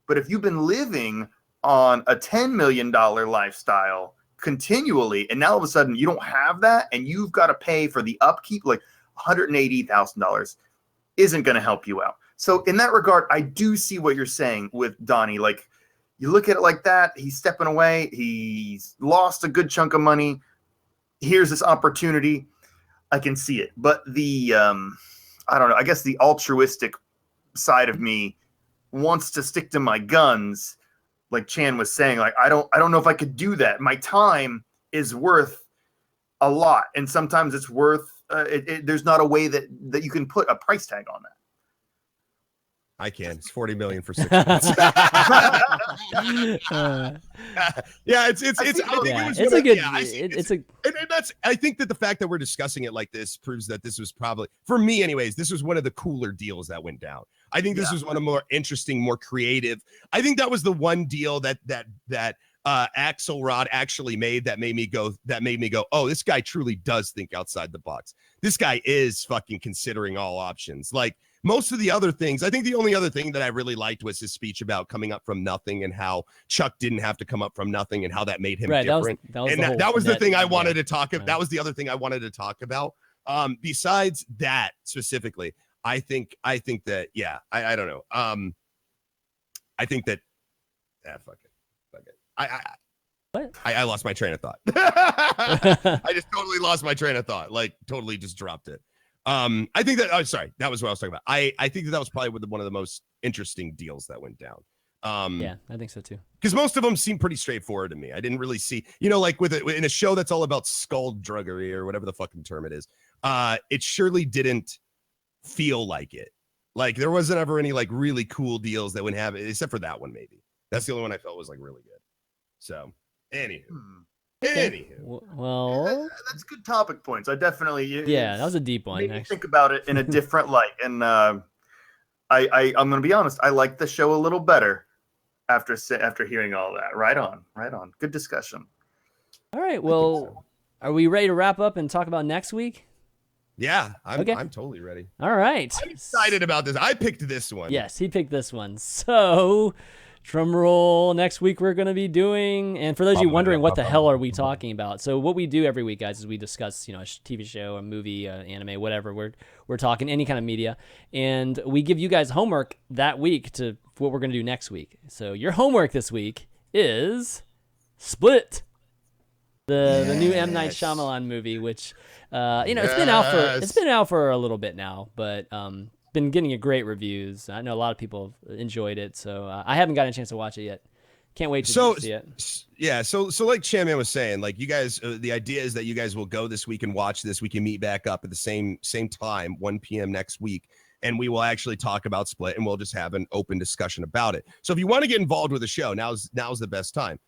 But if you've been living on a $10 million lifestyle continually, and now all of a sudden you don't have that and you've got to pay for the upkeep, like $180,000 isn't going to help you out. So in that regard, I do see what you're saying with Donnie. Like you look at it like that, he's stepping away. He's lost a good chunk of money. Here's this opportunity. I can see it. But the, I don't know, I guess the altruistic side of me wants to stick to my guns. Like Chan was saying, like, I don't know if I could do that. My time is worth a lot. And sometimes it's worth, there's not a way that you can put a price tag on that. I can. It's 40 million for 6 months. Yeah, it's a good. And that's, I think that the fact that we're discussing it like this proves that this was probably, for me anyways, this was one of the cooler deals that went down. I think this was one of the more interesting, more creative. I think that was the one deal that Axelrod actually made that made me go, oh, this guy truly does think outside the box. This guy is fucking considering all options. Like most of the other things, I think the only other thing that I really liked was his speech about coming up from nothing and how Chuck didn't have to come up from nothing and how that made him different. That was the thing I wanted to talk about. That was the other thing I wanted to talk about. Besides that specifically, I think that, yeah, I don't know. I think that, fuck it. I lost my train of thought. I just totally lost my train of thought. Like totally just dropped it. I think that, oh, sorry, that was what I was talking about. I think that was probably one of the most interesting deals that went down. Yeah, I think so too. Because most of them seem pretty straightforward to me. I didn't really see, like in a show that's all about skullduggery or whatever the fucking term it is. It surely didn't feel like it. Like there wasn't ever any like really cool deals that would have it, except for that one maybe. That's the only one I felt was like really good. So, anywho. Well, that's good topic points. I definitely that was a deep one. Made me think about it in a different light, and I'm going to be honest. I like the show a little better after hearing all that. Right on. Good discussion. All right. Well, are we ready to wrap up and talk about next week? Yeah, I'm totally ready. All right. I'm excited about this. I picked this one. Yes, he picked this one. So, drum roll. Next week we're going to be doing, and for those of you wondering what the hell are we talking about, so what we do every week, guys, is we discuss, a TV show, a movie, anime, whatever. We're talking any kind of media, and we give you guys homework that week to what we're going to do next week. So your homework this week is Split, the new M. Night Shyamalan movie, which it's been out for a little bit now, but been getting great reviews. I know a lot of people have enjoyed it, so I haven't gotten a chance to watch it yet. Can't wait to So see it. yeah, so like Chanmanv was saying, like you guys, the idea is that you guys will go this week and watch this. We can meet back up at the same time, 1 p.m. next week, and we will actually talk about Split, and we'll just have an open discussion about it. So if you want to get involved with the show, now's the best time.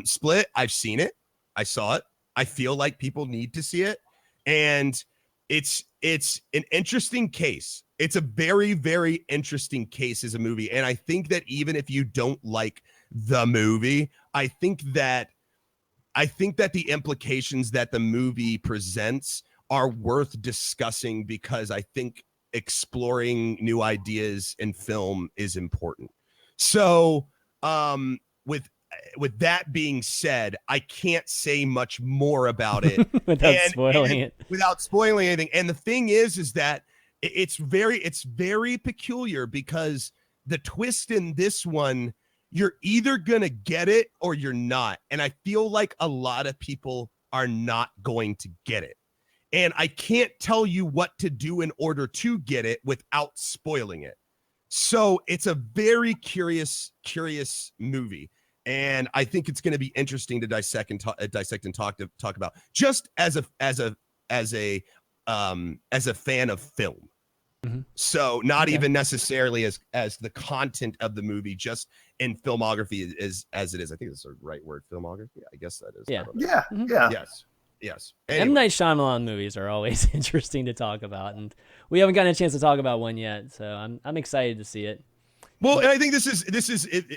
Split, I've seen it, I saw it. I feel like people need to see it, and it's an interesting case. It's a very, very interesting case as a movie, and I think that even if you don't like the movie, I think that the implications that the movie presents are worth discussing, because I think exploring new ideas in film is important. So with that being said, I can't say much more about it without spoiling it. Without spoiling anything. And the thing is that it's very peculiar, because the twist in this one, you're either going to get it or you're not. And I feel like a lot of people are not going to get it. And I can't tell you what to do in order to get it without spoiling it. So it's a very curious movie. And I think it's going to be interesting to dissect and talk about, just as a fan of film. Mm-hmm. So not even necessarily as the content of the movie, just in filmography as it is. I think that's the right word, filmography. I guess that is. Yeah. Yeah. Mm-hmm. Yeah. Yes. M. Night Shyamalan movies are always interesting to talk about, and we haven't gotten a chance to talk about one yet, so I'm excited to see it. Well, and I think this is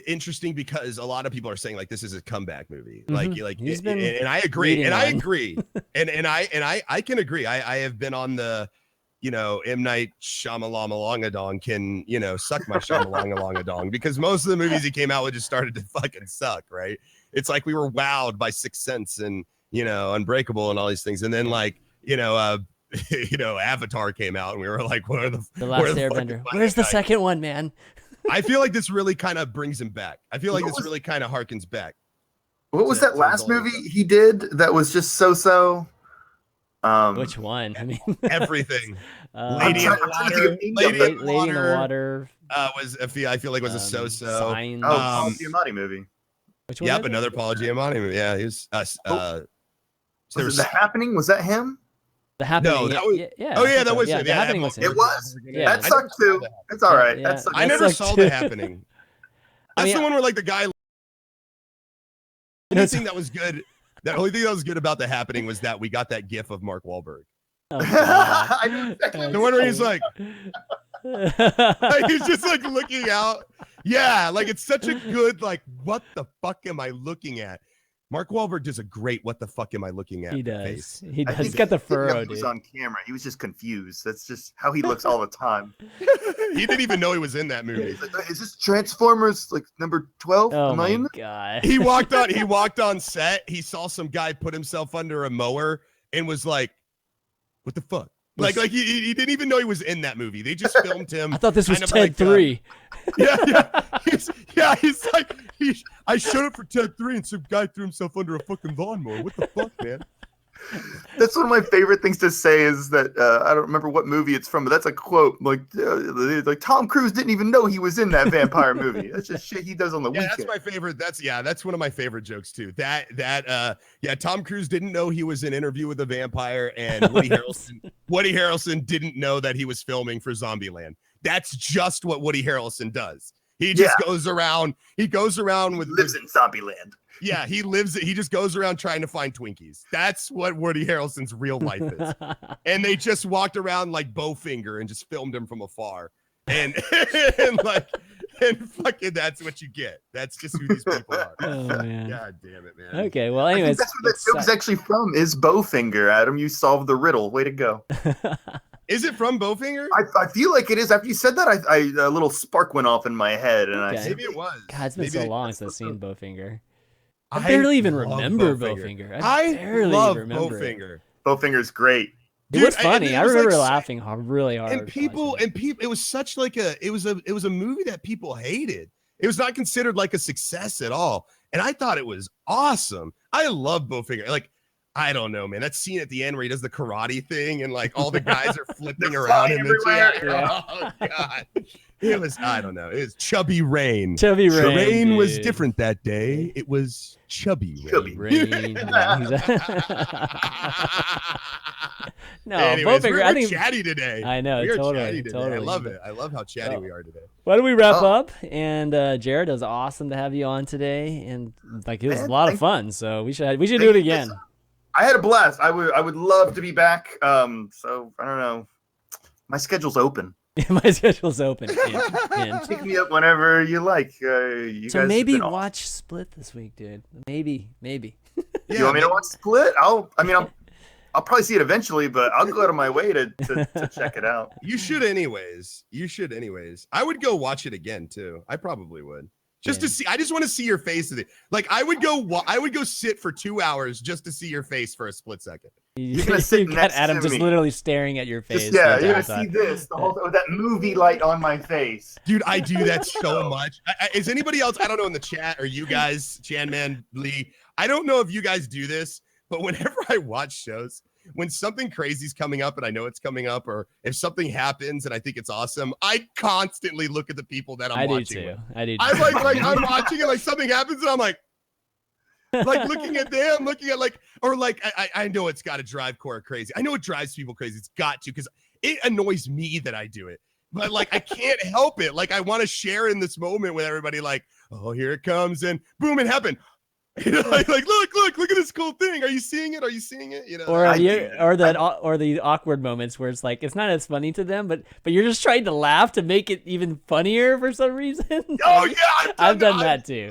interesting, because a lot of people are saying like this is a comeback movie, and I agree, and I agree, and I can agree. I have been on the, M. Night Shyamalan can, suck my Shyamalan, because most of the movies he came out with just started to fucking suck, right? It's like we were wowed by Sixth Sense and, Unbreakable and all these things. And then Avatar came out and we were like, what are the Last Airbender? Where's the second one, man? I feel like this really kind of brings him back. I feel like this really kind of harkens back. What was that last movie he did that was just so? Which one? I mean, everything. Lady in the Water. I feel like was a so-so. Signs. Paul Giamatti movie. Which one? Yep, another Paul Giamatti movie. Yeah, he was. Was The Happening? Was that him? The Happening. No, that was. Yeah. Oh yeah, that was him. The Happening was him. It was. Yeah. That sucked too. It's all right. Yeah. I never saw The Happening. That's the one where like the guy. The only thing that was good. The only thing that was good about The Happening was that we got that GIF of Mark Wahlberg. Oh, God. The one where he's like, he's just like looking out. Yeah, like it's such a good like, what the fuck am I looking at? Mark Wahlberg does a great "what the fuck am I looking at?" He does. face. He does. He's got the furrow, He was on camera. He was just confused. That's just how he looks all the time. He didn't even know he was in that movie. He's like, is this Transformers like number 12? Oh Am I in my there? God. He walked on set. He saw some guy put himself under a mower and was like, "What the fuck?" Like he didn't even know he was in that movie. They just filmed him. I thought this was kind of Ted like, 3. He's like, I showed up for Ted 3 and some guy threw himself under a fucking lawnmower. What the fuck, man? That's one of my favorite things to say is that I don't remember what movie it's from, but that's a quote. Like Tom Cruise didn't even know he was in that vampire movie. That's just shit he does on the weekend. That's my favorite. That's one of my favorite jokes too. Tom Cruise didn't know he was in Interview with a Vampire, and Woody Harrelson didn't know that he was filming for Zombieland. That's just what Woody Harrelson does. He just goes around. He lives in Zombieland. Yeah, he just goes around trying to find Twinkies. That's what Woody Harrelson's real life is. And they just walked around like Bowfinger and just filmed him from afar. And fucking that's what you get. That's just who these people are. Oh, man. God damn it, man. Okay, well, anyways. That's what that joke's actually from, is Bowfinger, Adam. You solved the riddle. Way to go. Is it from Bowfinger? I feel like it is. After you said that, a little spark went off in my head. And Okay. Maybe it was. God, it's been so long since I've seen Bowfinger. I barely even remember Bowfinger. I barely love remember Bowfinger. Bowfinger's great. It was funny. it I was remember like, laughing really hard. And people, it was such like it was a movie that people hated. It was not considered like a success at all. And I thought it was awesome. I love Bowfinger. Like, I don't know, man. That scene at the end where he does the karate thing and like all the guys are flipping around him. everywhere. Oh God. It was, I don't know. It was Chubby Rain. Chubby Rain. Rain was dude. different that day. It was Chubby Rain. Chubby Rain. No, Anyways, Bowfinger, we're I think chatty today. I know, we are totally, chatty today. totally. I love it. I love how chatty we are today. Why don't we wrap Oh. up? And Jared, it was awesome to have you on today, and like it was Man, a lot of fun. So we should do it again. I had a blast. I would love to be back. So I don't know. My schedule's open. My schedule's open. And Pick me up whenever you like. You so guys maybe have been awesome. watch Split this week, dude. Maybe. You want me to watch Split? I'll probably see it eventually, but I'll go out of my way to check it out. You should anyways. I would go watch it again too. I probably would. Just to see. I just want to see your face of it. Like I would go sit for 2 hours just to see your face for a split second. You're gonna sit You got next Adam to just me. literally staring at your face. Just, yeah, the you're entire gonna see time. this the whole with that movie light on my face. Dude, I do that so much. Is anybody else? I don't know in the chat or you guys, Chanmanv, Lee. I don't know if you guys do this, but whenever I watch shows, when something crazy's coming up and I know it's coming up, or if something happens and I think it's awesome, I constantly look at the people that I'm watching with. I do too. I'm like I'm watching it, like something happens and I'm like looking at them, looking at I know it's got to drive Cora crazy. I know it drives people crazy. It's got to, because it annoys me that I do it. But like I can't help it. Like I want to share in this moment with everybody. Like, oh, here it comes, and boom, it happened. You know, like look at this cool thing. Are you seeing it? You know, Or the awkward moments where it's like it's not as funny to them, but you're just trying to laugh to make it even funnier for some reason. Oh yeah, I've done that too.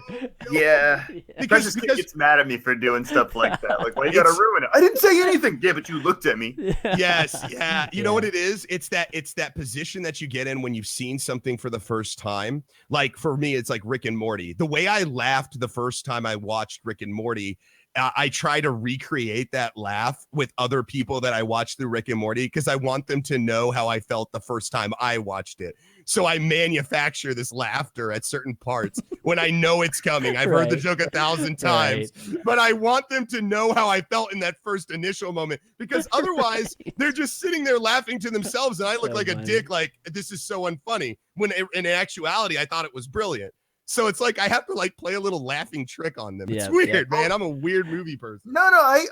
Yeah, because gets mad at me for doing stuff like that. Like, why you gotta ruin it? I didn't say anything. Yeah, but you looked at me. Yes, yeah. You know what it is? It's that position that you get in when you've seen something for the first time. Like for me, it's like Rick and Morty. The way I laughed the first time I watched Rick and Morty, I try to recreate that laugh with other people that I watch through Rick and Morty, because I want them to know how I felt the first time I watched it. So I manufacture this laughter at certain parts when I know it's coming. I've heard the joke 1,000 times, but I want them to know how I felt in that first initial moment, because otherwise they're just sitting there laughing to themselves and I look like a dick, like this is so unfunny, when in actuality I thought it was brilliant. So it's like I have to like play a little laughing trick on them. It's weird, man. I'm a weird movie person. No, I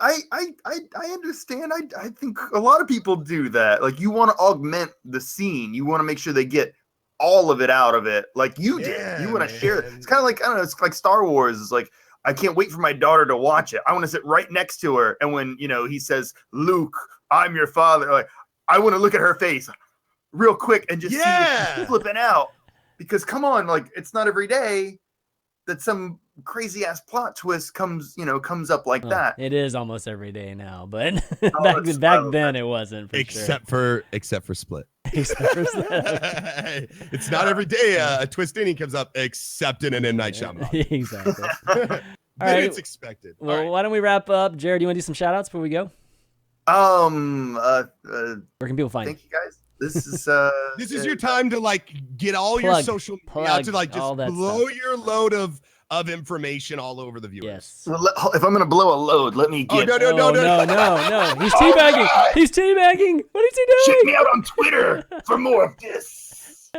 understand. I think a lot of people do that. Like, you want to augment the scene. You want to make sure they get all of it out of it, like you did. You want to share it. It's kind of like, I don't know. It's like Star Wars. It's like, I can't wait for my daughter to watch it. I want to sit right next to her, and when he says, "Luke, I'm your father," like I want to look at her face real quick and just see her flipping out. Because come on, like, it's not every day that some crazy ass plot twist comes up like that. It is almost every day now, but Oh, back then it wasn't. Except for Split. Except for Split. It's not every day a twist ending comes up, except in an M. Night Shyamalan. Exactly. All right. It's expected. Well, why don't we wrap up? Jared, do you want to do some shout outs before we go? Where can people find you? Thank you guys. This is this is your time to like get all your social media out, to like just blow your load of information all over the viewers. Yes. Well, if I'm gonna blow a load, let me get. No. He's teabagging. He's teabagging. What is he doing? Check me out on Twitter for more of this.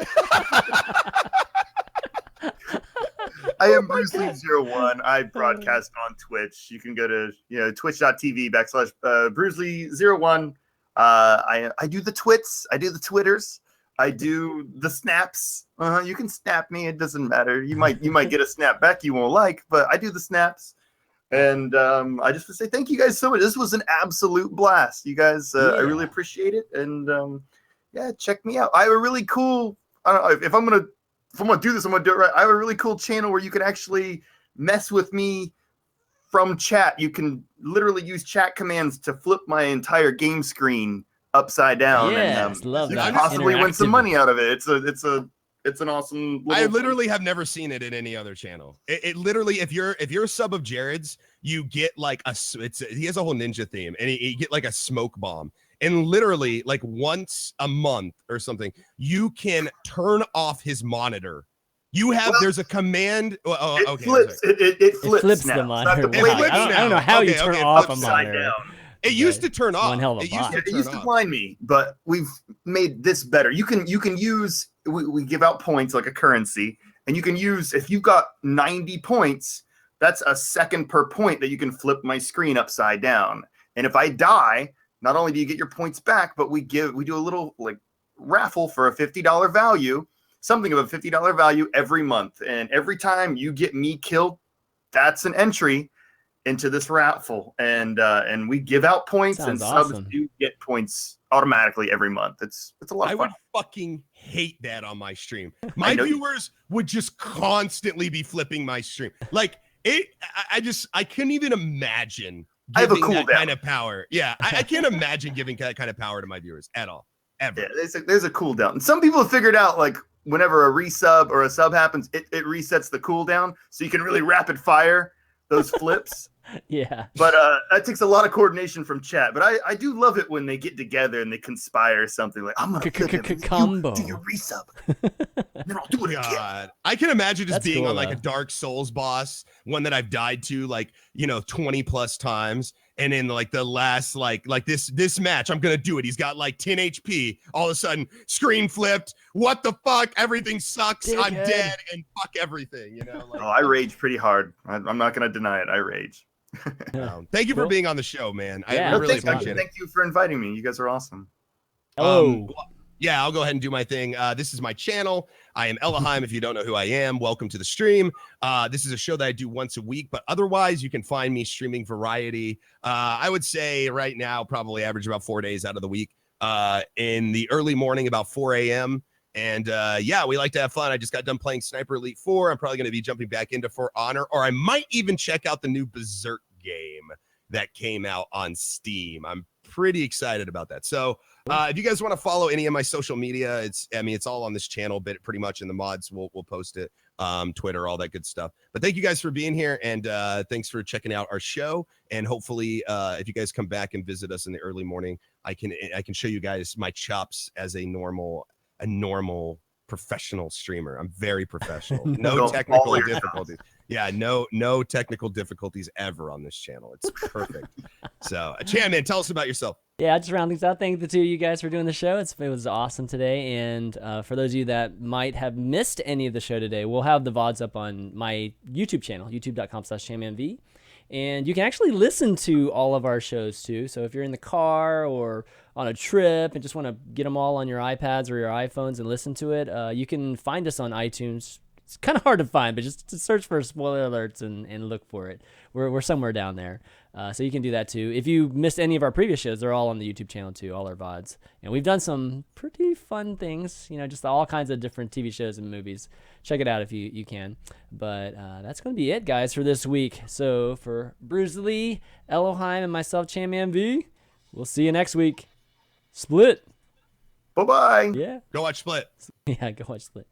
I am BruisedLee01. I broadcast on Twitch. You can go to twitch.tv/BruisedLee01. I do the twits. I do the Twitters. I do the snaps. You can snap me. It doesn't matter. You might get a snap back you won't like, but I do the snaps. And I just want to say thank you guys so much. This was an absolute blast. You guys, I really appreciate it. And check me out. I have a really cool. I don't know if I'm gonna do this. I'm gonna do it right. I have a really cool channel where you can actually mess with me from chat. You can literally use chat commands to flip my entire game screen upside down. Yes, and love you that. can possibly win some Interactive. money out of it. It's an awesome. I literally have never seen it in any other channel. It literally, if you're a sub of Jared's, you get like he has a whole ninja theme, and you get like a smoke bomb, and literally like once a month or something, you can turn off his monitor. You have there's a command. It flips. It flips It flips now. the It's not monitor. the blade. I don't know how you turn off a monitor. Down. It used to turn off. one hell of a It used bot. to It turn used to off. blind me, but we've made this better. You can use we give out points like a currency, and you can use if you've got 90 points, that's a second per point that you can flip my screen upside down. And if I die, not only do you get your points back, but we do a little like raffle for a $50 value, something of a $50 value every month. And every time you get me killed, that's an entry into this raffle, and we give out points, Sounds and subs awesome. do get points automatically every month. It's a lot I of would fun. fucking hate that on my stream. My know you- viewers would just constantly be flipping my stream. Like it, I couldn't even imagine I have a giving that cooldown. kind of power. Yeah, I can't imagine giving that kind of power to my viewers at all, ever. Yeah, there's a cooldown. And some people have figured out like whenever a resub or a sub happens, it resets the cooldown, so you can really rapid fire those flips. Yeah. But that takes a lot of coordination from chat. But I do love it when they get together and they conspire something like, I'm gonna flip him, and Combo. you do your resub, and then I'll do it again. God, I can imagine just That's being cool, on like a though. Dark Souls boss, one that I've died to like 20 plus times, and in like the last like this match, I'm gonna do it. He's got like 10 HP. All of a sudden, screen flipped. What the fuck? Everything sucks. I'm Dickhead. dead, and fuck everything. Like, Oh, I rage pretty hard. I'm not gonna deny it. I rage. Thank you for Cool. being on the show, man. Yeah, I No, really thanks a lot. appreciate it. thank you for inviting me. You guys are awesome. Oh, Yeah, I'll go ahead and do my thing. This is my channel. I am Ellohime. If you don't know who I am, welcome to the stream. This is a show that I do once a week, but otherwise you can find me streaming variety. I would say right now, probably average about 4 days out of the week. In the early morning, about 4 a.m. And yeah, we like to have fun. I just got done playing Sniper Elite 4. I'm probably going to be jumping back into For Honor, or I might even check out the new Berserk game that came out on Steam. I'm pretty excited about that. So if you guys want to follow any of my social media, it's all on this channel, but pretty much in the mods, we'll post it, Twitter, all that good stuff. But thank you guys for being here, and thanks for checking out our show. And hopefully, if you guys come back and visit us in the early morning, I can show you guys my chops as a normal professional streamer. I'm very professional. No Go technical all your difficulties. Yeah, no technical difficulties ever on this channel. It's perfect. So, Chanman, tell us about yourself. yeah, just round things out. Thank the two of you guys for doing the show. It was awesome today. And for those of you that might have missed any of the show today, we'll have the VODs up on my YouTube channel, youtube.com/ChanmanV. And you can actually listen to all of our shows too. So if you're in the car or on a trip and just want to get them all on your iPads or your iPhones and listen to it, you can find us on iTunes. It's kind of hard to find, but just search for spoiler alerts and look for it. We're somewhere down there. So you can do that too. If you missed any of our previous shows, they're all on the YouTube channel too, all our VODs. And we've done some pretty fun things, just all kinds of different TV shows and movies. Check it out if you can. But that's going to be it, guys, for this week. So for BruisedLee, Ellohime, and myself, Chanmanv, we'll see you next week. Split. Bye bye. Yeah. Go watch Split. Yeah, go watch Split.